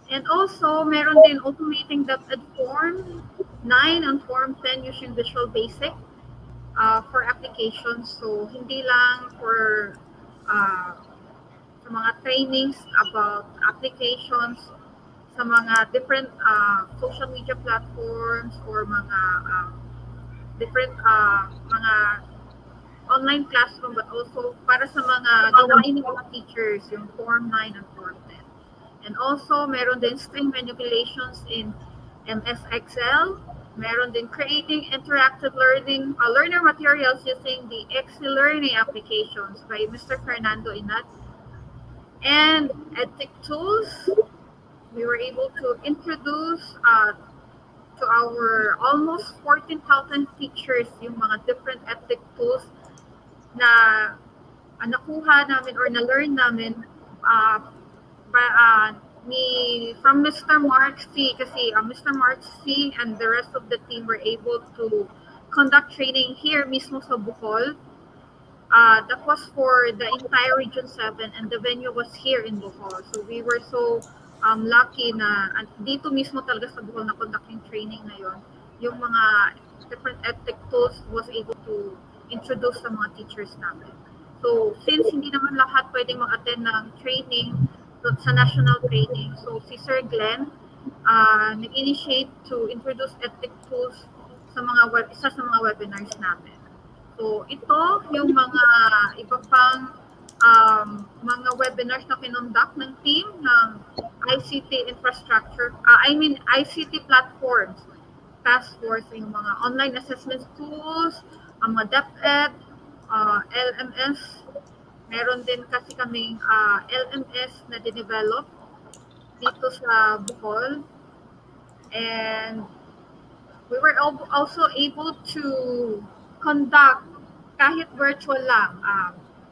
And also, meron din automating DepEd Form 9 and Form 10 using Visual Basic for applications. So, hindi lang for sa mga trainings about applications sa mga different social media platforms or mga different mga online classroom, but also para sa mga gawain ng mga teachers, yung Form 9 and Form 10. And also, meron din string manipulations in MS Excel. Meron din creating interactive learner materials using the Excel learning applications by Mr. Fernando Inat. And EdTech tools, we were able to introduce to our almost 14,000 teachers yung mga different EdTech tools na nakuha namin or na-learn namin from Mr. Mark C. Kasi Mr. Mark C. and the rest of the team were able to conduct training here mismo sa Bohol. That was for the entire Region 7 and the venue was here in Bohol. So we were so lucky na dito mismo talaga sa Bohol na conduct yung training na yon. Yung mga different EdTech tools was able to introduce sa mga teachers namin. So since hindi naman lahat pwedeng mag-attend ng training sa national training, so si Sir Glenn nag-initiate to introduce EdTech tools sa isa sa mga webinars namin. So ito yung mga iba pang mga webinars na kinonduct ng team ng ICT infrastructure, ICT platforms task force, yung mga online assessment tools, ang mga DepEd, LMS. Meron din kasi kaming LMS na dinevelop dito sa Bohol. And we were also able to conduct kahit virtual lang,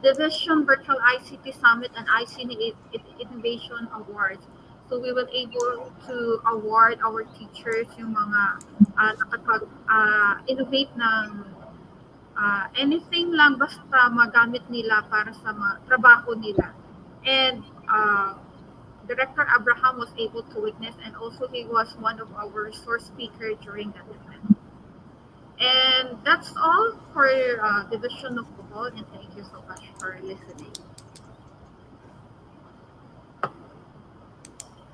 Division Virtual ICT Summit and ICT Innovation Awards. So we were able to award our teachers yung mga nakapag-innovate ng anything lang basta magamit nila para sa trabaho nila. And Director Abraham was able to witness, and also he was one of our resource speaker during that event. And that's all for Division of Bohol, and thank you so much for listening.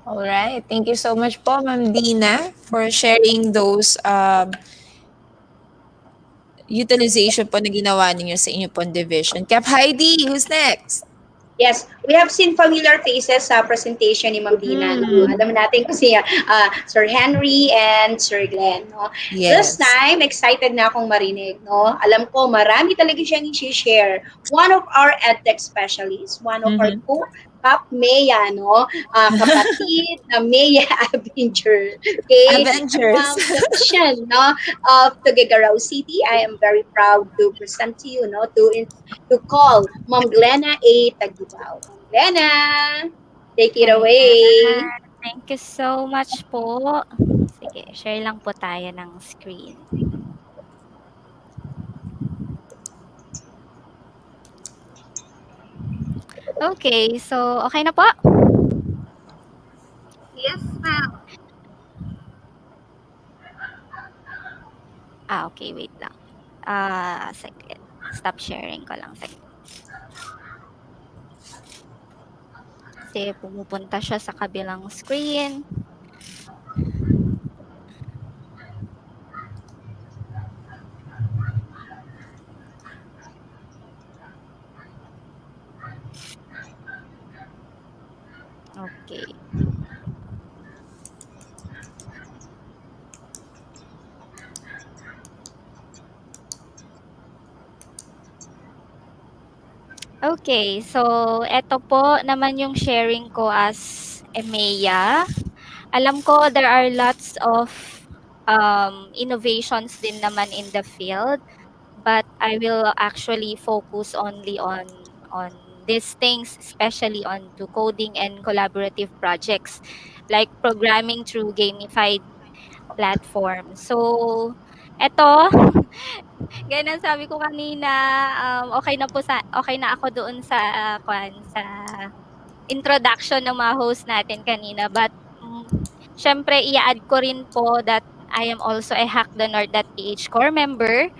All right. Thank you so much po, Ma'am Dina, for sharing those utilization po na ginawa ninyo sa inyo pong division. Cap Heidi, who's next? Yes, we have seen familiar faces sa presentation ni Ma'am Dina. No? Alam natin kung si Sir Henry and Sir Glenn. No? Yes. This time, excited na akong marinig. No? Alam ko, marami talaga siyang i-share. One of our edtech specialists, one of our Kap Mea, no? Kapatid na Mea Avenger. Okay? Avengers. From the vision, no, of Tuguegarao City, I am very proud to present to you, no, to call Ma'am Glenna A. Tagubao. Ma'am Glenna, take it away. Thank you so much po. Sige, share lang po tayo ng screen. Okay, so okay na po? Yes, ma'am. Okay, wait lang. Second. Stop sharing ko lang. Second. Kasi pumupunta siya sa kabilang screen. Okay. Okay, so eto po naman yung sharing ko as EMEA. Alam ko there are lots of innovations din naman in the field, but I will actually focus only on these things, especially on to coding and collaborative projects like programming through gamified platform. So eto, ganun sabi ko kanina, okay na ako doon sa sa introduction ng mga host natin kanina, but syempre i-add ko rin po that I am also a hackthonord.ph core member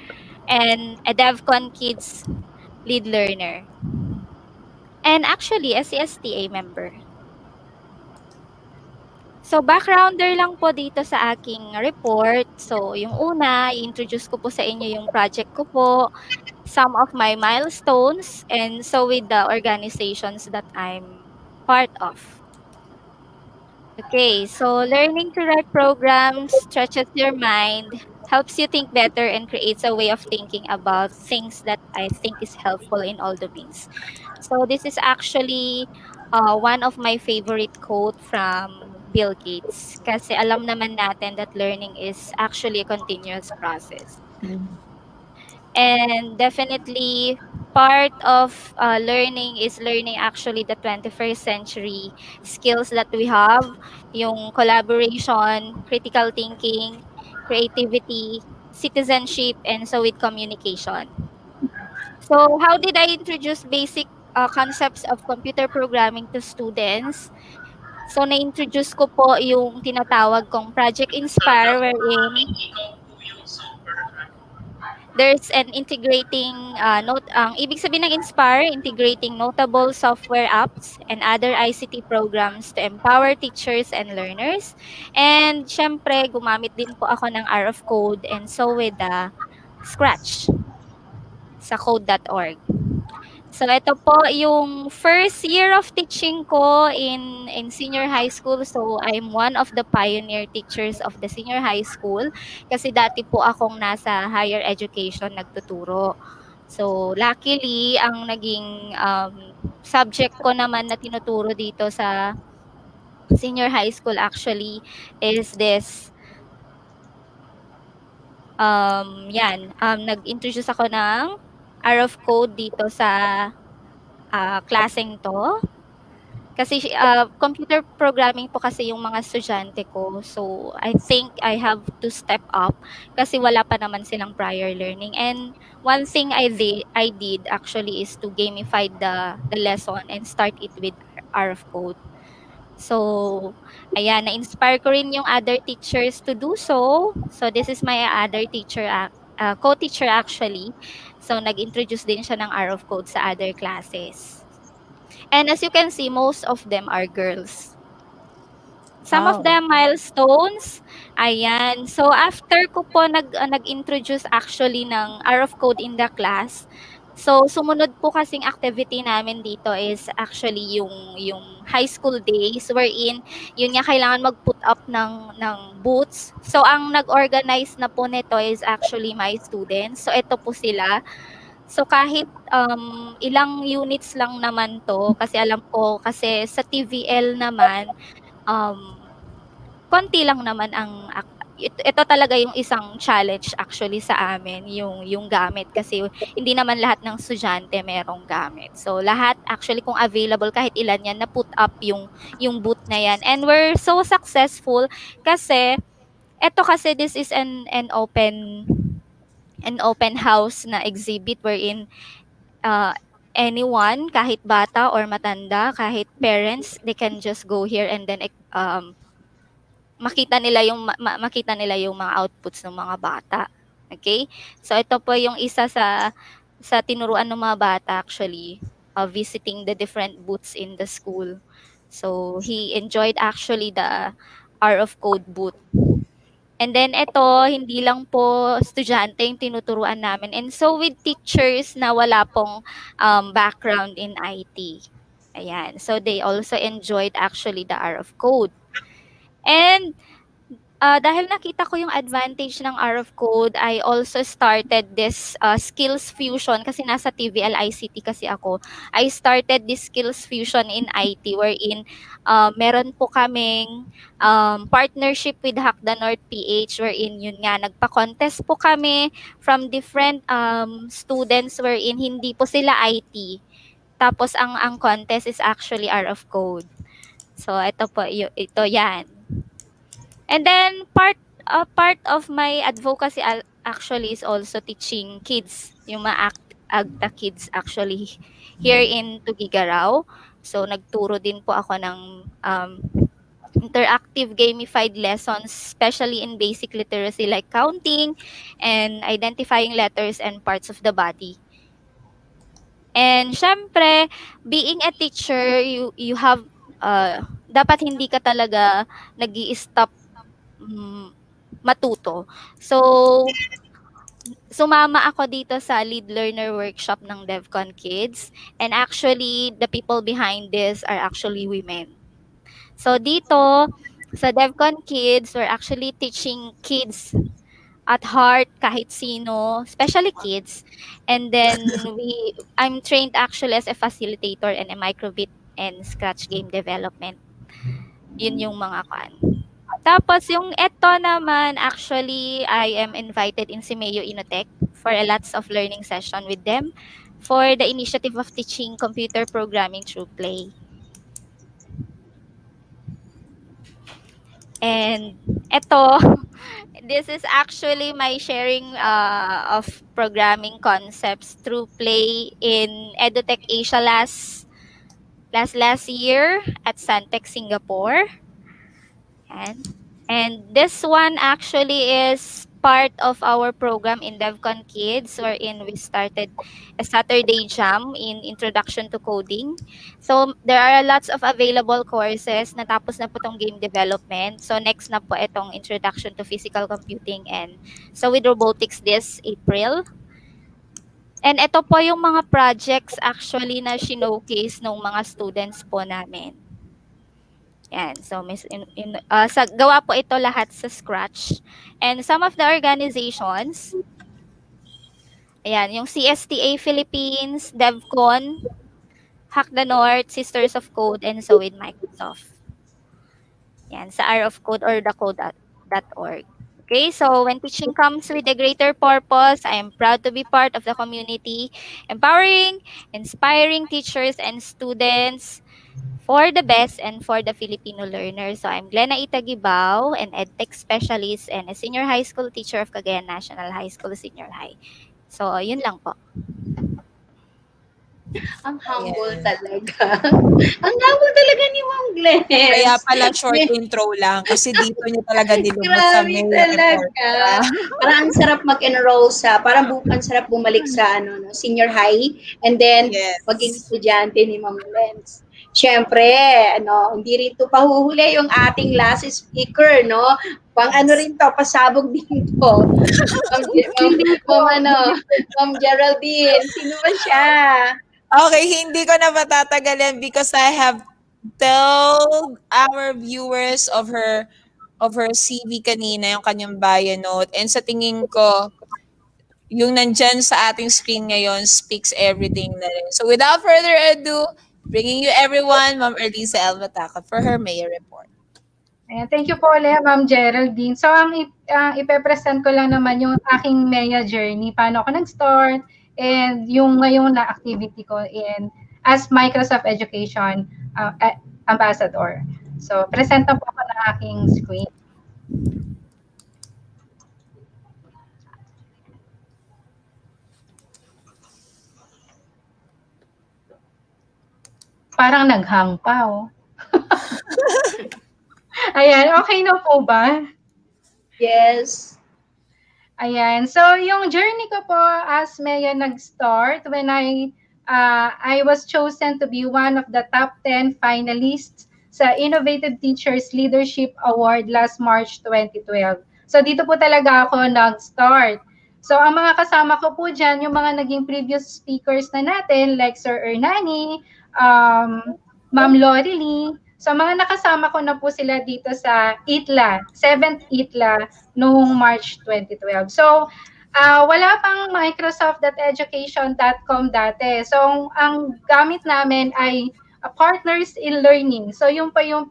and a DevCon Kids lead learner. And actually a CSTA member. So backgrounder lang po dito sa aking report. So yung una, i-introduce ko po sa inyo yung project ko po, some of my milestones, and so with the organizations that I'm part of. Okay, so learning to write programs stretches your mind, helps you think better, and creates a way of thinking about things that I think is helpful in all domains. So this is actually one of my favorite quote from Bill Gates. Kasi alam naman natin that learning is actually a continuous process. And definitely part of learning is learning actually the 21st century skills that we have, yung collaboration, critical thinking, creativity, citizenship, and so with communication. So how did I introduce basic concepts of computer programming to students? So na-introduce ko po yung tinatawag kong Project Inspire, wherein there's an integrating ibig sabihin ng Inspire, integrating notable software apps and other ICT programs to empower teachers and learners. And syempre, gumamit din po ako ng R of Code and so with the Scratch sa code.org. So ito po yung first year of teaching ko in senior high school. So I'm one of the pioneer teachers of the senior high school kasi dati po akong nasa higher education nagtuturo. So, luckily ang naging, subject ko naman na tinuturo dito sa senior high school actually is this, 'yan, nag-introduce ako ng hour of code dito sa, klaseng 'to. Kasi computer programming po kasi yung mga estudyante ko. So, I think I have to step up kasi wala pa naman silang prior learning. And one thing I did actually is to gamify the lesson and start it with hour of code. So, ayan, na-inspire ko rin yung other teachers to do so. So, this is my other teacher, co-teacher actually. So, nag-introduce din siya ng hour of code sa other classes. And as you can see, most of them are girls. Some of Wow. them milestones, ayan. So after ko po nag-introduce actually ng hour of code in the class, so sumunod po kasing activity namin dito is actually yung high school days wherein yun nga kailangan mag-put up ng booths. So ang nag-organize na po nito is actually my students. So ito po sila. So kahit, ilang units lang naman 'to kasi alam ko kasi sa TVL naman, um, konti lang naman ang ito talaga yung isang challenge actually sa amin yung gamit kasi hindi naman lahat ng estudyante merong gamit. So lahat actually kung available kahit ilan yan na-put up yung booth na yan and we're so successful kasi eto kasi this is an open house na exhibit wherein uh, anyone, kahit bata or matanda, kahit parents, they can just go here and then makita nila yung mga outputs ng mga bata. Okay? So ito po yung isa sa tinuruan ng mga bata actually, visiting the different booths in the school. So he enjoyed actually the hour of code booth. And then eto, hindi lang po estudyante yung tinuturuan namin and so with teachers na wala pong, background in IT. Ayan, so they also enjoyed actually the hour of code. And dahil nakita ko yung advantage ng hour of code, I also started this skills fusion kasi nasa TVL ICT kasi ako. I started this skills fusion in IT wherein meron po kaming partnership with Hack the North PH wherein yun nga nagpa-contest po kami from different students wherein hindi po sila IT. Tapos ang contest is actually hour of code. So ito po ito yan. And then part of my advocacy actually is also teaching kids, yung mga AGTA kids actually here in Tugigaraw. So nagturo din po ako ng interactive gamified lessons, especially in basic literacy like counting and identifying letters and parts of the body. And syempre, being a teacher, you have dapat hindi ka talaga nag-i-stop matuto. So, sumama ako dito sa lead learner workshop ng DevCon Kids and actually the people behind this are actually women. So dito sa DevCon Kids, we're actually teaching kids at heart kahit sino, especially kids. And then I'm trained actually as a facilitator and a microbit and scratch game development. Yun yung mga Tapos yung eto naman, actually, I am invited in Simeo Inotech for a lots of learning session with them for the initiative of teaching computer programming through play. And eto, this is actually my sharing of programming concepts through play in EduTech Asia last year at Santec, Singapore. And this one actually is part of our program in DevCon Kids wherein we started a Saturday jam in Introduction to Coding. So there are lots of available courses. Natapos na po itong game development. So next na po itong Introduction to Physical Computing and so with robotics this April. And ito po yung mga projects actually na showcase ng mga students po namin. Yan. So, gawa po ito lahat sa scratch. And some of the organizations Ayan, yung CSTA Philippines, DevCon, Hack the North, Sisters of Code, and so with Microsoft. Yan, sa R of Code or thecode.org. Okay, so when teaching comes with a greater purpose, I am proud to be part of the community, empowering, inspiring teachers and students for the best and for the Filipino learners. So I'm Glenna Itagibao, an EdTech specialist and a senior high school teacher of Cagayan National High School Senior High. So, yun lang po. Ang humble Ayan. talaga. Ang humble talaga ni Ma'am Kaya Glens. pala short intro lang kasi dito niyo talaga nilubos sa Grabe main report. talaga. Parang ang sarap mag-enroll parang ang sarap bumalik sa senior high and then maging Yes. estudyante ni Ma'am Glens. Siyempre, hindi rin to pahuhuli yung ating last speaker, no? Rin to, pasabog din to. Ma'am, Ma'am, Hindi po. Ma'am, Ma'am Geraldine, sino ba siya? Okay, hindi ko na matatagalin because I have told our viewers of her CV kanina, yung kanyang bio note. And sa tingin ko, yung nandyan sa ating screen ngayon speaks everything na rin. So without further ado, bringing you everyone, Ma'am Erlisa Elvataca for her mayor report. Ayan, thank you po ulit, Ma'am Geraldine. So, ang ipe-present ko lang naman yung aking MEA journey, paano ako nag-start, and yung ngayon na activity ko as Microsoft Education Ambassador. So, present na po ako ng aking screen. Parang nag-hang pa, oh. Ayan, okay na po ba? Yes. Ayan. So, yung journey ko po as Maya nag-start when I was chosen to be one of the top 10 finalists sa Innovative Teachers Leadership Award last March 2012. So, dito po talaga ako nag-start. So, ang mga kasama ko po dyan, yung mga naging previous speakers na natin, like Sir Ernani, Ma'am Lorely. So, mga nakasama ko na po sila dito sa ITLA, 7th ITLA, noong March 2012. So, wala pang Microsoft.education.com dati. So, ang gamit namin ay Partners in Learning. So, yung pa yung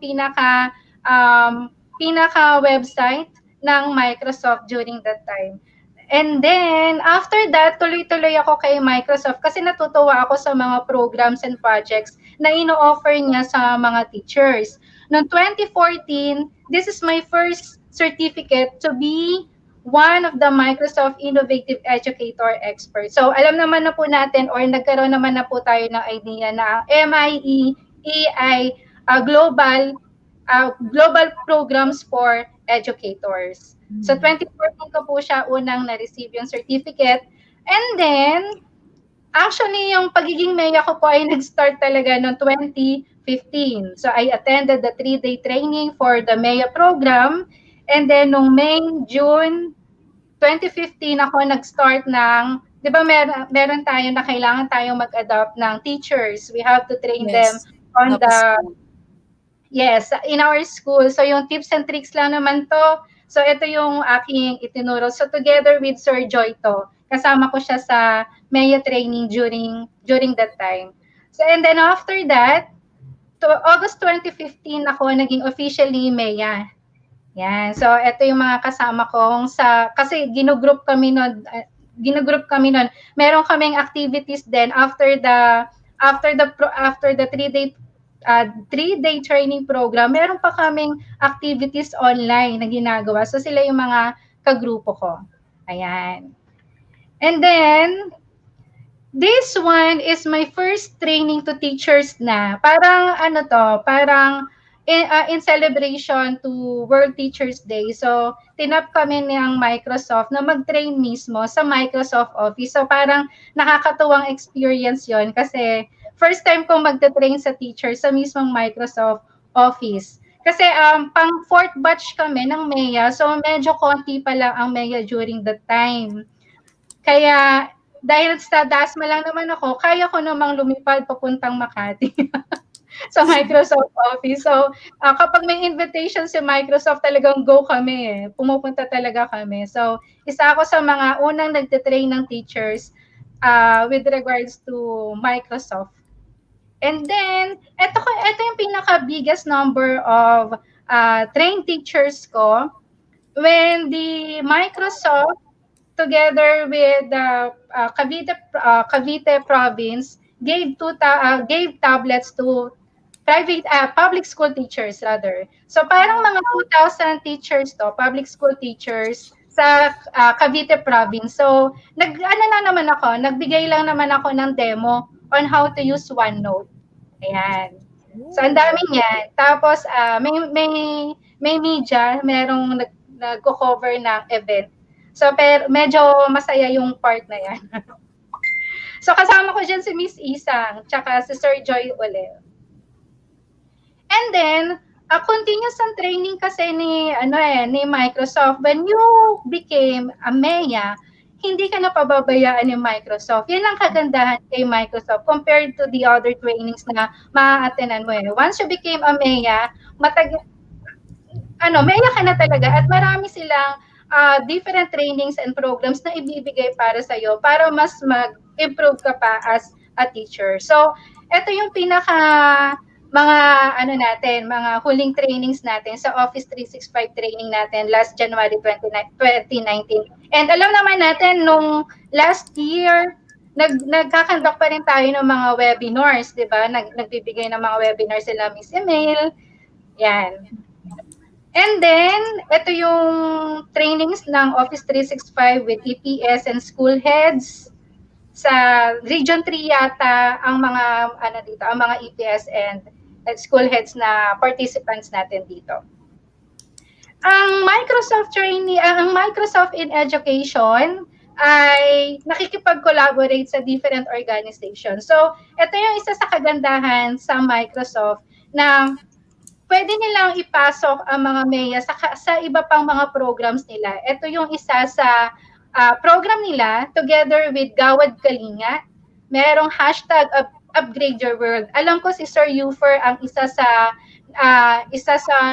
pinaka-website ng Microsoft during that time. And then, after that, tuloy-tuloy ako kay Microsoft kasi natutuwa ako sa mga programs and projects na ino-offer niya sa mga teachers. Noong 2014, this is my first certificate to be one of the Microsoft Innovative Educator Experts. So, alam naman na po natin or nagkaroon naman na po tayo ng idea na MIE ay global programs for educators. So 2014 ko po siya unang na-receive yung certificate. And then, actually, yung pagiging MEA ko po ay nag-start talaga noong 2015. So I attended the 3-day training for the MEA program. And then, noong May, June 2015 ako nag-start ng, di ba meron tayo na kailangan tayong mag-adopt ng teachers. We have to train them on in our school. So yung tips and tricks lang naman to. So ito yung aking itinuro. So together with Sir Joy to, kasama ko siya sa MEA training during that time. So and then after that, to August 2015 ako naging officially MEA. Yan. So ito yung mga kasama kong kasi ginugroup kami noon. Meron kaming activities then after the 3-day training program, meron pa kaming activities online na ginagawa. So, sila yung mga kagrupo ko. Ayan. And then, this one is my first training to teachers na. Parang, in celebration to World Teachers Day. So, tinap kami ng Microsoft na mag-train mismo sa Microsoft Office. So, parang nakakatuwang experience yon kasi first time kong magte-train sa teacher sa mismong Microsoft Office. Kasi pang fourth batch kami ng MEA, so medyo konti pa lang ang MEA during that time. Kaya dahil sa DASMA lang naman ako, kaya ko namang lumipad papuntang Makati sa Microsoft Office. So kapag may invitation si Microsoft, talagang go kami. Pumupunta talaga kami. So isa ako sa mga unang nagte-train ng teachers with regards to Microsoft. And then, ito yung pinaka-biggest number of trained teachers ko when the Microsoft together with the Cavite province gave tablets to public school teachers rather. So parang mga 2,000 teachers to, public school teachers sa Cavite province. So nagbigay lang naman ako ng demo on how to use OneNote. Ayan. So ang dami niyan. Tapos may media, merong nagko-cover ng event. So pero medyo masaya yung part na yan. So kasama ko diyan si Miss Isang, tsaka si Sir Joy ulit. And then, continuous ang training kasi ni Microsoft. When you became a MEA, hindi ka na pababayaan ni Microsoft. Yan ang kagandahan kay Microsoft compared to the other trainings na maa-attenan mo. Once you became a MEA, MEA ka na talaga at marami silang different trainings and programs na ibibigay para sa'yo para mas mag-improve ka pa as a teacher. So, ito yung mga huling trainings natin sa Office 365 training natin last January 2019. And alam naman natin, nung last year, nagkakandak pa rin tayo ng mga webinars, di ba? Nagbibigay ng mga webinars sila Miss Email. Yan. And then, ito yung trainings ng Office 365 with EPS and school heads. Sa Region 3 yata ang mga ang mga EPS and school heads na participants natin dito. Ang Microsoft in Education ay nakikipag-collaborate sa different organizations. So, ito yung isa sa kagandahan sa Microsoft na pwede nilang ipasok ang mga MEA sa iba pang mga programs nila. Ito yung isa sa program nila together with Gawad Kalinga. Merong hashtag Upgrade Your World. Alam ko si Sir Ufer ang isa sa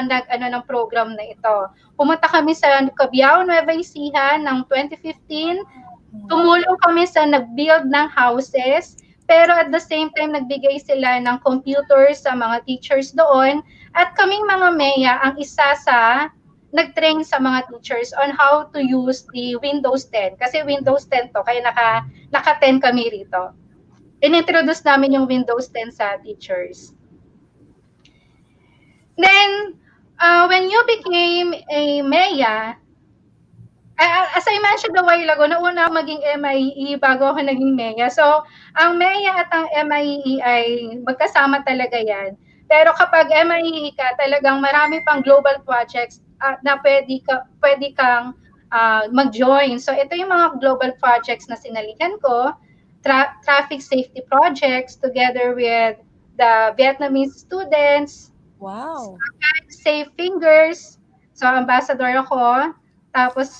ng program na ito. Pumunta kami sa Cabiao, Nueva Ecija ng 2015. Tumulong kami sa nag-build ng houses, pero at the same time nagbigay sila ng computers sa mga teachers doon at kaming mga MEA ang isa sa nag-train sa mga teachers on how to use the Windows 10. Kasi Windows 10 to, kaya naka-10 kami rito. Inintroduce namin yung Windows 10 sa teachers. Then, when you became a MEA, as I mentioned a while ago, nauna maging MIE bago ako naging MEA. So, ang MEA at ang MIE ay magkasama talaga yan. Pero kapag MIE ka, talagang marami pang global projects na pwede kang mag-join. So, ito yung mga global projects na sinalihan ko. Traffic safety projects together with the Vietnamese students. Wow. Safe Fingers. So, ambassador ako. Tapos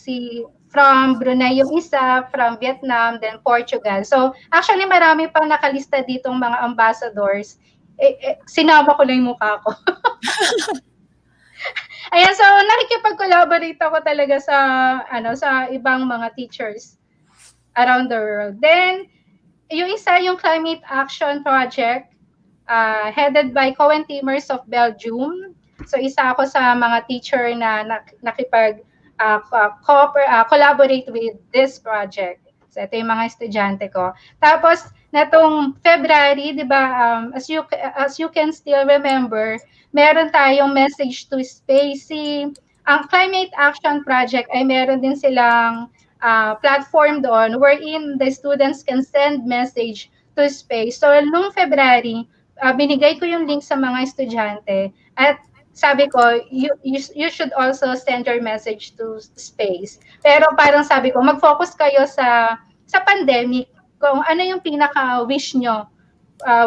from Brunei yung isa, from Vietnam, then Portugal. So, actually marami pang nakalista ditong mga ambassadors. Sinama ko lang yung mukha ko. Ayan, so nakikipag-collaborate ako talaga sa ibang mga teachers around the world. Then, yung isa yung Climate Action Project, headed by Cohen Teamers of Belgium. So, isa ako sa mga teacher na collaborate with this project. So, ito yung mga estudyante ko. Tapos, natong February, di ba, as you can still remember, meron tayong message to space. Ang Climate Action Project ay meron din silang platform doon wherein the students can send message to space. So, nung February, binigay ko yung link sa mga estudyante at sabi ko, you should also send your message to space. Pero parang sabi ko, mag-focus kayo sa pandemic, kung ano yung pinaka-wish nyo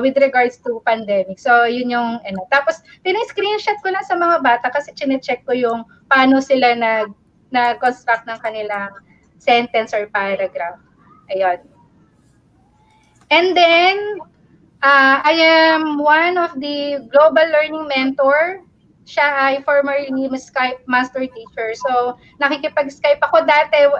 with regards to pandemic. So, yun yung, tapos, screenshot ko lang sa mga bata kasi chinecheck ko yung paano sila nag-construct ng kanilang sentence or paragraph. Ayun. And then, I am one of the global learning mentor. Siya ay formerly Skype master teacher. So, nakikipag-Skype ako dati.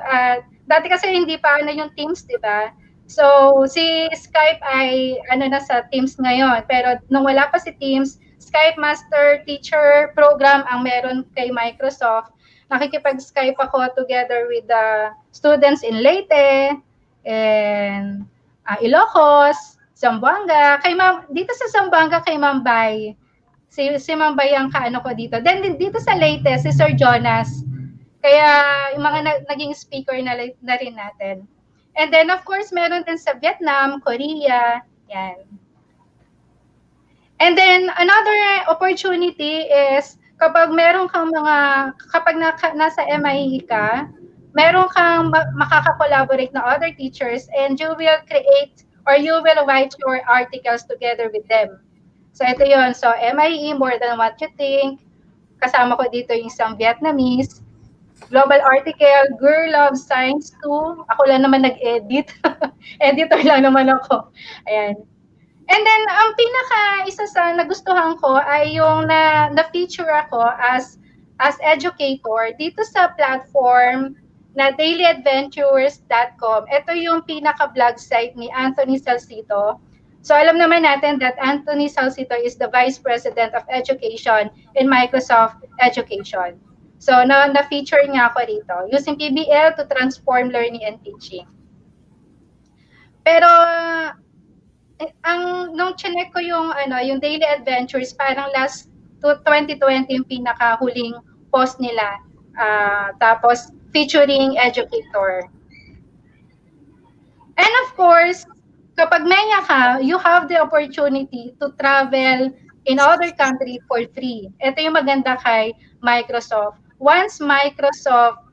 Dati kasi hindi pa yung Teams, di ba? So, si Skype ay ano na sa Teams ngayon. Pero nung wala pa si Teams, Skype Master Teacher Program ang meron kay Microsoft. Nakikipag-Skype ako together with the students in Leyte and Ilocos, Zamboanga. Dito sa Zamboanga kay Ma'am Bay. Si Ma'am Bay ang kaano ko dito. Then dito sa Leyte, si Sir Jonas. Kaya yung mga naging speaker na rin natin. And then of course, meron din sa Vietnam, Korea, yan. And then another opportunity is kapag nasa MIE ka, meron kang makaka-collaborate na other teachers and you will create or you will write your articles together with them. So ito yun. So MIE, More Than What You Think. Kasama ko dito yung isang Vietnamese. Global article, Girl Loves Science 2. Ako lang naman nag-edit. Editor lang naman ako. Ayan. And then, isa sa nagustuhan ko ay yung na-feature ako as educator dito sa platform na dailyadventures.com. Ito yung pinaka-blog site ni Anthony Salcito. So, alam naman natin that Anthony Salcito is the Vice President of Education in Microsoft Education. So, na-feature nga ako rito. Using PBL to transform learning and teaching. Pero, nung chinek ko yung Daily Adventures, parang last 2020 yung pinakahuling post nila. Tapos, featuring educator. And of course, kapag maya ka, you have the opportunity to travel in other country for free. Ito yung maganda kay Microsoft. Once Microsoft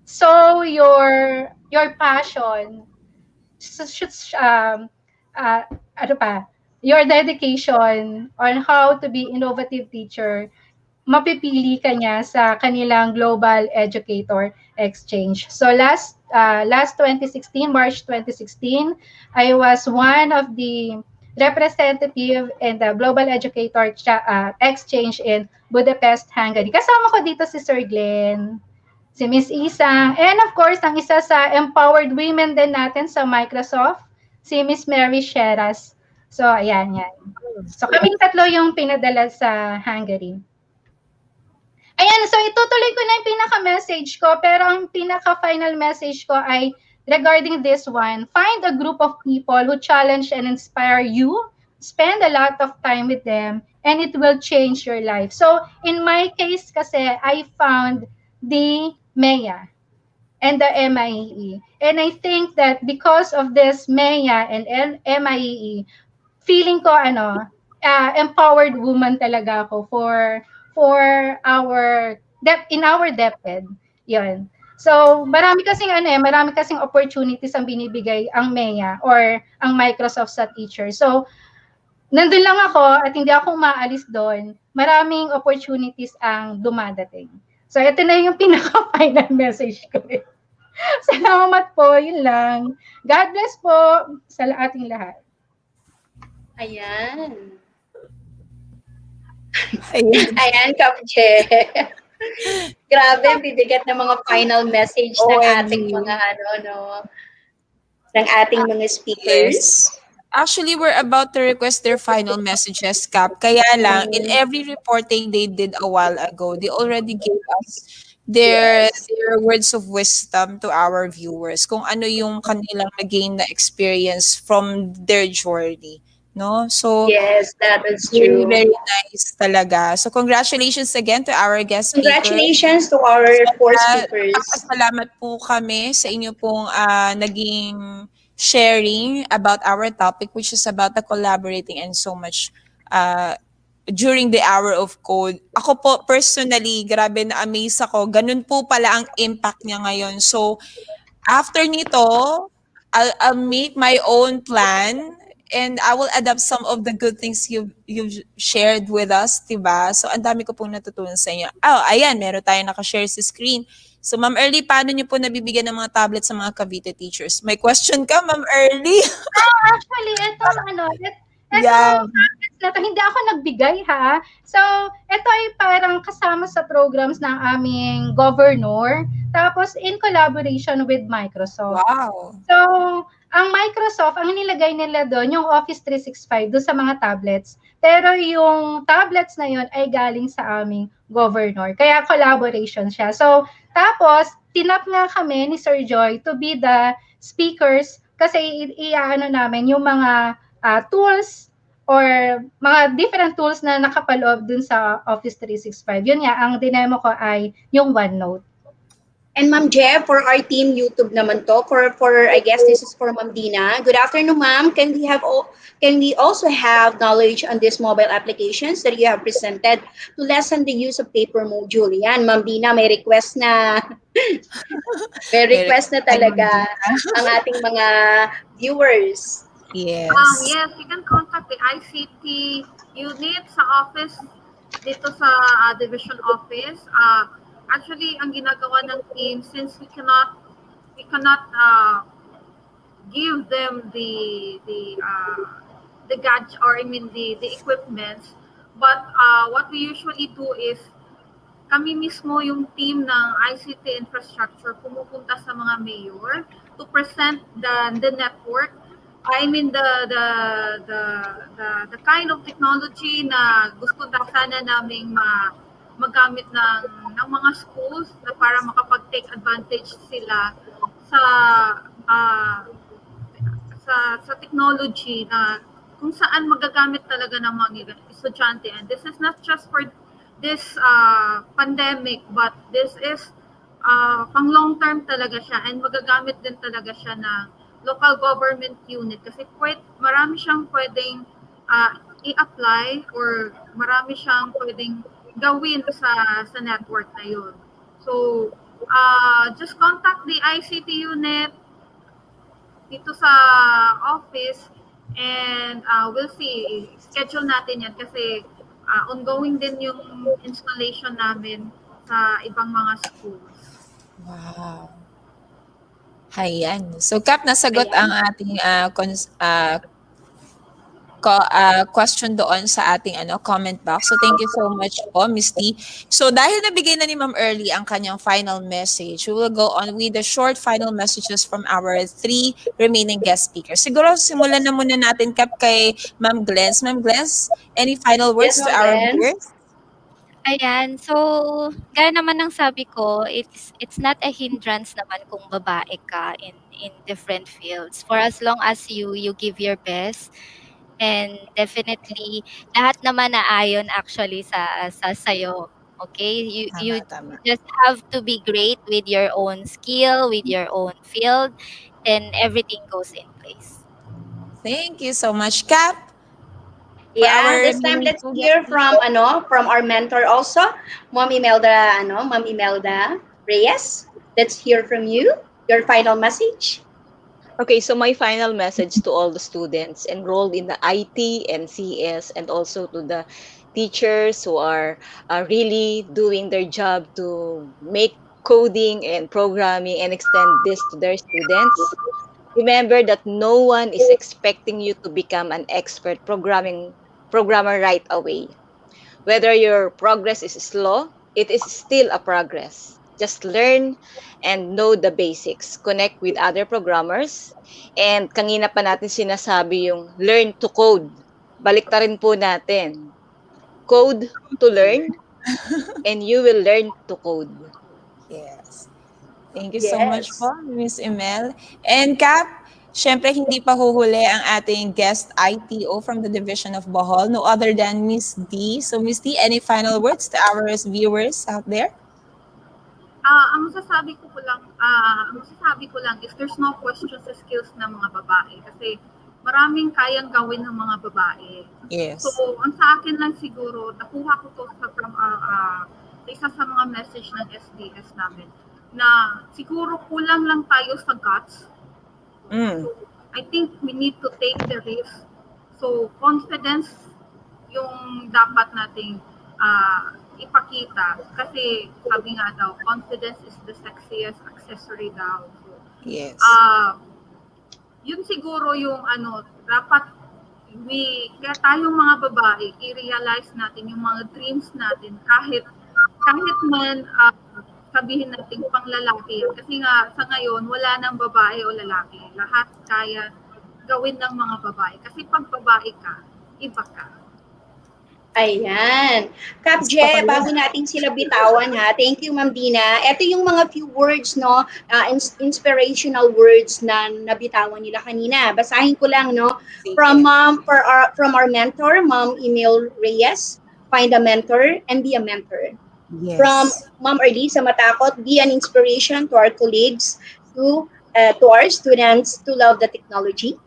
saw your passion, your dedication on how to be innovative teacher, mapipili ka niya sa kanilang Global Educator Exchange. So last 2016, March 2016, I was one of the representative in the Global Educator Exchange in Budapest, Hungary. Kasama ko dito si Sir Glenn, si Miss Isa, and of course, ang isa sa empowered women din natin sa Microsoft, si Miss Mary Sheras. So, ayan, yan. So, kaming tatlo yung pinadala sa Hungary. Ayan, so itutuloy ko na yung pinaka-message ko, pero ang pinaka-final message ko ay regarding this one. Find a group of people who challenge and inspire you, spend a lot of time with them, and it will change your life. So, in my case kasi, I found the MEA and the MIEE. And I think that because of this MEA and MIEE, feeling ko empowered woman talaga ako for our in our DepEd. 'Yon. So, marami kasing opportunities ang binibigay ang MEA or ang Microsoft sa teacher. So, nandun lang ako at hindi ako umaalis doon. Maraming opportunities ang dumadating. So, ito na yung pinaka-final message ko. Salamat po, yun lang. God bless po sa ating lahat. Ayan. Ayan. Ayan, Kapje. Grabe, bibigat ng mga final message ng ating mga ng ating mga speakers. Yes. Actually, we're about to request their final messages, Cap. Kaya lang, in every reporting they did a while ago, they already gave us their words of wisdom to our viewers kung ano yung kanilang nagain na experience from their journey. No? So, yes, that is really true. very nice talaga. So, congratulations again to our guest Congratulations to our four speakers. Salamat po kami sa inyo pong naging sharing about our topic, which is about the collaborating and so much during the hour of code. Ako po, personally, grabe na-amaze ako. Ganun po pala ang impact niya ngayon. So, after nito, I'll make my own plan and I will adapt some of the good things you've shared with us, diba? So, ang dami ko pong natutunan sa inyo. Oh, ayan, meron tayong nakashare sa screen. So, Ma'am Early, paano niyo po nabibigyan ng mga tablet sa mga Cavite teachers? May question ka, Ma'am Early? Actually, hindi ako nagbigay ha. So, ito ay parang kasama sa programs ng aming governor. tapos in collaboration with Microsoft. Wow. So, ang Microsoft, ang nilagay nila doon, yung Office 365 doon sa mga tablets. Pero yung tablets na yun ay galing sa aming governor. Kaya collaboration siya. So, tapos, tinap nga kami ni Sir Joy to be the speakers kasi iaano namin yung mga tools or mga different tools na nakapaloob dun sa Office 365. Yun nga, ang dinemo ko ay yung OneNote. And Ma'am Jeff, for our team YouTube naman to, for I guess this is for Ma'am Dina. Good afternoon, Ma'am. Can we also have knowledge on these mobile applications that you have presented to lessen the use of paper module? Yan, Ma'am Dina, may request na may request na talaga ang ating mga viewers. Yes. Yes, you can contact the ICT unit sa office dito sa division office. Actually, ang ginagawa ng team, since we cannot give them the gadget, or I mean the equipments, but what we usually do is kami mismo yung team ng ICT infrastructure pumupunta sa mga mayor to present the network. I mean the kind of technology na gusto sana naming magamit ng mga schools na para makapag-take advantage sila sa sa technology na kung saan magagamit talaga ng mga estudyante. And this is not just for this pandemic, but this is pang long term talaga siya, and magagamit din talaga siya ng local government unit kasi marami siyang pwedeng i-apply or marami siyang pwedeng gawin sa network na yun. So, just contact the ICT unit dito sa office, and we'll see. Schedule natin yan kasi ongoing din yung installation namin sa ibang mga schools. Wow. Hayan. So, Kap, nasagot ang ating question doon sa ating comment box. So, thank you so much po, Ms. T. So, dahil nabigay na ni Ma'am Early ang kanyang final message, we will go on with the short final messages from our 3 remaining guest speakers. Siguro, simulan na muna natin, Kap, kay Ma'am Glens. Ma'am Glens, any final words to our viewers? Ayan, so gaya naman ng sabi ko, it's not a hindrance naman kung babae ka in different fields. For as long as you give your best, and definitely lahat naman na ayon actually sa sayo. Okay? You Tama. just have to be great with your own skill, with your own field, and everything goes in place. Thank you so much, Kap. Yeah, this time let's hear from our mentor also, Ma'am Imelda Reyes. Let's hear from you. Your final message. Okay, so my final message to all the students enrolled in the IT and CS, and also to the teachers who are really doing their job to make coding and programming and extend this to their students. Remember that no one is expecting you to become an expert programmer right away. Whether your progress is slow, it is still a progress. Just learn and know the basics. Connect with other programmers. And kanina pa natin sinasabi yung learn to code. Baliktarin po natin. Code to learn, and you will learn to code. Yes. Thank you so much po, Ms. Emel. And Kap, syempre hindi pa huhuli ang ating guest ITO from the Division of Bohol, no other than Ms. D. So Ms. D, any final words to our viewers out there? Ang masasabi ko lang is there's no question sa skills ng mga babae kasi maraming kayang gawin ng mga babae. Yes. So, ang sa akin lang siguro, nakuha ko to from isa sa mga message ng SDS namin na siguro kulang lang tayo sa guts. So, I think we need to take the risk. So, confidence yung dapat nating ipakita. Kasi sabi nga daw, confidence is the sexiest accessory daw. So, yes. Yun siguro yung dapat kaya tayong mga babae, i-realize natin yung mga dreams natin kahit man sabihin natin pang lalaki yan. Kasi nga sa ngayon, wala nang babae o lalaki. Lahat kaya gawin ng mga babae. Kasi pag babae ka, iba ka. Ayan. Kap Gusto Je, ko yun. bago natin sila bitawan ha. Thank you, Ma'am Dina. Ito yung mga few words, no, inspirational words na nabitawan nila kanina. Basahin ko lang, no. Sige. From our mentor, Ma'am Emil Reyes, find a mentor and be a mentor. From Yes. Ma'am Arlie sa Matakot, be an inspiration to our colleagues, to our students to love the technology.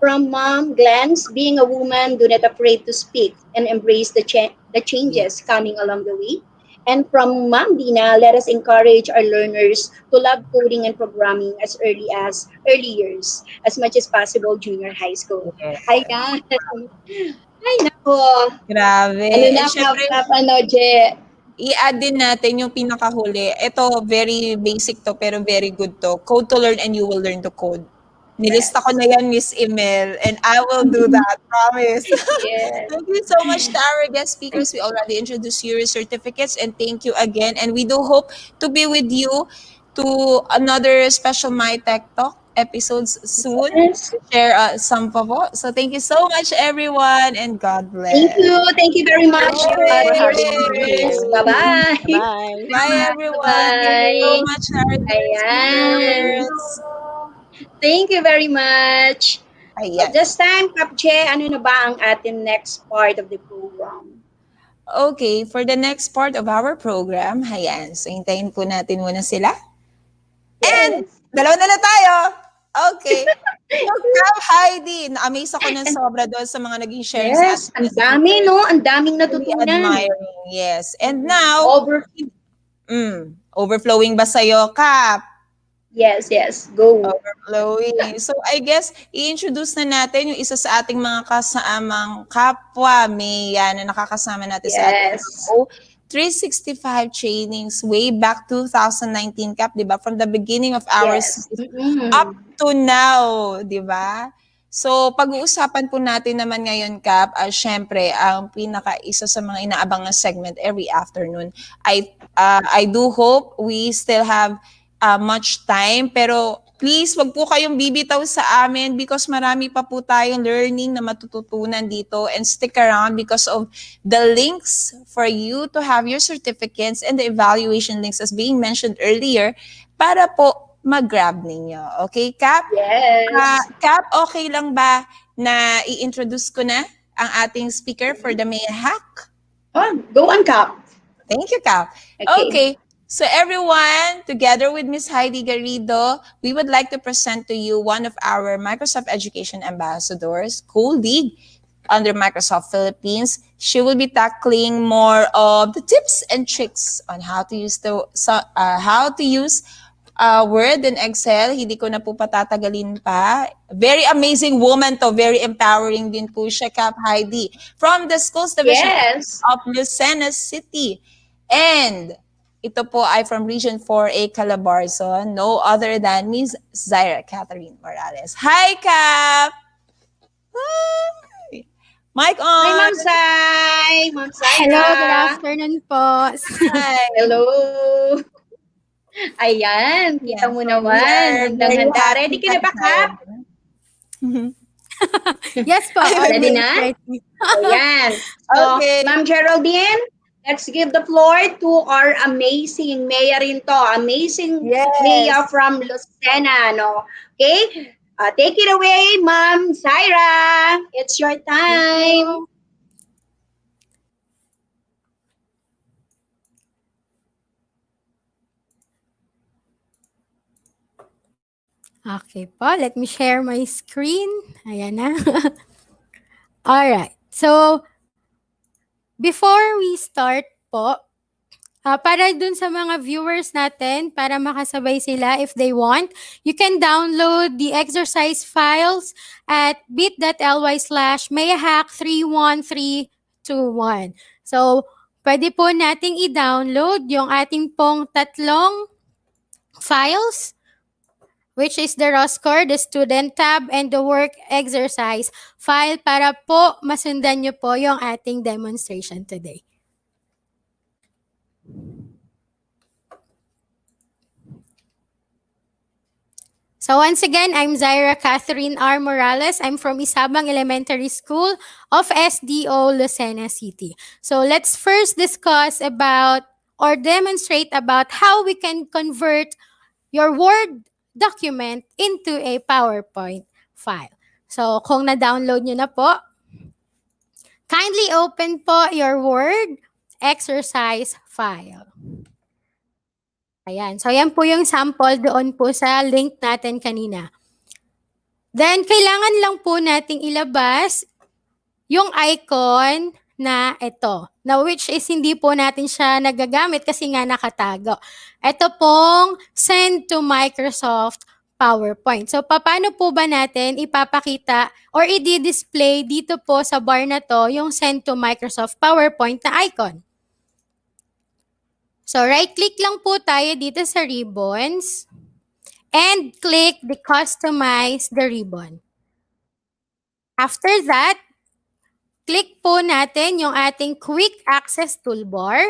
From Mom Glenn's, being a woman, do not afraid to speak and embrace the changes Yes. coming along the way. And from Mom Dina, let us encourage our learners to love coding and programming as early years, as much as possible junior high school. Yes. Ayan. Ay, nako. Grabe. Ano And na, syempre, ano, Je? i-add din natin yung pinakahuli. Ito, very basic to, pero very good to. Code to learn and you will learn to code. Nilista ko Yes. na yan, Miss Emil, and I will do that, promise. Yes. Thank you so much to our guest speakers. We already introduced your certificates, and thank you again. And we do hope to be with you to another special My Tech Talk episodes soon Yes. to share some po. So thank you so much, everyone, and God Thank bless. you. Thank you very much, Thank you for having me viewers. here. Bye-bye. Bye. Bye, everyone. Thank you so Bye-bye. much, our dear Ayan. speakers. Thank you very much. So Ayan. this time, Kapche, ano na ba ang ating next part of the program? Okay, for the next part of our program, ayan. So, hintayin po natin muna sila. And, Yes. dalawa na lang tayo. Okay. So, Cam Heidi, na-amaze ako ng sobra doon sa mga naging sharing sa Yes. ating Ang dami, speakers. no? Ang daming Really natutunan. admiring, yes. And now, Over. overflowing ba sa'yo, Cap? Yes. Go. Overflowing. So, I guess, i-introduce na natin yung isa sa ating mga kasamang kapwa, Mia, na nakakasama natin sa ating Yes. 365 trainings way back 2019, Cap, di ba? From the beginning of our Yes. series up to now, di ba? So, pag-uusapan po natin naman ngayon, Cap, syempre, ang pinaka-isa sa mga inaabang na segment every afternoon. I do hope we still have much time, pero please, wag po kayong bibitaw sa amin because marami pa po tayong learning na matututunan dito, and stick around because of the links for you to have your certificates and the evaluation links as being mentioned earlier para po mag-grab ninyo. Okay, Cap? Yes. Cap, okay lang ba na i-introduce ko na ang ating speaker for the May Hack? Oh, go on, Kap. Thank you, Cap. Okay. So everyone, together with Ms. Heidi Garrido, we would like to present to you one of our Microsoft Education Ambassadors, colleague under Microsoft Philippines. She will be tackling more of the tips and tricks on how to use Word and Excel. Hindi ko na po patatagalin pa. Very amazing woman to. Very empowering din po siya, Cap Heidi. From the Schools Division Yes. of Lucena City. And ito po ay from Region 4A Calabarzon, no other than Ms. Zaira Catherine Morales. Hi, Cap! Hi! Mic on! Hi, Ma'am Zai. Ma'am Zaira. Hello, good afternoon po. Hi! Hello. Ayan, kita mo naman. Handang-handa. Ready ka na ba, Kap? Yes po. Ready na? Ayan. So, Okay. Ma'am Geraldine, let's give the floor to our amazing Maya rin to. Amazing Yes. Maya from Lucena, no? Okay? Take it away, Ma'am Zaira. It's your time. Okay po, let me share my screen. Ayan na. Alright. So, before we start po, para dun sa mga viewers natin, para makasabay sila if they want, you can download the exercise files at bit.ly/mayahack31321. So, pwede po nating i-download yung ating pong tatlong files, which is the raw score, the student tab, and the work exercise file para po masundan nyo po yung ating demonstration today. So once again, I'm Zaira Catherine R. Morales. I'm from Isabang Elementary School of SDO Lucena City. So let's first discuss about or demonstrate about how we can convert your Word document into a PowerPoint file. So kung na-download nyo na po, kindly open po your Word exercise file. Ayan. So, yan po yung sample doon po sa link natin kanina. Then, kailangan lang po nating ilabas yung icon na ito. Na which is hindi po natin siya nagagamit kasi nga nakatago. Ito pong send to Microsoft PowerPoint. So, paano po ba natin ipapakita or i-display dito po sa bar na to yung send to Microsoft PowerPoint na icon? So, right-click lang po tayo dito sa ribbons and click the Customize the Ribbon. After that, click po natin yung ating Quick Access Toolbar.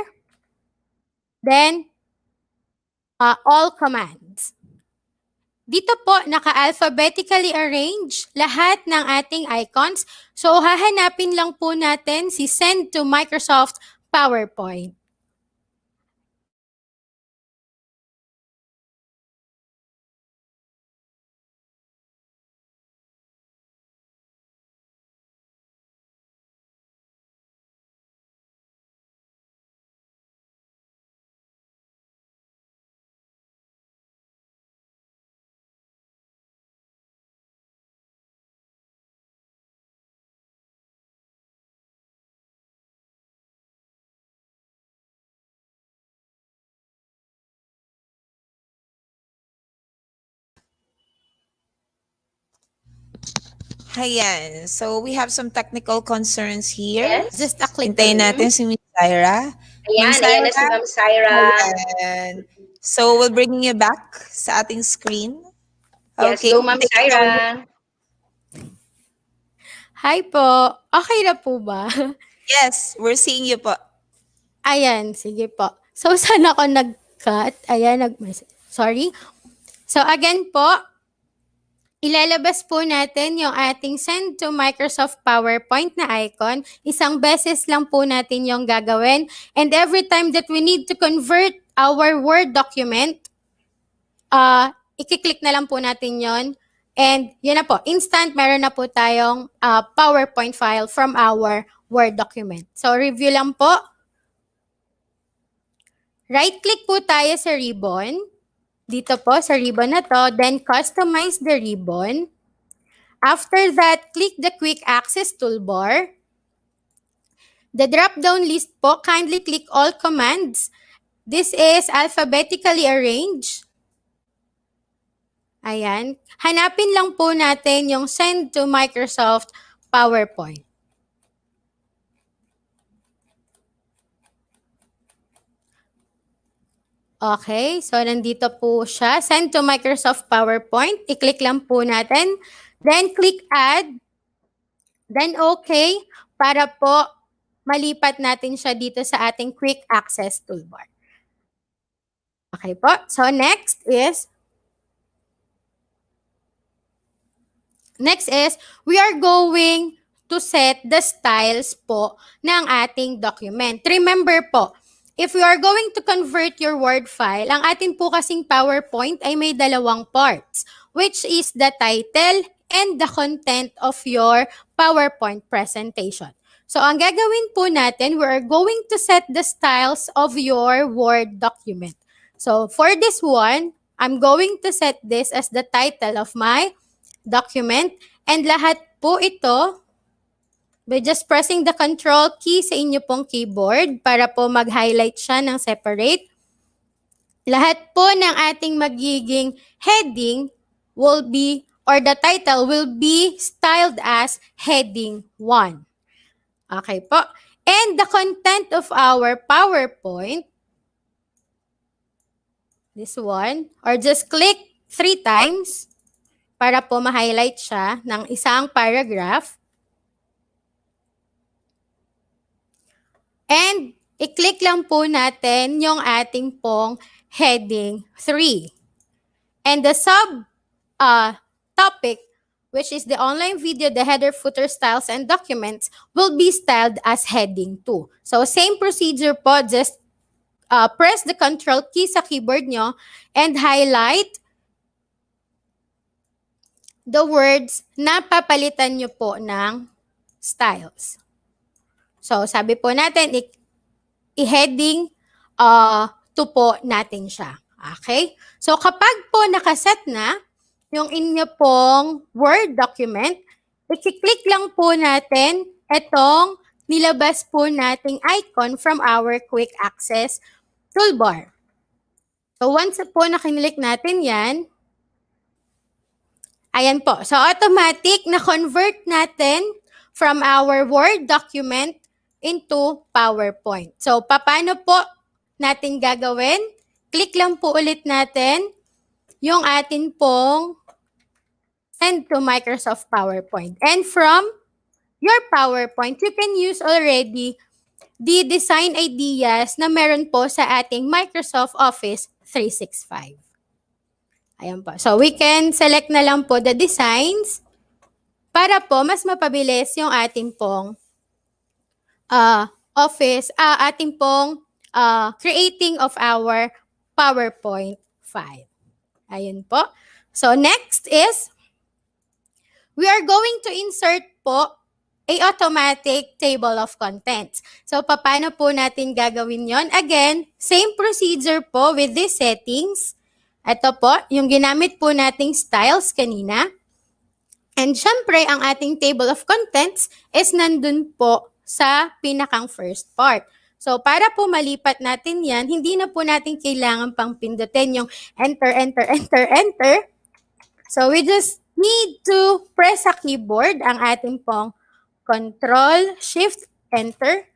Then, All Commands. Dito po, naka-alphabetically arrange lahat ng ating icons. So, hahanapin lang po natin si Send to Microsoft PowerPoint. Ayan. So, we have some technical concerns here. Yes. Just a click. Hintayin natin si Miss Syra. Ayan, ayan na si Ma'am Syra. Ayan. So, we'll bring you back sa ating screen. Yes, Okay. go Ma'am Syra. Hi po. Okay na po ba? Yes, we're seeing you po. Ayan, sige po. So, saan ako nag-cut? Ayan, sorry. So, again po, ilalabas po natin yung ating send to Microsoft PowerPoint na icon. Isang beses lang po natin yung gagawin. And every time that we need to convert our Word document, i-click na lang po natin yon. And yun na po, instant meron na po tayong PowerPoint file from our Word document. So, review lang po. Right-click po tayo sa ribbon. Dito po sa ribbon na to. Then, customize the ribbon. After that, click the Quick Access Toolbar. The drop-down list po, kindly click All Commands. This is alphabetically arranged. Ayan. Hanapin lang po natin yung Send to Microsoft PowerPoint. Okay, so nandito po siya. Send to Microsoft PowerPoint. I-click lang po natin. Then, click Add. Then, okay. Para po malipat natin siya dito sa ating Quick Access Toolbar. Okay po. So, next is we are going to set the styles po ng ating document. Remember po, if we are going to convert your Word file, ang atin po kasing PowerPoint ay may dalawang parts, which is the title and the content of your PowerPoint presentation. So, ang gagawin po natin, we are going to set the styles of your Word document. So, for this one, I'm going to set this as the title of my document. And lahat po ito, by just pressing the control key sa inyo pong keyboard para po mag-highlight siya ng separate. Lahat po ng ating magiging heading will be, or the title will be styled as heading 1. Okay po. And the content of our PowerPoint, this one, or just click 3 times para po ma-highlight siya ng isang paragraph. And i-click lang po natin yung ating pong heading 3. And the topic, which is the online video, the header, footer, styles, and documents, will be styled as heading 2. So, same procedure po, just press the control key sa keyboard nyo and highlight the words na papalitan nyo po ng styles. So, sabi po natin, i-heading to po natin siya. Okay? So, kapag po nakaset na yung inyo pong Word document, i-click lang po natin itong nilabas po nating icon from our quick access toolbar. So, once po nakinilik natin yan, ayan po. So, automatic na convert natin from our Word document into PowerPoint. So, paano po natin gagawin? Click lang po ulit natin yung atin pong send to Microsoft PowerPoint. And from your PowerPoint, you can use already the design ideas na meron po sa ating Microsoft Office 365. Ayan po. So, we can select na lang po the designs para po mas mapabilis yung ating pong ating pong creating of our PowerPoint file. Ayun po. So, next is, we are going to insert po a automatic table of contents. So, paano po natin gagawin yon? Again, same procedure po with these settings. Ito po, yung ginamit po nating styles kanina. And syempre, ang ating table of contents is nandun po sa pinakang first part. So, para po malipat natin yan, hindi na po natin kailangan pang pindutin yung enter, enter, enter, enter. So, we just need to press sa keyboard ang ating pong Control, Shift, Enter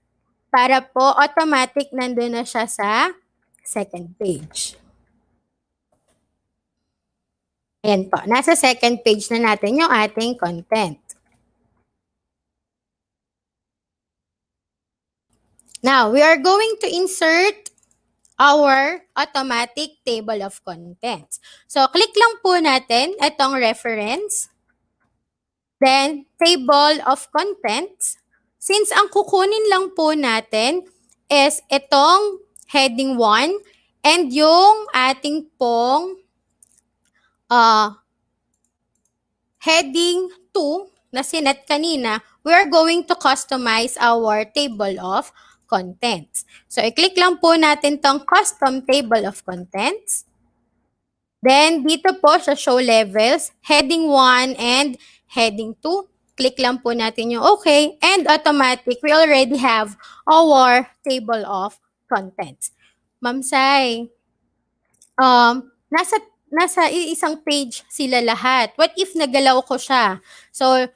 para po automatic nandun na siya sa second page. Ayan po, nasa second page na natin yung ating content. Now, we are going to insert our automatic table of contents. So, click lang po natin itong reference. Then, table of contents. Since ang kukunin lang po natin is itong heading 1 and yung ating pong heading 2 na sinet kanina, we are going to customize our table of contents. So, i-click lang po natin tong custom table of contents. Then, dito po sa show levels, heading 1 and heading 2. Click lang po natin yung okay. And automatic, we already have our table of contents. Ma'am Sai, nasa isang page sila lahat. What if nagalaw ko siya? So,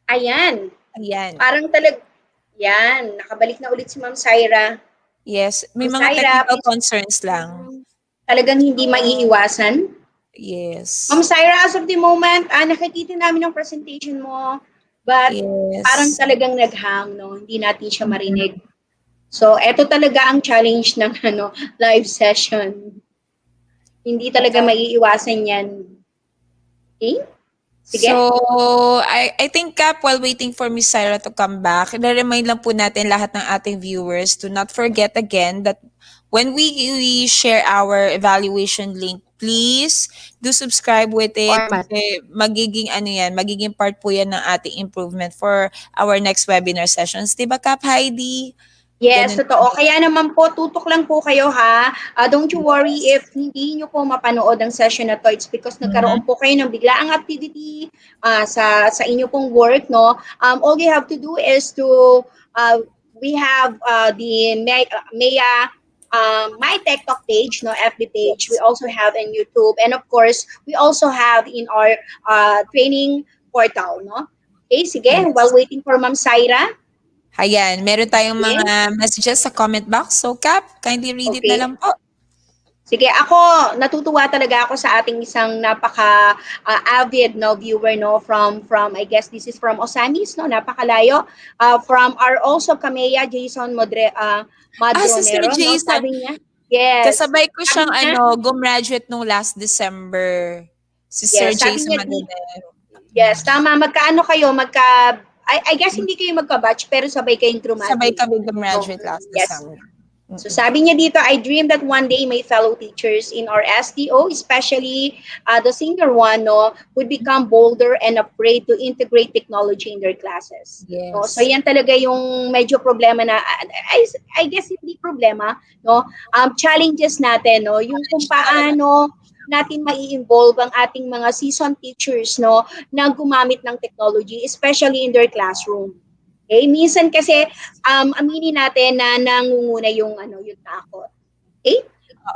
Ayan. Ayan. Parang yan, nakabalik na ulit si Ma'am Syra. Yes, may Ma'am mga Syra, technical concerns lang. Talagang hindi maiiwasan. Yes. Ma'am Syra, as of the moment, nakikita namin yung presentation mo, but Yes. parang talagang naghang, no? Hindi natin siya marinig. So, eto talaga ang challenge ng live session. Hindi talaga maiiwasan yan. Okay? Sige. So, I think, Cap, while waiting for Miss Syra to come back, na-remind lang po natin lahat ng ating viewers to not forget again that when we share our evaluation link, please do subscribe with it. Kasi magiging part po yan ng ating improvement for our next webinar sessions. Diba, Cap Heidi? Yes, Ganun. totoo. Kaya naman po, tutok lang po kayo ha. Don't you worry Yes. if hindi nyo po mapanood ang session na to. It's because nagkaroon Mhm. po kayo ng biglaang activity sa inyo pong work, no? All you have to do is to, we have the Maya My Tech Talk page, no, FB page. We Yes. also have in YouTube. And of course, we also have in our training portal, no? Okay, sige. While Yes. waiting for Ma'am Syra. Ayan, meron tayong Okay. mga messages sa comment box. So, Cap, kindly read it na Okay. lang po. Sige, ako natutuwa talaga ako sa ating isang napaka avid no viewer no from I guess this is from Osamis no napakalayo from our also Kameya Jason Si Sir Madronero no Jason. sabi niya yes Kasabay ko sabi siyang niya gumraduate nung last December. Si Sir yes sabi Jason niya Madonero. yes tama magkaano kayo I guess hindi kayo magka-batch pero sabay kayong Sabay graduate kami no gumraduate last yes. December. So sabi niya dito, I dream that one day my fellow teachers in our SDO, especially the senior one, no, would become bolder and afraid to integrate technology in their classes. No? So Yes. yan talaga yung medyo problema na, I guess hindi problema, no? Challenges natin, no? Yung kung paano natin mai-involve ang ating mga seasoned teachers, no, na gumamit ng technology, especially in their classroom. Okay, minsan kasi aminin natin na nangunguna yung yung takot. Okay?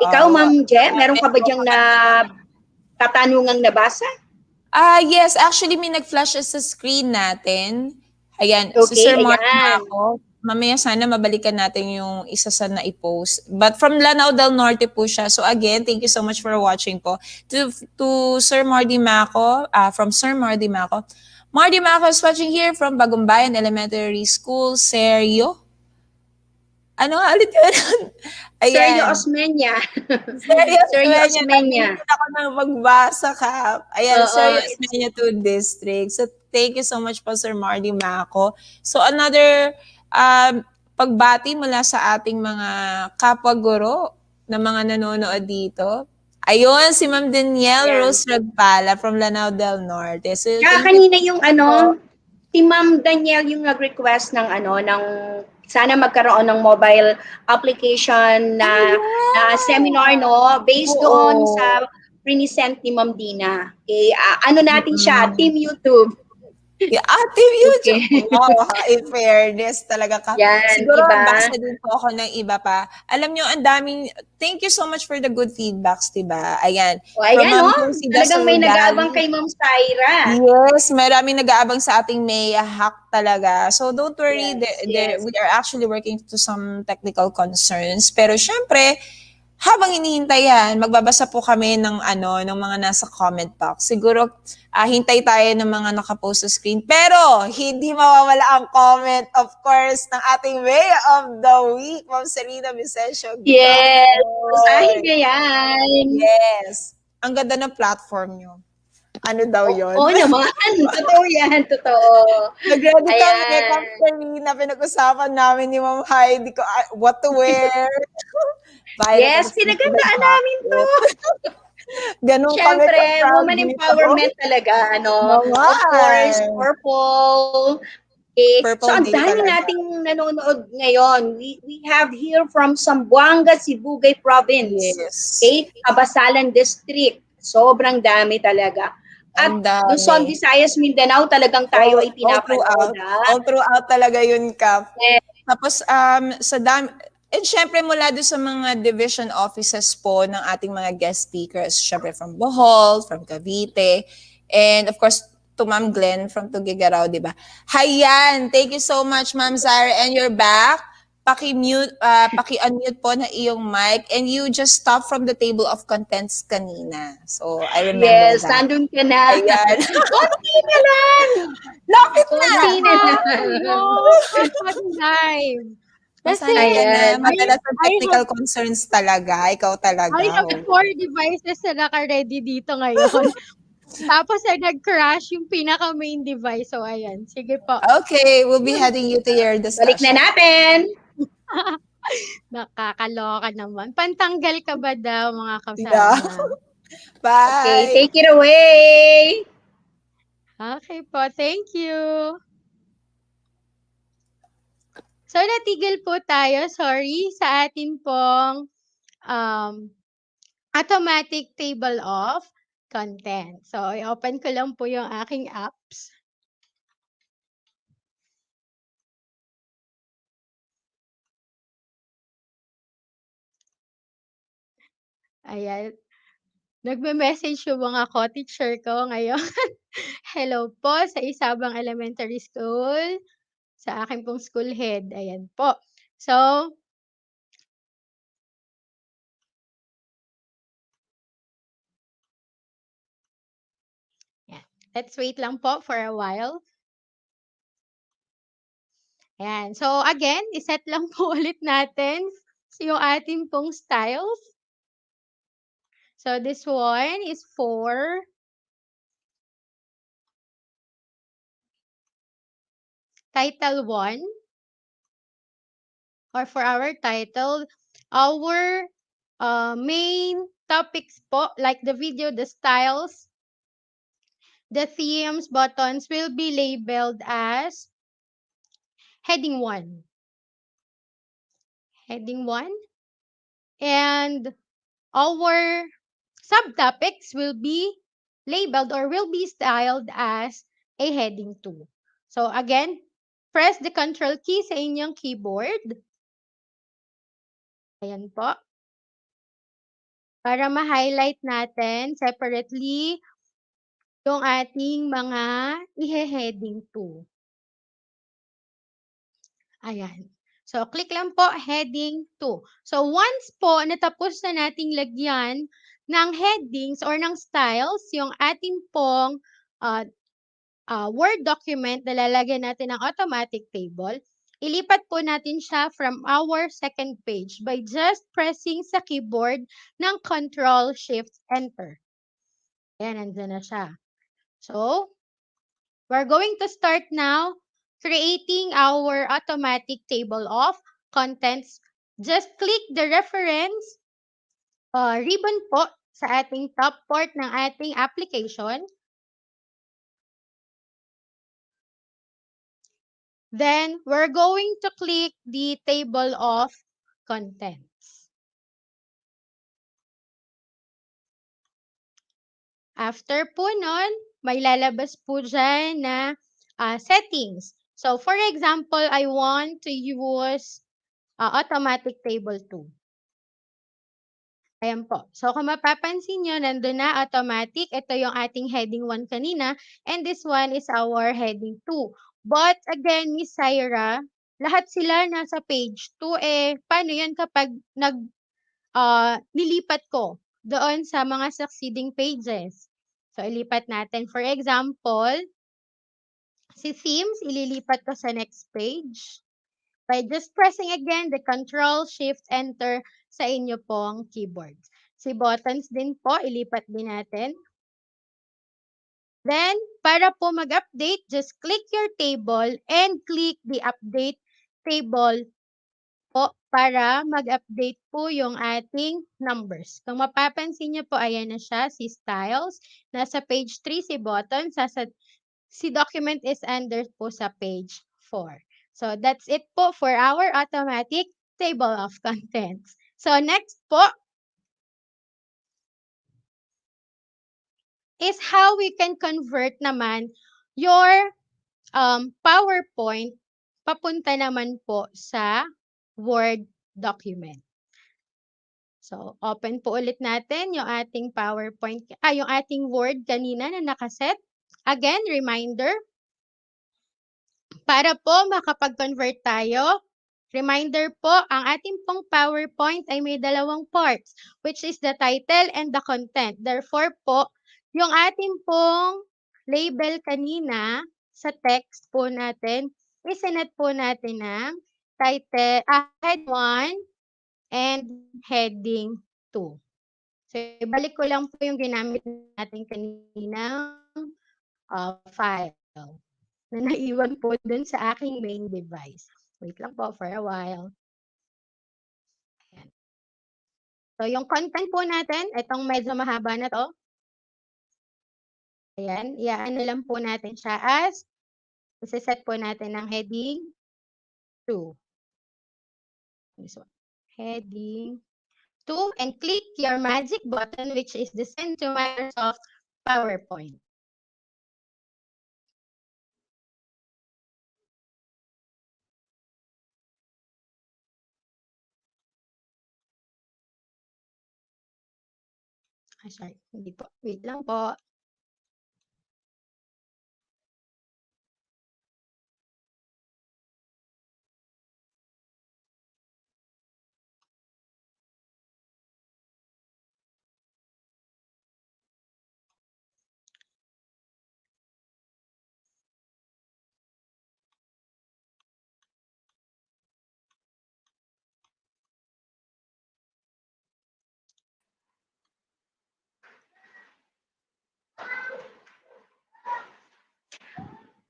Ikaw Oo. Ma'am Je, meron ka ba Medyo diyang na katanungang nabasa? Yes, actually may nag-flash sa screen natin. Ayan, si Okay, Sir Mark ayan. ako. Mamaya sana mabalikan natin yung isa sa na-post. But from Lanao del Norte po siya. So again, thank you so much for watching po. To Sir Mardy Maco, from Sir Mardy Maco. Mardy Maco is watching here from Bagumbayan Elementary School, Serio. Ano nga ulit yun? Sergio Ayan. Osmeña. Serious Sergio Osmeña, Osmeña. nahihirapan ako na magbasa ka. Ayan, Oo, Serious Osmeña to District. So, thank you so much po, Sir Mardy Maco. So, another pagbati mula sa ating mga kapwa-guro na mga nanonood dito. Ayun, si Ma'am Danielle Ayan. Rose Ragpala from Lanao del Norte. So, Kaya thank you kanina yung si Ma'am Danielle yung nag-request ng ng sana magkaroon ng mobile application na seminar no based doon Oo. sa present ni Ma'am Dina. Okay, ano natin siya, Mm-mm. Team YouTube. Team YouTube. Okay. Wow, in fairness talaga ka. Yan, Siguro diba? basa din po ako ng iba pa. Alam nyo, ang daming, thank you so much for the good feedbacks, diba? Ayan. O From ayan Ma'am no, Josie talagang may nag-aabang Dasurgali. kay Ma'am Syra. Yes, maraming nag-aabang sa ating Maya hack talaga. So don't worry, Yes. we are actually working to some technical concerns. Pero syempre, habang hinihintay yan, magbabasa po kami ng ng mga nasa comment box. Siguro hintay tayo ng mga nakapost sa screen. Pero hindi mawawala ang comment, of course, ng ating Maya of the Week, Ma'am Serena Vicencio. Yes, basahin niya yan. Yes. Ang ganda ng platform nyo. Ano daw yun? Oo naman, totoo yan, totoo. Nag-ready kami, Ayan. Ma'am Serena, pinag-usapan namin ni Ma'am Heidi ko, what to wear. Yes, pinagandaan namin to. Ganun kami Siyempre, ka-proud woman dito. empowerment talaga, Naman. Of course, purple. Okay. So, Purple ang day dami talaga. nating nanonood ngayon. We have here from Zamboanga, Sibugay Province. Yes. Okay? Kabasalan District. Sobrang dami talaga. At Ang dami. Luzon, Visayas, Mindanao, talagang tayo ay pinapanood. All throughout talaga yun, Kap. Yes. Tapos, sa dami, and syempre mula doon sa mga division offices po ng ating mga guest speakers, syempre from Bohol, from Cavite, and of course, to Ma'am Glenn from Tugigaraw, di ba? Hayan, thank you so much, Ma'am Zara, and you're back. Paki-unmute po na iyong mic, and you just stopped from the table of contents kanina. So, I remember Yes, that. nandun ka na. Ayan. Konti na lang. Lapit na! Konti na. Live. Kasi, Masanay ka na. Ayan. Madalas ang technical concerns talaga. Ikaw talaga. I have 4 devices na naka-ready dito ngayon. Tapos nag-crash yung pinaka-main device. So, ayan. Sige po. Okay, we'll be heading you to your discussion. Balik na natin. Nakakaloka naman. Pantanggal ka ba daw, mga kasama? Bye! Okay, take it away. Okay po, thank you. So, natigil po tayo, sorry, sa atin pong automatic table of content. So, i-open ko lang po yung aking apps. Ayan. Nagme-message yung mga co-teacher ko ngayon. Hello po sa Isabang Elementary School, sa akin pong school head. Ayan po. So, yeah. Let's wait lang po for a while. Ayan. So, again, iset lang po ulit natin yung ating pong styles. So, this one is for Title 1 or for our title. Our main topics po, like the video, the styles, the themes, buttons will be labeled as heading 1. Heading 1. And our subtopics will be labeled or will be styled as a heading 2. So again, press the control key sa inyong keyboard. Ayan po. Para ma-highlight natin separately yung ating mga ihe-heading 2. Ayan. So, click lang po heading 2. So, once po natapos na nating lagyan ng headings or ng styles yung ating pong Word document na lalagyan natin ng automatic table, ilipat po natin siya from our second page by just pressing sa keyboard ng Control Shift Enter. Ayan, nandun na siya. So, we're going to start now creating our automatic table of contents. Just click the reference ribbon po sa ating top part ng ating application. Then, we're going to click the table of contents. After po nun, may lalabas po dyan na settings. So, for example, I want to use automatic table 2. Ayan po. So, kung mapapansin nyo, nandun na automatic. Ito yung ating heading 1 kanina. And this one is our heading 2. But again, Miss Syra, lahat sila nasa page 2. Paano yun kapag nilipat ko doon sa mga succeeding pages? So, ilipat natin. For example, si themes, ililipat ko sa next page by just pressing again the Control Shift Enter sa inyo pong keyboard. Si buttons din po, ilipat din natin. Then, para po mag-update, just click your table and click the Update Table po para mag-update po yung ating numbers. Kung mapapansin niyo po, ayan na siya, si styles. Nasa page 3 si button, si document is under po sa page 4. So, that's it po for our automatic table of contents. So, next po is how we can convert naman your PowerPoint papunta naman po sa Word document. So, open po ulit natin yung ating PowerPoint, yung ating Word kanina na nakaset. Again, reminder, para po makapag-convert tayo, reminder po, ang ating pong PowerPoint ay may dalawang parts, which is the title and the content. Therefore po, yung ating pong label kanina sa text po natin, isinet po natin ng title, head 1 and heading 2. So, ibalik ko lang po yung ginamit natin kaninang file na naiwan po dun sa aking main device. Wait lang po for a while. Ayan. So, yung content po natin, itong medyo mahaba na to. Ayan, iaan lang po natin siya as, isa-set po natin ng heading 2. This one. Heading 2 and click your magic button, which is the send to Microsoft PowerPoint. Ay, sorry. Hindi po. Wait lang po.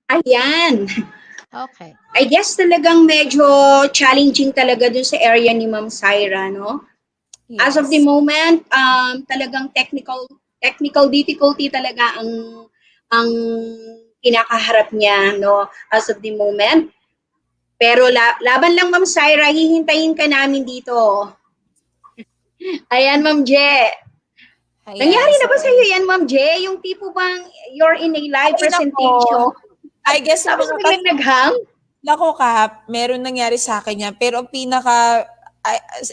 Ayan. Okay. I guess talagang medyo challenging talaga dun sa area ni Ma'am Syra, no? As of the Yes. moment, talagang technical difficulty talaga ang kinakaharap niya, no? As of the moment. Pero laban lang, Ma'am Syra, hihintayin ka namin dito. Ayan, Ma'am Je. Ayan. Nangyari na So, ba sa'yo yan, Ma'am Je? Yung tipo bang you're in a live ay nako. presentation, I guess yung tapos mga biglang naghang? Nako Kap, meron nangyari sa akin yan. Pero ang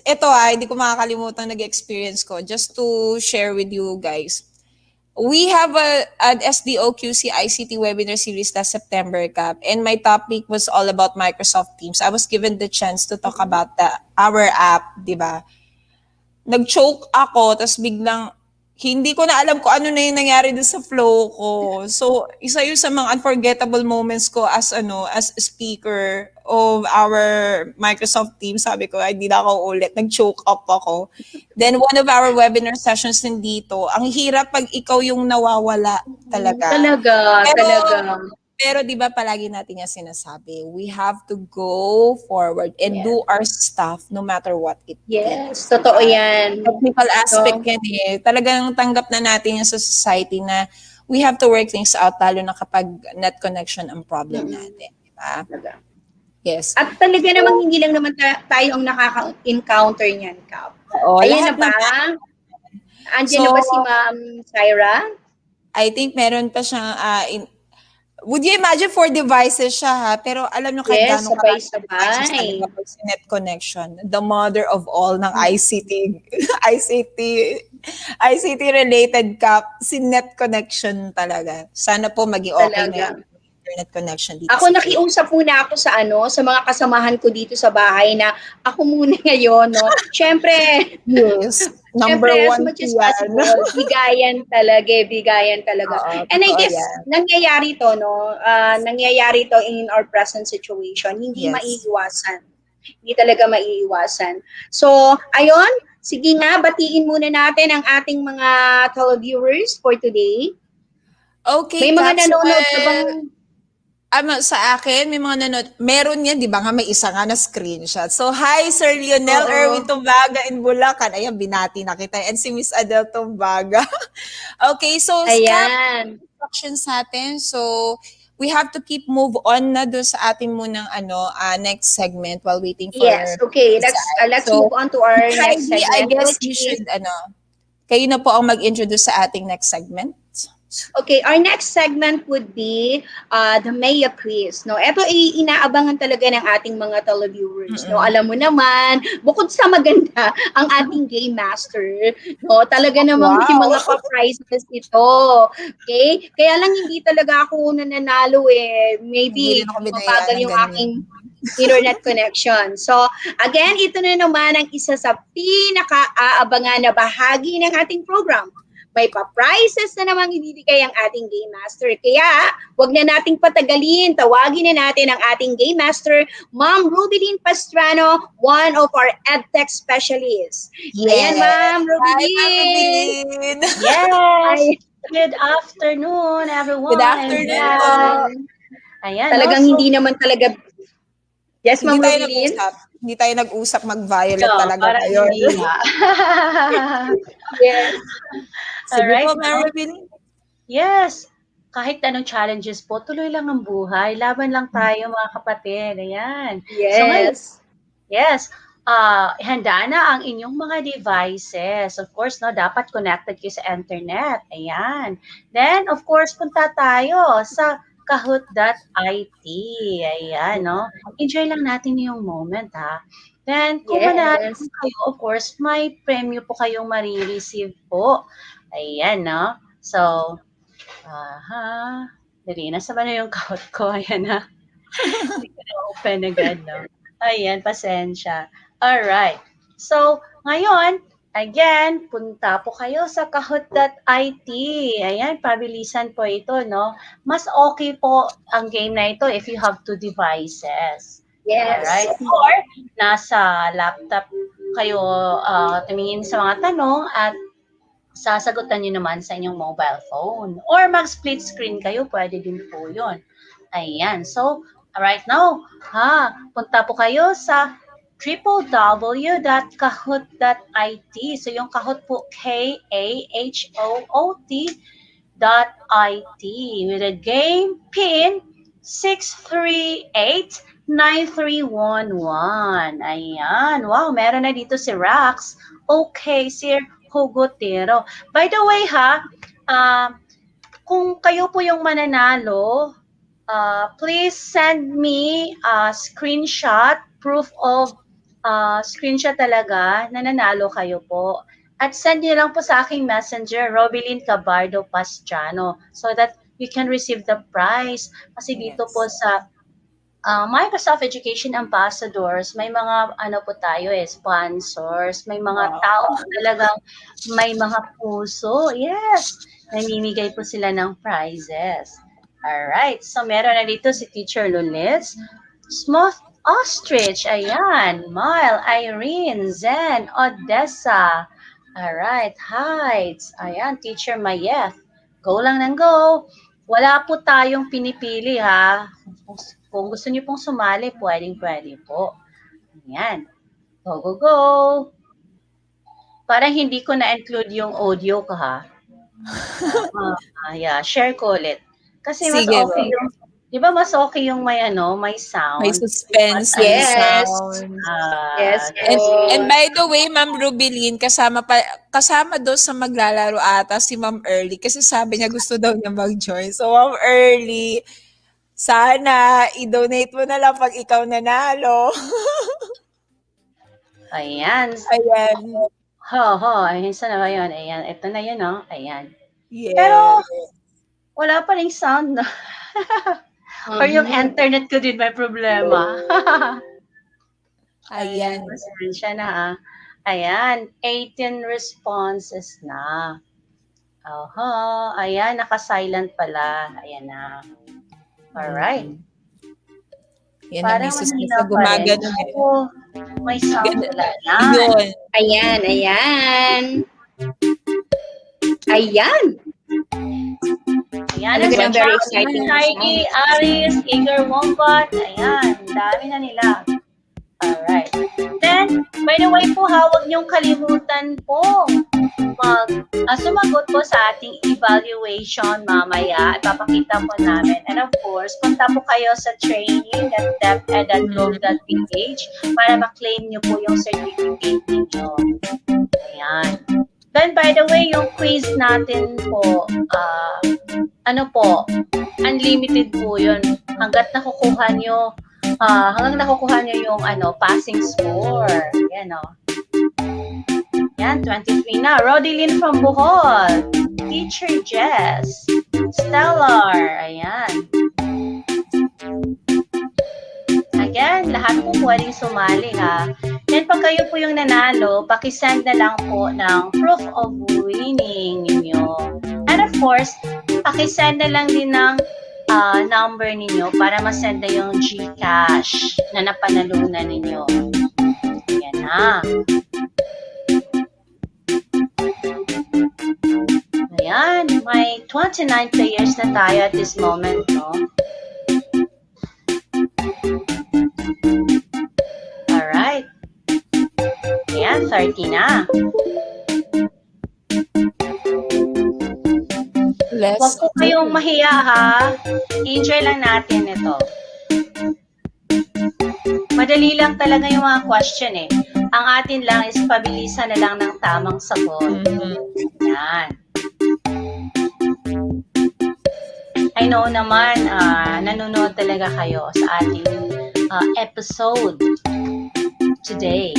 ito hindi ko makakalimutan nag-experience ko. Just to share with you guys. We have an SDO QC ICT webinar series last September, Kap. And my topic was all about Microsoft Teams. I was given the chance to talk about our app, di ba? Nag-choke ako, tapos biglang hindi ko na alam kung ano na yung nangyari dun sa flow ko. So, isa yun sa mga unforgettable moments ko as a speaker of our Microsoft team. Sabi ko, ay, di na ako ulit. Nag-choke up ako. Then, one of our webinar sessions din dito, ang hirap pag ikaw yung nawawala talaga. Talaga. Pero di ba palagi natin yung sinasabi, we have to go forward and do our stuff no matter what it Yes, takes. totoo Diba? yan. Technical aspect No? yan eh. Talagang tanggap na natin yan sa society na we have to work things out lalo na kapag net connection ang problem natin. Diba? Talaga. Yes. At talaga namang hindi lang naman tayo ang nakaka-encounter niyan, Kap. Oo, Ayan na lahat ba? naman. Andiyan na ba si Ma'am Syra? I think meron pa siyang would you imagine 4 devices siya ha? Pero alam nyo kahit Yes, gano'ng karaming devices sabay-sabay. talaga pag si net connection, the mother of all ng ICT, ICT, ICT related si net connection talaga. Sana po maging okay na yung Talaga. internet connection dito Ako sa nakiusap muna ako sa mga kasamahan ko dito sa bahay na ako muna ngayon, no. Syempre, Yes. Number syempre, as one much as yan. possible, bigayan talaga. Oo, And I totoo guess, yan. nangyayari to, no? Nangyayari to in our present situation. Hindi Yes. maiiwasan. Hindi talaga maiiwasan. So, ayun, sige nga, batiin muna natin ang ating mga televiewers for today. Okay, May mga Caps. nanonood ka bang... Sa akin, may mga nanonood. Meron yan, di ba nga, may isa nga na screenshot. So, hi, Sir Lionel Oo. Erwin Tumbaga in Bulacan. Ayan, binati na kita. And si Miss Adele Tumbaga. Okay, so, Ayan. instructions natin. So, we have to keep move on na doon sa ating munang next segment while waiting for... Yes, okay. Let's move on to our next Heidi, I segment, guess which you is... should, kayo na po ang mag-introduce sa ating next segment. Okay, our next segment would be the Maya Quiz. No, ito ay inaabangan talaga ng ating mga televiewers. No, alam mo naman, bukod sa maganda ang ating game master, no, talaga namang may mga pa-prizes ito. Okay? Kaya lang hindi talaga ako nananalo eh. Maybe mabagal yung aking internet connection. So, again, ito na naman ang isa sa pinaka-aabangan na bahagi ng ating program. May pa-prizes na namang ibibigay ang ating Game Master. Kaya, wag na nating patagalin. Tawagin na natin ang ating Game Master, Ma'am Rubilin Pastrano, one of our EdTech specialists. Yes. Ayan, Ma'am Hi, Rubilin. Yes. Good afternoon, everyone. Good afternoon po. Ayan, Talagang hindi naman talaga... Yes, Ma'am Rubilin? Hindi tayo nag-usap mag-violet talaga parang ngayon. hindi nga. Yes. Sige Alright, po, Ma'am Rubilin. Yes. Kahit anong challenges po, tuloy lang ang buhay. Laban lang tayo, mga kapatid. Ayan. Yes. So, yes. handa na ang inyong mga devices. Of course, no, dapat connected kayo sa internet. Ayan. Then, of course, punta tayo sa kahoot.it. Ayan, no? Enjoy lang natin yung moment, ha? Then, kung manalo Yes. kayo, of course, may premyo po kayong marireceive po. Ayan, no? So, dali, nasa ba na yung kahoot ko? Ayan, ha? Hindi ko na-open agad, no? Ayan, pasensya. Alright. So, ngayon, again, punta po kayo sa kahoot.it. Ayan, pabilisan po ito, no? Mas okay po ang game na ito if you have 2 devices. Yes. Alright? Or, nasa laptop kayo tumingin sa mga tanong at sasagutan nyo naman sa inyong mobile phone. Or mag-split screen kayo, pwede din po yun. Ayan. So, right now, punta po kayo sa www.kahoot.it. So, yung Kahoot po, KAHOOT.IT with a game pin 6389311. Ayan. Wow, meron na dito si Rax. Okay, Sir Hugotero. By the way, kung kayo po yung mananalo, please send me a screenshot, proof of screenshot talaga, nananalo kayo po. At send nyo lang po sa aking messenger, Robilyn Cabardo Pastrano, so that you can receive the prize. Kasi dito po sa Microsoft Education Ambassadors, may mga po tayo sponsors, may mga tao talagang may mga puso. Yes, namimigay po sila ng prizes. Alright, so meron na dito si Teacher Lulis, Smooth Ostrich, ayan, Mile, Irene, Zen, Odessa. Alright, Heights, ayan, Teacher Mayeth. Go lang ng go. Wala po tayong pinipili, ha. Kung gusto niyo pong sumali, pwedeng-pwede po. Ayan. Go, go, go. Parang hindi ko na-include yung audio ko, ha. Yeah, share ko ulit. Kasi mas Sige okay po. yung, di ba mas okay yung may sound? May suspense and Yes. sound. Yes. And by the way, Ma'am Rubilin, kasama doon sa maglalaro ata si Ma'am Early kasi sabi niya gusto daw niya mag-join. So Ma'am Early, sana i-donate mo na lang pag ikaw nanalo. Ayan. Ayan. Ayan, saan na ba yun? Ayan, ito na yun, no? Ayan. Yes. Pero, wala pa ring sound, no? Or yung internet ko din may problema. Ayan. Pasensya na, Ayan, 18 responses na. Ayan, naka-silent pala. Ayan na. Alright. Yan na may suspense na gumagano. May sound wala na. Yun. Ayan, ayan. Ayan. Ayan, Talagang very exciting. Heidi, Alice, Igor Wombat. Ayan, dami na nila. Alright. Then, by the way po, huwag niyong kalimutan po sumagot po sa ating evaluation mamaya. Ipapakita po namin. And of course, punta po kayo sa training.deped.gov.ph para ma-claim niyo po yung certificate niyo. Ayan. Then, by the way, yung quiz natin po, unlimited po yun. Hanggang nakukuha nyo yung passing score. Yan, Yan, 23 na. Rodilyn from Bohol. Teacher Jess. Stellar. Ayan. Again, lahat po pwedeng sumali, ha. Then, pag kayo po yung nanalo, pakisend na lang po ng proof of winning ninyo. And of course, pakisend na lang din ng number ninyo para masend na yung GCash na napanalunan ninyo. Ayan na. Ayan, may 29 players na tayo at this moment, no? Alright. Ayan, 30 na. Huwag po kayong mahiya, ha? Enjoy lang natin ito. Madali lang talaga yung mga question, Ang atin lang is pabilisan na lang ng tamang sagot. Yan. I know naman, nanonood talaga kayo sa ating episode today.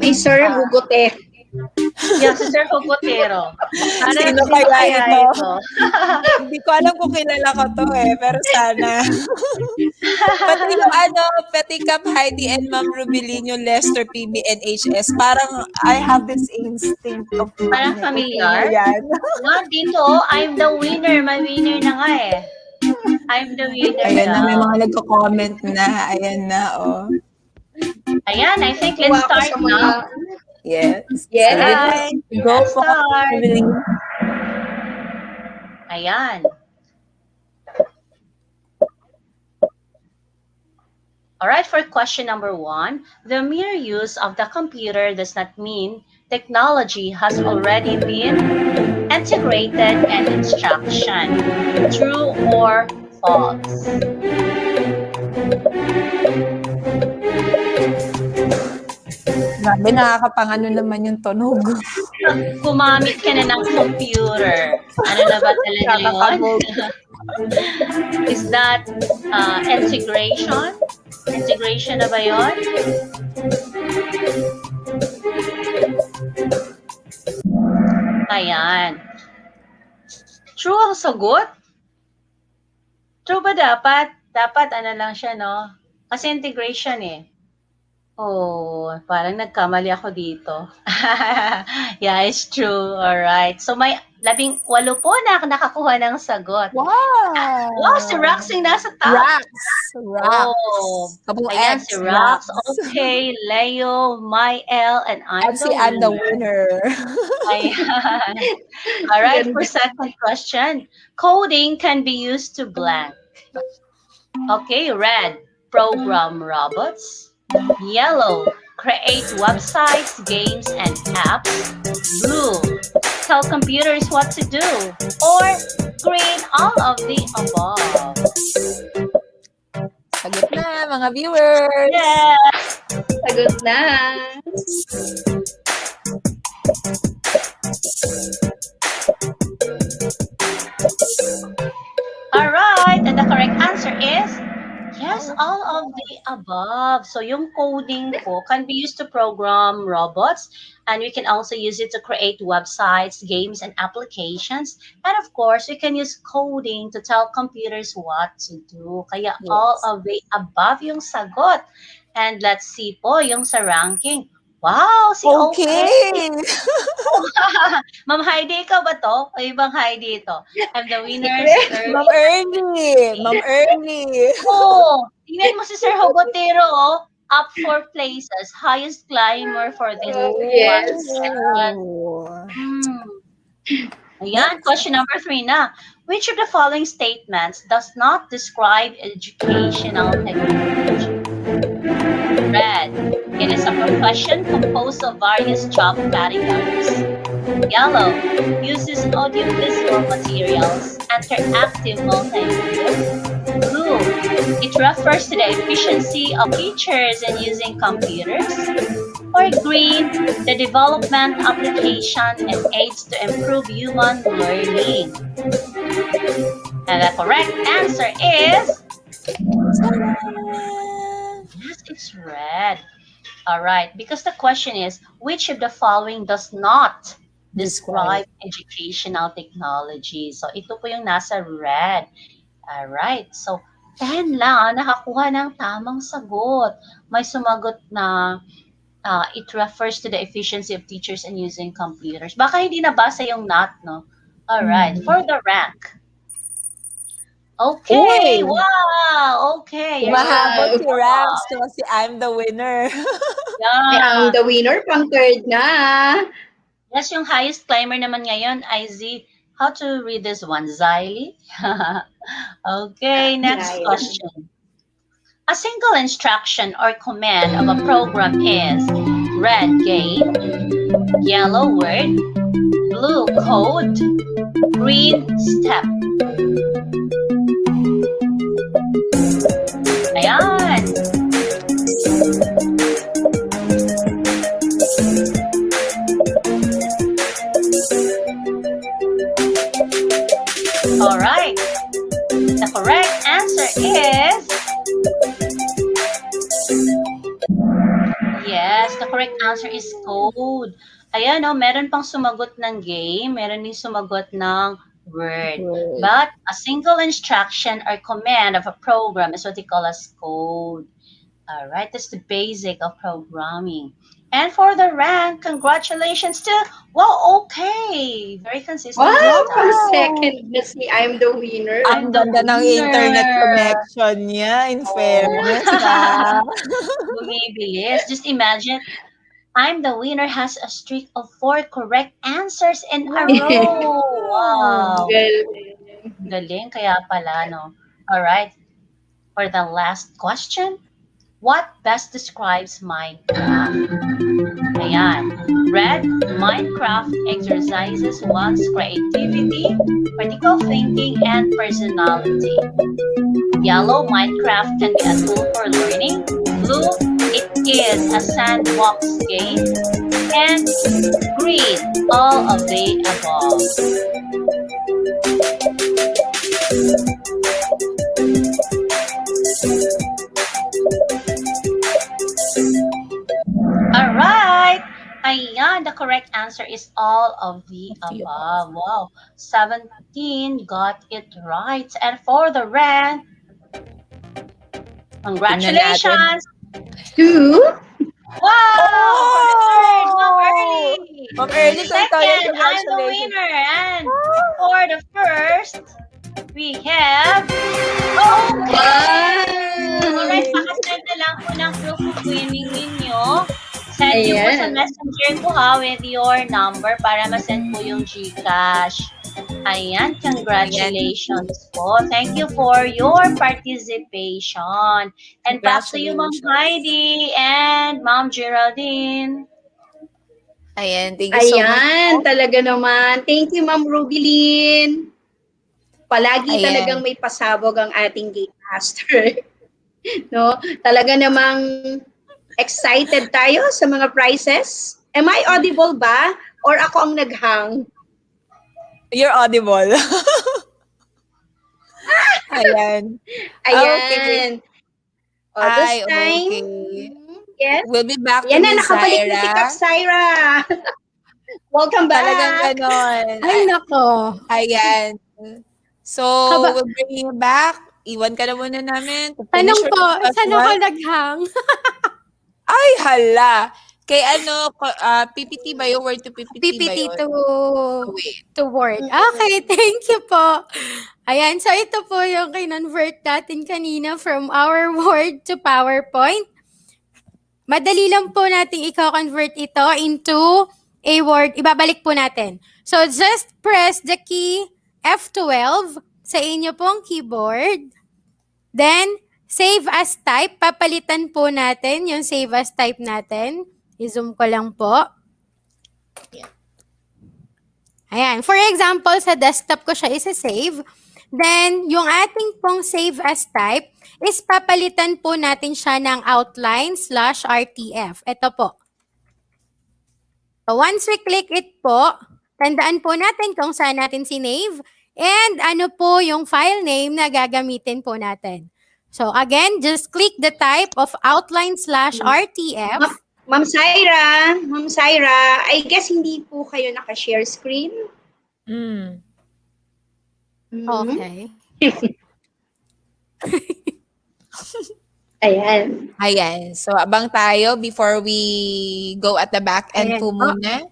May Sir Hugote. Yeah, si Sir Hugotero. Sino kaya ito? Hindi ko alam kung kilala ko to pero sana. Pati yung Petty Cup Heidi and Ma'am Rubilino, Lester PB and HS, parang I have this instinct of Parang familiar? Yan. Dito, I'm the winner. May winner na nga I'm the winner. Ayan na, may mga nagko-comment na. Ayan na, Ayan, I think let's start now. Yes. Yes. Go Let's for start. it. Ayan. Alright, for question number 1, the mere use of the computer does not mean technology has already been integrated in instruction. True or false? Grabe, nakakapangano naman yung tunog. Gumamit ka na ng computer. Ano na ba talaga yun? Is that integration? Integration na ba yun? Ayan. True ang sagot? True ba dapat? Dapat ano lang siya, no? Kasi integration Oh, parang nagkamali ako dito. Yeah, it's true. Alright. So may 18 po na nakakuha ng sagot. Wow! Wow, si Roxy nasa top. Rax. Oh, ayan, si Rox. Okay, Leo, Mael, and I'm the winner. Ayan. Alright, for second question. Coding can be used to blank. Okay, red, program robots. Yellow, create websites, games, and apps. Blue, tell computers what to do. Or green, all of the above. Sagot na, mga viewers. Yeah. Sagot na. All right, and the correct answer is yes, all of the above. So yung coding po can be used to program robots, and we can also use it to create websites, games, and applications. And of course, we can use coding to tell computers what to do. Kaya all of the above yung sagot. And let's see po yung sa ranking. Wow, si Okay. Ma'am Heidi, ikaw ba to? O ibang Heidi ito? I'm the winner. Ma'am Ernie. Ma'am Ernie. Oh, tingnan mo si Sir Hugotero, up 4 places, highest climber for this yes. Ayan, question number 3 na. Which of the following statements does not describe educational technology? Red, it is a profession composed of various job categories. Yellow, uses audiovisual materials, interactive multimedia. Blue, it refers to the efficiency of teachers in using computers. Or green, the development, application, and aids to improve human learning. And the correct answer is yes, it's red. All right, because the question is, which of the following does not describe educational technology? So, ito po yung nasa red. All right, so 10 lang nakakuha ng tamang sagot. May sumagot na it refers to the efficiency of teachers in using computers. Baka hindi nabasa yung not, no? All right, for the rank. Okay, wow, okay. Mahabot si Rax kasi I'm the winner. I'm the winner, pang third na. Yes, yung highest climber naman ngayon, IZ. How to read this one? Xylee? Okay, next question. A single instruction or command of a program is red game, yellow word, blue code, green step. Ayan. The correct answer is yes, the correct answer is code. Ayan, oh, meron pang sumagot ng game, meron din sumagot ng word. Word. But a single instruction or command of a program is what they call as code. All right, that's the basic of programming. And for the rank, congratulations to, well, okay. Very consistent Wow, this pang time. second na si I'm the winner. I'm Ang the ganda ng internet winner. connection niya, in Oh. fairness, ha? Bumibilis. Just imagine, I'm the winner has a streak of 4 correct answers in a row. Wow. Galing. Galing kaya pala, no? All right. For the last question, what best describes Minecraft? Ayan. Red, Minecraft exercises one's creativity, critical thinking, and personality. Yellow, Minecraft can be a tool for learning. Blue, it is a sandbox game. And green, all of the above. All right. Ayan, the correct answer is all of the above. Wow. 17 got it right. And for the rank, Tingnan natin. congratulations. 2. Wow! For the third, Ma'am Oh! Early. Ma'am Early, kayo, Second, I'm the congratulations. winner. And for the first, we have okay. Alright, pakasend na lang po ng proof of winning ninyo. Send nyo po sa Ayan. messenger ko ha with your number para masend po yung GCash. Ayan, congratulations po. Thank you for your participation. And back to you, Ma'am Heidi and Ma'am Geraldine. Ayan, thank you so much. Ayan, talaga naman. Thank you, Ma'am Rubilin. Palagi Ayan. talagang may pasabog ang ating game master. No? Talaga namang excited tayo sa mga prizes. Am I audible ba? Or ako ang naghang? You're audible. Ayan. Ayan. O, this Ay, time, okay. yes. We'll be back to Yan na, Miss nakabalik na si Zaira. Kap Syra. Welcome back. Talagang ganon. Ay, nako. Ayan. So, Kaba- we'll bring you back. Iwan ka na muna namin. To Tanong finish your po, saan ako discussion. naghang? Ay, hala. Kay ano, PPT ba yun? Word to PPT ba PPT yun? to Word. Okay, thank you po. Ayan, so ito po yung kinonvert natin kanina from our Word to PowerPoint. Madali lang po nating i-convert ito into a Word. Ibabalik po natin. So, just press the key F12 sa inyo pong keyboard. Then, save as type. Papalitan po natin yung save as type natin. I-zoom ko lang po. Ayan. For example, sa desktop ko siya isa-save. Then, yung ating pong save as type is papalitan po natin siya ng outline/RTF. Ito po. So, once we click it po, tandaan po natin kung saan natin sinave and ano po yung file name na gagamitin po natin. So, again, just click the type of outline/RTF. Ma'am Syra, I guess hindi po kayo naka-share screen. Mm. Okay. Ayan. Ayan. So, abang tayo before we go at the back end Ayan. po muna.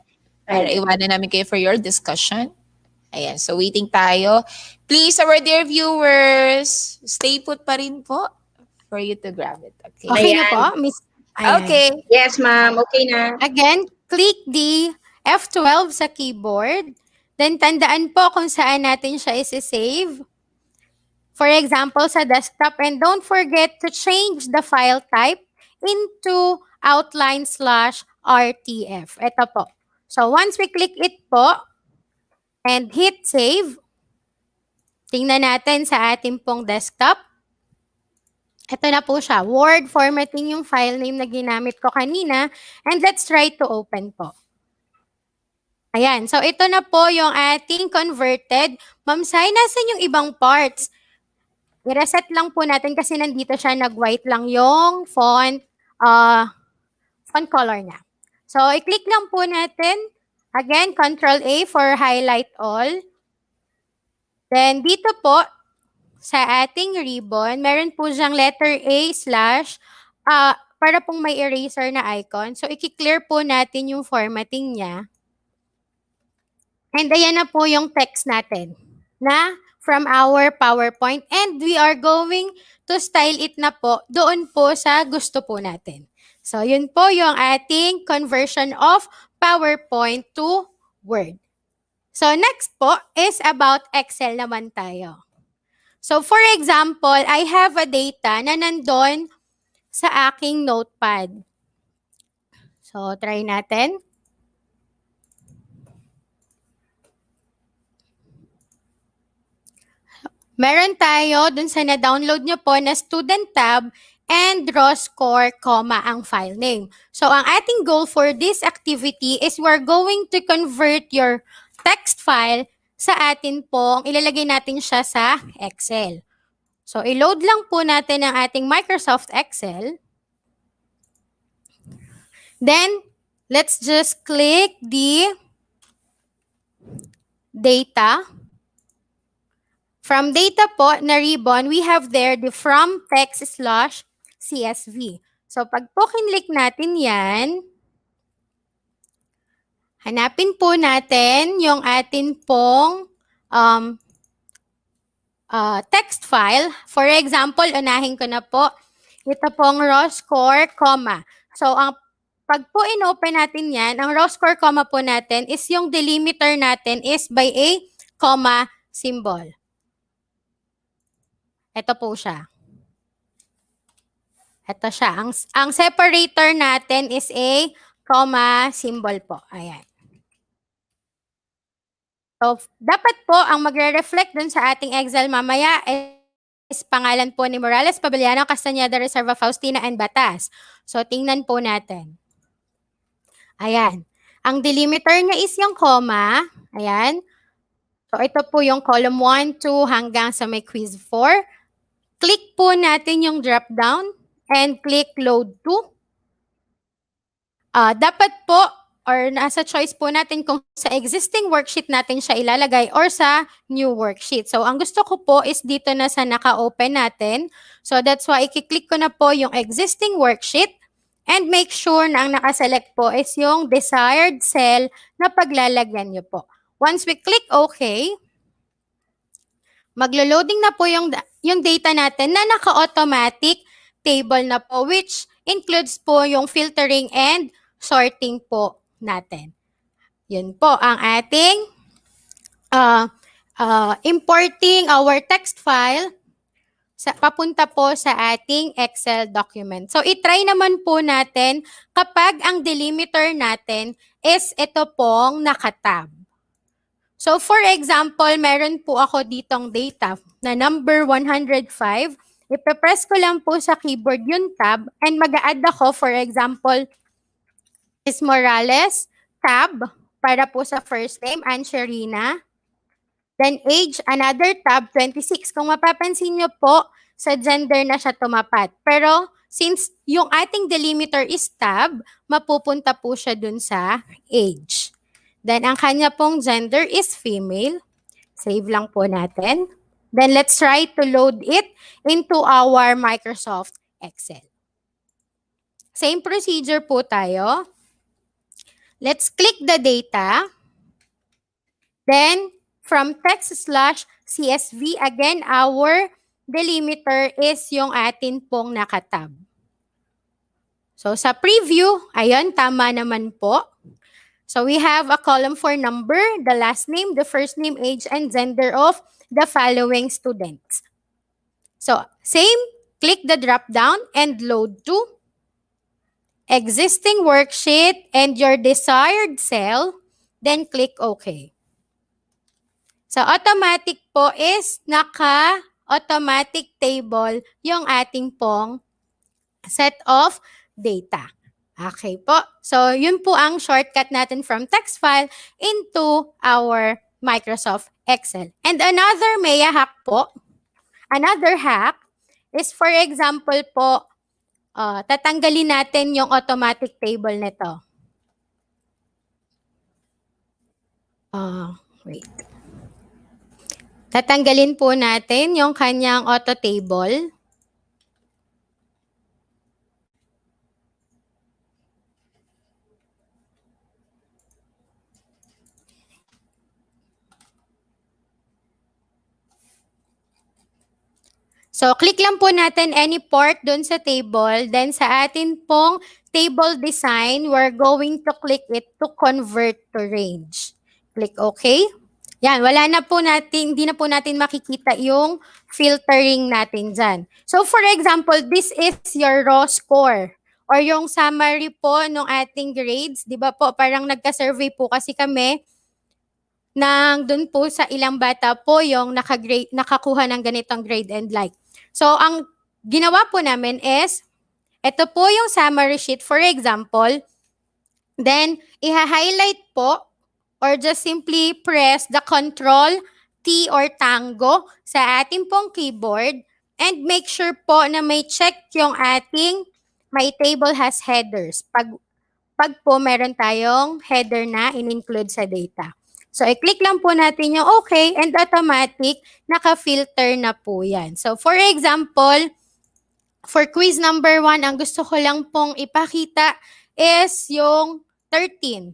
Para Ayan. iwanan namin kayo for your discussion. Ayan. So, waiting tayo. Please, our dear viewers, stay put pa rin po for you to grab it. Okay. Okay na Ayan. po, Miss? Ayan. Okay. Yes, ma'am. Okay na. Again, click the F12 sa keyboard. Then, tandaan po kung saan natin siya isi-save. For example, sa desktop. And don't forget to change the file type into outline/RTF. Ito po. So, once we click it po and hit save, tingnan natin sa ating pong desktop. Ito na po siya. Word formatting yung file name na ginamit ko kanina. And let's try to open po. Ayan. So, ito na po yung ating converted. Ma'am Sai, nasan yung ibang parts? i-reset lang po natin kasi nandito siya, nag-white lang yung font color niya. So, i-click lang po natin. Again, Control A for highlight all. Then, dito po, sa ating ribbon, meron po siyang letter A slash, para pong may eraser na icon. So, i-clear po natin yung formatting niya. And ayan na po yung text natin na from our PowerPoint. And we are going to style it na po doon po sa gusto po natin. So, yun po yung ating conversion of PowerPoint to Word. So, next po is about Excel naman tayo. So, for example, I have a data na nandun sa aking notepad. So, try natin. Meron tayo dun sa na-download nyo po na student tab and raw score, ang file name. So, ang ating goal for this activity is we're going to convert your text file sa atin po. Ilalagay natin siya sa Excel. So, i-load lang po natin ang ating Microsoft Excel. Then, let's just click the data. From data po na ribbon, we have there the from text slash CSV. So, pag po kinlik natin yan, hanapin po natin yung atin pong text file. For example, unahin ko na po. Ito pong raw score, So, pag po in-open natin yan, ang raw score, po natin is yung delimiter natin is by a comma symbol. Ito po siya. Ito siya. Ang separator natin is a comma symbol po. Ayan. So, dapat po ang magre-reflect dun sa ating Excel mamaya is pangalan po ni Morales, Pabellano, Castañeda, Reserva, Faustina, and Batas. So, tingnan po natin. Ayan. Ang delimiter niya is yung comma. Ayan. So, ito po yung column 1, 2, hanggang sa may quiz 4. Click po natin yung drop down and click load to. Dapat po or nasa choice po natin kung sa existing worksheet natin siya ilalagay or sa new worksheet. So, ang gusto ko po is dito na sa naka-open natin. So, that's why i-click ko na po yung existing worksheet and make sure na ang nakaselect po is yung desired cell na paglalagyan nyo po. Once we click OK, maglo-loading na po yung data natin na naka-automatic table na po, which includes po yung filtering and sorting po natin. Yun po ang ating importing our text file papunta po sa ating Excel document. So, itry naman po natin kapag ang delimiter natin is ito pong nakatab. So, for example, meron po ako ditong data na number 105. Ipe-press ko lang po sa keyboard yung tab and mag-a-add ako, for example, is Morales, tab, para po sa first name, Ancherina. Then age, another tab, 26. Kung mapapansin nyo po, sa gender na siya tumapat. Pero, since yung ating delimiter is tab, mapupunta po siya dun sa age. Then, ang kanya pong gender is female. Save lang po natin. Then, let's try to load it into our Microsoft Excel. Same procedure po tayo. Let's click the data. Then, from text slash CSV, again, our delimiter is yung atin pong nakatab. So, sa preview, ayun, tama naman po. So, we have a column for number, the last name, the first name, age, and gender of the following students. So, same, click the drop down and load to existing worksheet and your desired cell, then click OK. So, automatic po is naka-automatic table yung ating pong set of data. Okay po. So, yun po ang shortcut natin from text file into our Microsoft Excel. And another Maya hack po, Another hack is, for example po, tatanggalin natin yung automatic table nito. Wait. Tatanggalin po natin yung kanyang auto table. So, click lang po natin any port dun sa table. Then, sa atin pong table design, we're going to click it to convert to range. Click OK. Yan, wala na po natin, hindi na po natin makikita yung filtering natin dyan. So, for example, this is your raw score or yung summary po ng ating grades. Di ba po, parang nagka-survey po kasi kami nang dun po sa ilang bata po yung nakakuha ng ganitong grade and like. So, ang ginawa po namin is, ito po yung summary sheet, for example. Then, iha-highlight po or just simply press the Control T or Tango sa ating pong keyboard and make sure po na may check yung ating my table has headers. Pag po meron tayong header na in-include sa data. So, i-click lang po natin yung okay and automatic, naka-filter na po yan. So, for example, for quiz number 1, ang gusto ko lang pong ipakita is yung 13.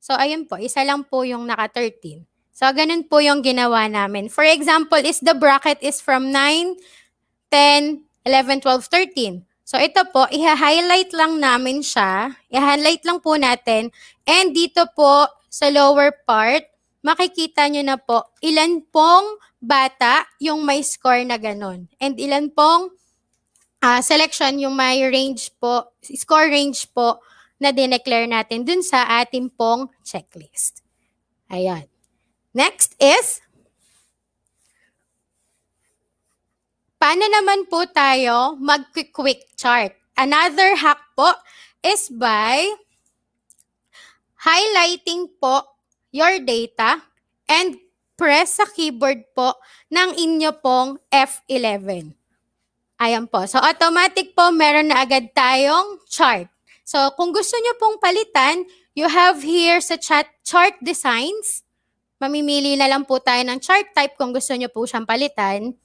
So, ayun po, isa lang po yung naka-13. So, ganun po yung ginawa namin. For example, is the bracket is from 9, 10, 11, 12, 13. So, ito po, i-highlight lang namin siya. I-highlight lang po natin. And dito po, sa lower part, makikita nyo na po, ilan pong bata yung may score na ganun. And ilan pong selection yung may range po, score range po, na dineclare natin dun sa ating pong checklist. Ayan. Next is, paano naman po tayo mag-quick chart? Another hack po is by highlighting po your data and press sa keyboard po ng inyo pong F11. Ayan po. So, automatic po meron na agad tayong chart. So, kung gusto nyo pong palitan, you have here sa chart designs. Mamimili na lang po tayo ng chart type kung gusto nyo po siyang palitan.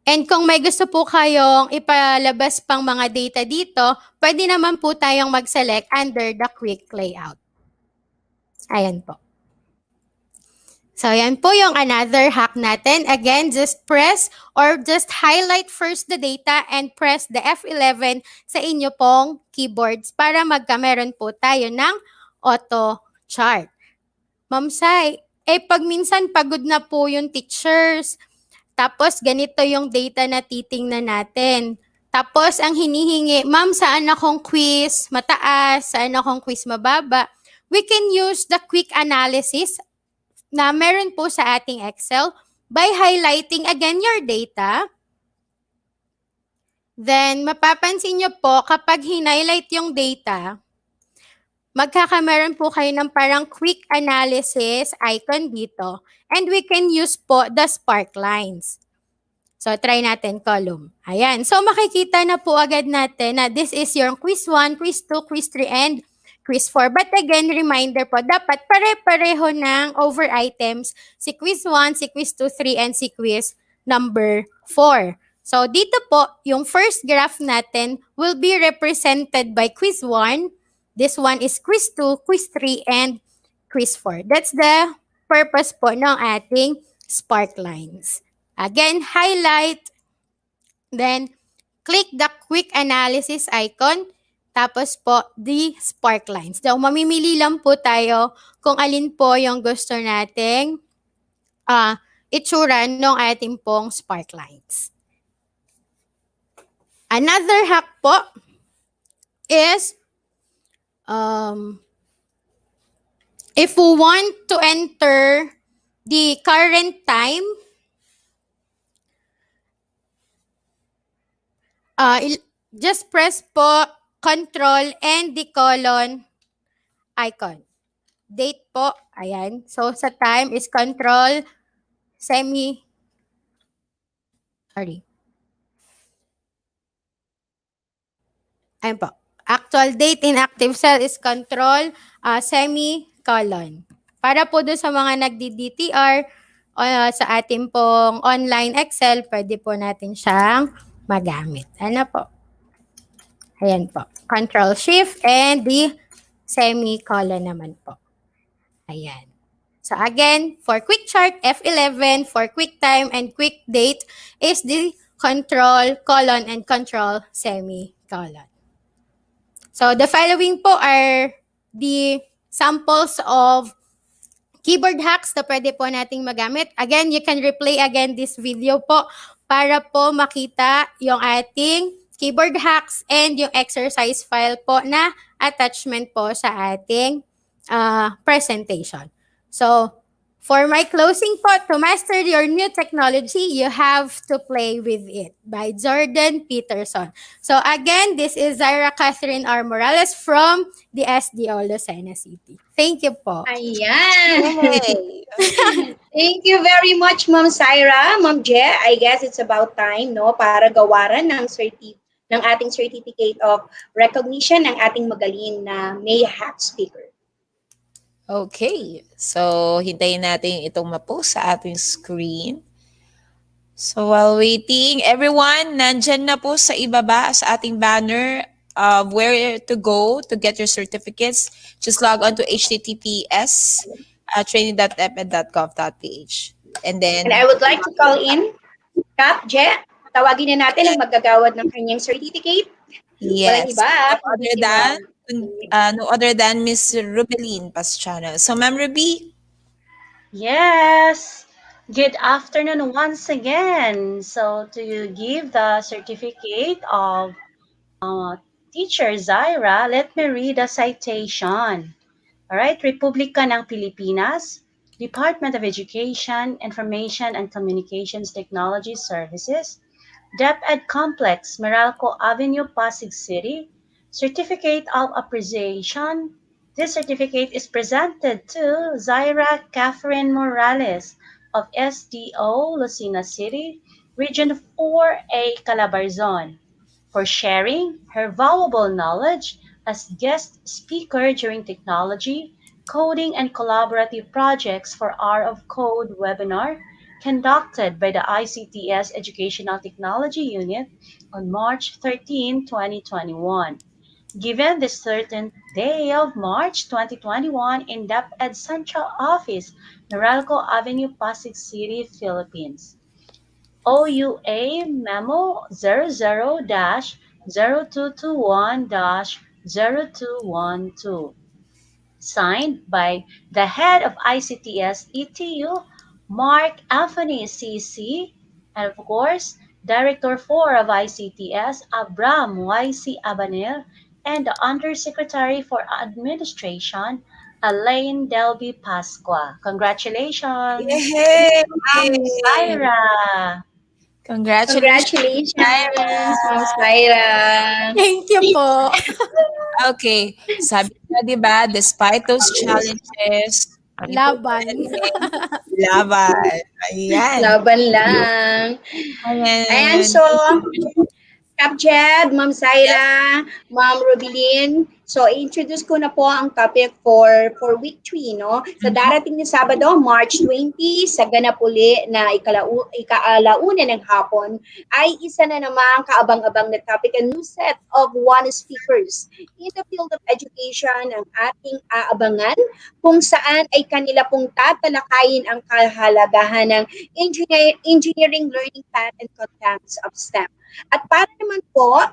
And kung may gusto po kayong ipalabas pang mga data dito, pwede naman po tayong mag-select under the quick layout. Ayan po. So, yan po yung another hack natin. Again, just press or just highlight first the data and press the F11 sa inyo pong keyboards para magkameron po tayo ng auto chart. Ma'am Sai, pag minsan pagod na po yung teachers, tapos ganito yung data na titingnan natin. Tapos ang hinihingi, ma'am, saan akong quiz mataas, saan akong quiz mababa? We can use the quick analysis na meron po sa ating Excel by highlighting again your data. Then, mapapansin nyo po, kapag hinighlight yung data, magkakameron po kayo ng parang quick analysis icon dito. And we can use po the spark lines. So, try natin column. Ayan. So, makikita na po agad natin na this is your quiz 1, quiz 2, quiz 3, and quiz 4. But again, reminder po, dapat pare-pareho ng over items si quiz 1, si quiz 2, 3, and si quiz number 4. So, dito po, yung first graph natin will be represented by quiz 1. This one is quiz 2, quiz 3, and quiz 4. That's the purpose po ng ating spark lines. Again, highlight, then click the quick analysis icon, tapos po the spark lines. So, mamimili lang po tayo kung alin po yung gusto nating itsura ng ating pong spark lines. Another hack po is if we want to enter the current time, just press po Control and the colon icon. Date po, ayan. So, sa time is Control, Sorry. Ayun po. Actual date in active cell is control semicolon. Para po doon sa mga nagdi-DTR sa ating pong online Excel, pwede po natin siyang magamit. Ano po? Ayan po. Control Shift and the semicolon naman po. Ayan. So again, for quick chart, F11, for quick time and quick date is the control colon and control semicolon. So the following po are the samples of keyboard hacks na pwede po nating magamit. Again, you can replay again this video po para po makita yung ating keyboard hacks and yung exercise file po na attachment po sa ating presentation. So, for my closing po, to master your new technology, you have to play with it by Jordan Peterson. So again, this is Zaira Catherine R. Morales from the SDO Lucena City. Thank you po. Ayan. Yay! Thank you very much, Ma'am Syra. Ma'am Je, I guess it's about time, no, para gawaran ng ating certificate of recognition ng ating magaling na May Hack speaker. Okay. So, hintayin natin itong ma-post sa ating screen. So, while waiting, everyone, nandyan na po sa ibaba sa ating banner of where to go to get your certificates. Just log on to https training.eped.gov.ph. And then, And I would like to call in Kap Je. Tawagin na natin ang maggagawad ng kanyang certificate. Walang yes, iba, no kundi other si than, Ma'am. no other than Miss Rubeline Pastrana. So, Ma'am Ruby, Yes. Good afternoon once again. So to give the certificate of Teacher Zaira, let me read a citation. All right, Republika ng Pilipinas, Department of Education, Information and Communications Technology Services, DepEd Complex, Meralco Avenue, Pasig City, Certificate of Appreciation. This certificate is presented to Zaira Catherine Morales of SDO, Lucena City, Region 4A, Calabarzon, for sharing her valuable knowledge as guest speaker during technology, coding, and collaborative projects for Hour of Code webinar conducted by the ICTS Educational Technology Unit on March 13, 2021. Given the certain day of March 2021 in DepEd Central Office, Meralco Avenue, Pasig City, Philippines. OUA Memo 00-0221-0212. Signed by the head of ICTS ETU, Mark Anthony CC, and of course, Director 4 of ICTS, Abram YC Abanel, and the Undersecretary for Administration, Elaine Delby Pasqua. Congratulations, yay! Ma'am Zaira! Congratulations, Myra. Congratulations, Ma'am Syra. Thank you po. Okay, sabi nga 'di ba, despite those challenges, kami po Laban. galing laban. Ayan. Laban lang. Ayan, Ayan. so Kap Jed, Ma'am Syra, Ma'am Rubilin. So, introduce ko na po ang topic for week 3, no? Sa darating na Sabado, March 20, sa ganap uli na ikaalauna ng hapon, ay isa na namang kaabang-abang na topic, a new set of one speakers in the field of education ang ating aabangan, kung saan ay kanila pong tatalakayin ang kahalagahan ng engineering learning path and contents of STEM. At para naman po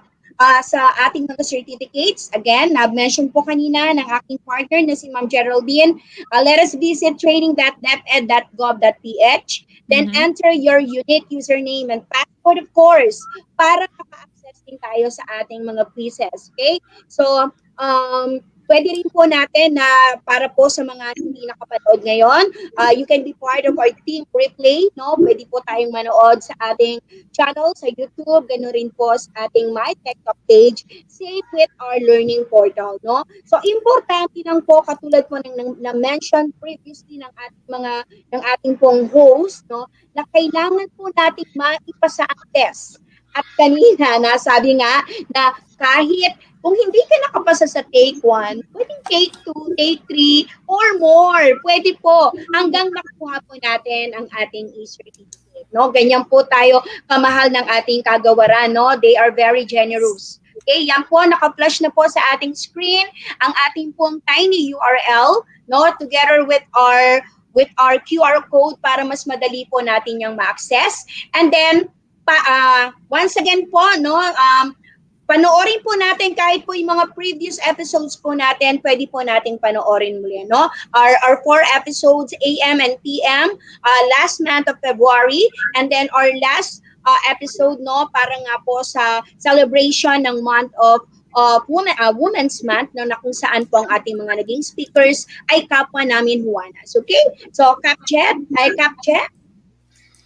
sa ating mga certificates, again, na-mention po kanina ng aking partner na si Ma'am Geraldine, let us visit training.deped.gov.ph, then enter your unique username and password, of course, para maka-access din tayo sa ating mga quizzes. Okay? So, pwede rin po natin na para po sa mga hindi nakapanood ngayon, you can be part of our team replay, no? Pwede po tayong manood sa ating channel sa YouTube, ganoon rin po sa ating MyTechTalk page, same with our learning portal, no? So importante lang po katulad po ng na-mention previously ng ating pong host, no, na kailangan po nating maipasa ang test. At kanina, nasabi nga na kahit kung hindi ka nakapasa sa take 1, pwedeng take 2, take 3, or more. Pwede po hanggang makuha po natin ang ating e-certificate. No? Ganyan po tayo kamahal ng ating kagawaran. No? They are very generous. Okay, yan po, naka-flash na po sa ating screen ang ating pong tiny URL, no, together with our QR code para mas madali po natin yung ma-access. And then, once again po, no, panoorin po natin kahit po yung mga previous episodes po natin, pwede po nating panoorin muli, no? Our 4 episodes, AM and PM, last month of February, and then our last episode, no, para nga po sa celebration ng month of Women's Month, no, na kung saan po ang ating mga naging speakers ay kapwa namin Juanas. Okay? So, Capjet, meron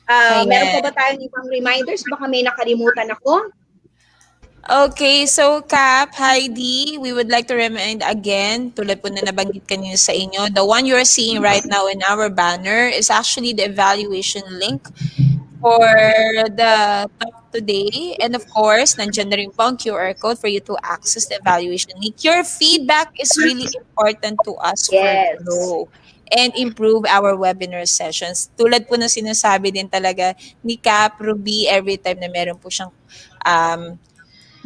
Ayan. pa ba tayong ibang reminders? Baka may nakalimutan ako. Okay, so Cap, Heidi, we would like to remind again, tulad po na nabanggit kanina sa inyo, the one you're seeing right now in our banner is actually the evaluation link for the talk today. And of course, nandiyan na rin po ang QR code for you to access the evaluation link. Your feedback is really important to us for Yes. grow and improve our webinar sessions. Tulad po na sinasabi din talaga ni Cap, Ruby, every time na meron po siyang um,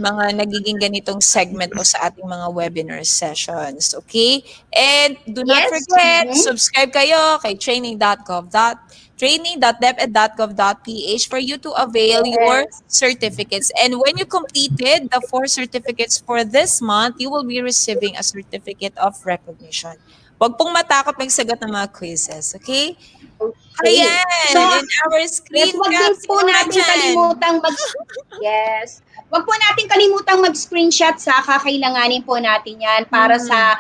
mga nagiging ganitong segment po sa ating mga webinar sessions. Okay? And do not Yes. forget, subscribe kayo kay training.deped.gov.ph for you to avail your certificates. And when you completed the 4 certificates for this month, you will be receiving a certificate of recognition. Huwag pong matakot magsagot ng mga quizzes. Okay? Okay. Ayan, So, in our screen wag din caps, po sino natin nandyan? kalimutang Yes. Wag po natin kalimutang mag-screenshot sa kakailanganin po natin yan para sa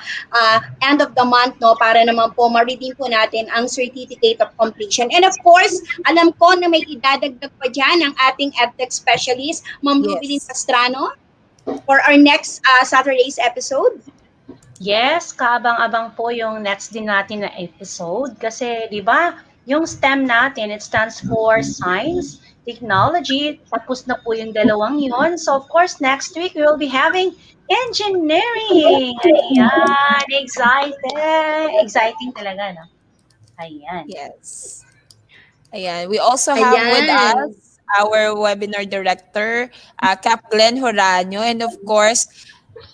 end of the month, no, para naman po ma-redeem po natin ang certificate of completion. And of course, alam ko na may idadagdag pa dyan ang ating EdTech specialist, Ma'am Rubilin Yes. Pastrano, for our next Saturday's episode. Yes, kaabang-abang po yung next din natin na episode kasi 'di ba, yung STEM natin, it stands for Science, Technology, tapos na po yung dalawang yon. So of course, next week we will be having Engineering. Ayan, excited. Exciting talaga, no? Ayan. Yes. Ayan. We also have with Ayan. us our webinar director, Cap Glenn Horanio. And of course,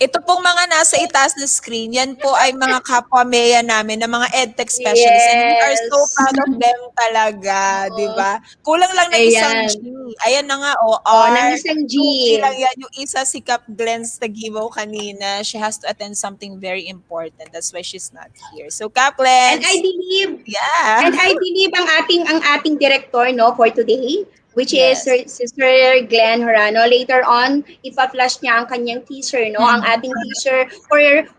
ito pong mga nasa itaas na screen, yan po ay mga kapwa MEA namin na mga EdTech specialists. And we are so Yes. proud of them talaga, di ba? Kulang lang ng isang Ayan. G. Ayan na nga, o Ng R. isang G. 2G lang yan. Yung isa si Cap Glenn's nag-giveaway kanina. She has to attend something very important. That's why she's not here. So, Cap And I Glenn's, believe yeah. ang ating director, no, for today, which is Yes. Sister Glenn Horano. Later on, ipa-flash niya ang kanyang teaser, no, ang ating teaser for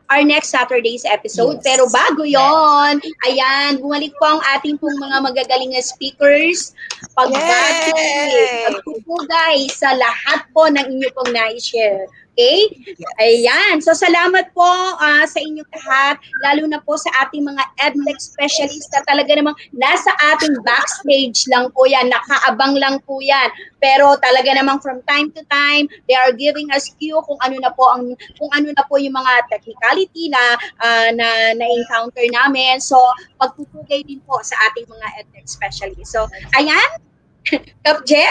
our next Saturday's episode. Yes. Pero bago yon, ayan, bumalik po ang ating pong mga magagaling na speakers. Pagbati, Yay! pagpupugay sa lahat po ng inyo pong na-share. Okay? Yes. Ayan. So, salamat po sa inyong lahat, lalo na po sa ating mga EdTech specialists na talaga namang nasa ating backstage lang po yan, nakaabang lang po yan. Pero talaga namang from time to time, they are giving us cue kung ano na po yung mga technicality na encounter namin. So, pagpupugay din po sa ating mga EdTech specialists. So, ayan. Kapje,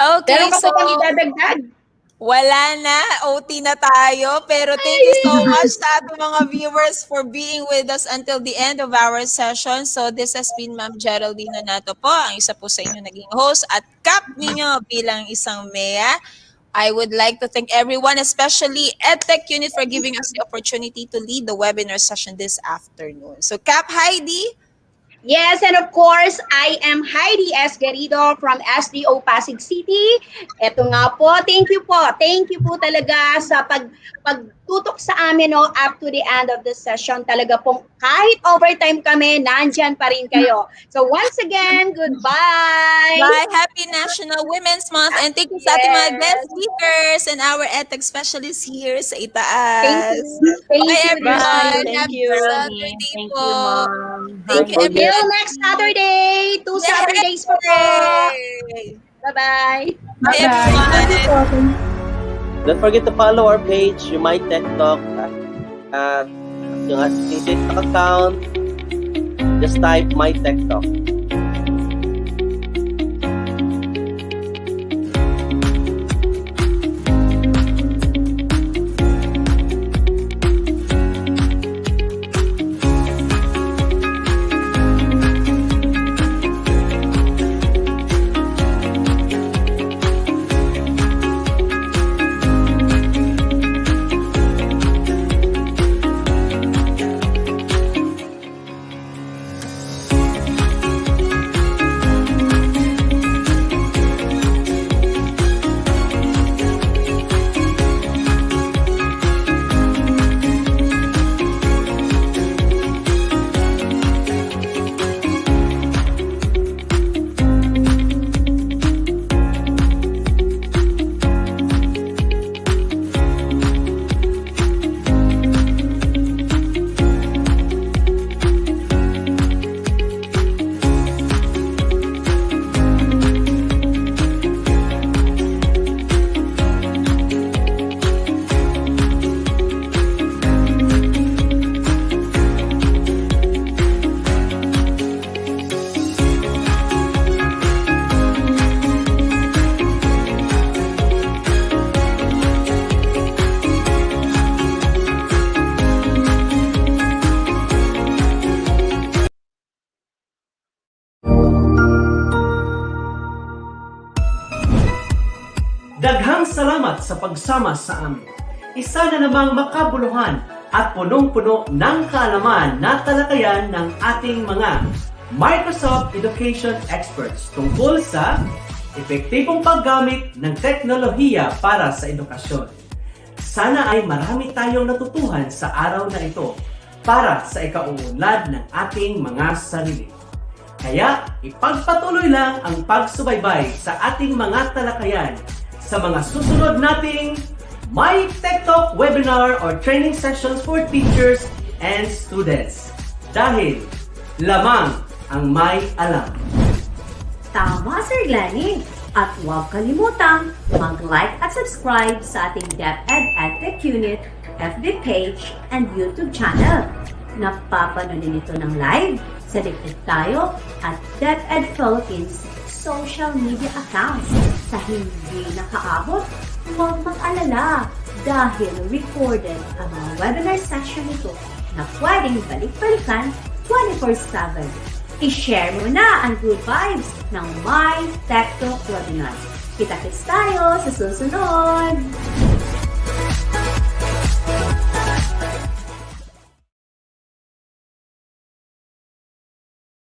Okay, meron ka so po bang idadagdag? wala na, OT na tayo. Pero thank you so much sa ating mga viewers for being with us until the end of our session. So this has been Ma'am Geraldine Nato po, ang isa po sa inyo naging host at cap ninyo bilang isang MEA. I would like to thank everyone, especially EdTech Unit, for giving us the opportunity to lead the webinar session this afternoon. So Cap, Heidi. Yes, and of course, I am Heidi S. Garrido from SDO Pasig City. Ito nga po, thank you po. Thank you po talaga sa tutok sa amin no, up to the end of the session. Talaga pong kahit overtime kami, nandyan pa rin kayo. So once again, goodbye! Bye! Happy National Women's Month and thank you sa ating mga guest speakers and our ethics specialists here sa Thank Itaas. you. Thank Bye you. everyone! Thank Happy you. Saturday Thank po! you, Mom. Thank you Bye. everyone! Till next Saturday. 2 Saturdays pa po. Bye-bye. Bye everyone! Don't forget to follow our page, MiTechTalk, at yung ating TikTok account. Just type MiTechTalk. Daghang salamat sa pagsama sa amin. Isa na namang makabuluhan at punong-puno ng kaalaman na talakayan ng ating mga Microsoft Education Experts tungkol sa epektibong paggamit ng teknolohiya para sa edukasyon. Sana ay marami tayong natutuhan sa araw na ito para sa ikauunlad ng ating mga sarili. Kaya ipagpatuloy lang ang pagsubaybay sa ating mga talakayan sa mga susunod nating MiTechTalk webinar or training sessions for teachers and students. Dahil lamang ang may alam. Tama, Sir Glenny. At huwag kalimutang mag-like at subscribe sa ating DepEd EdTech Unit, FB page, and YouTube channel. Napapanoodin ito ng live sa DepEd Tayo at DepEd Philippines social media accounts. Sa hindi nakaabot, huwag mag-alala dahil recorded ang mga webinar session nito na pwedeng balik-balikan 24/7. I-share mo na ang good vibes ng MiTechTalk webinars. Kita-kits tayo sa susunod!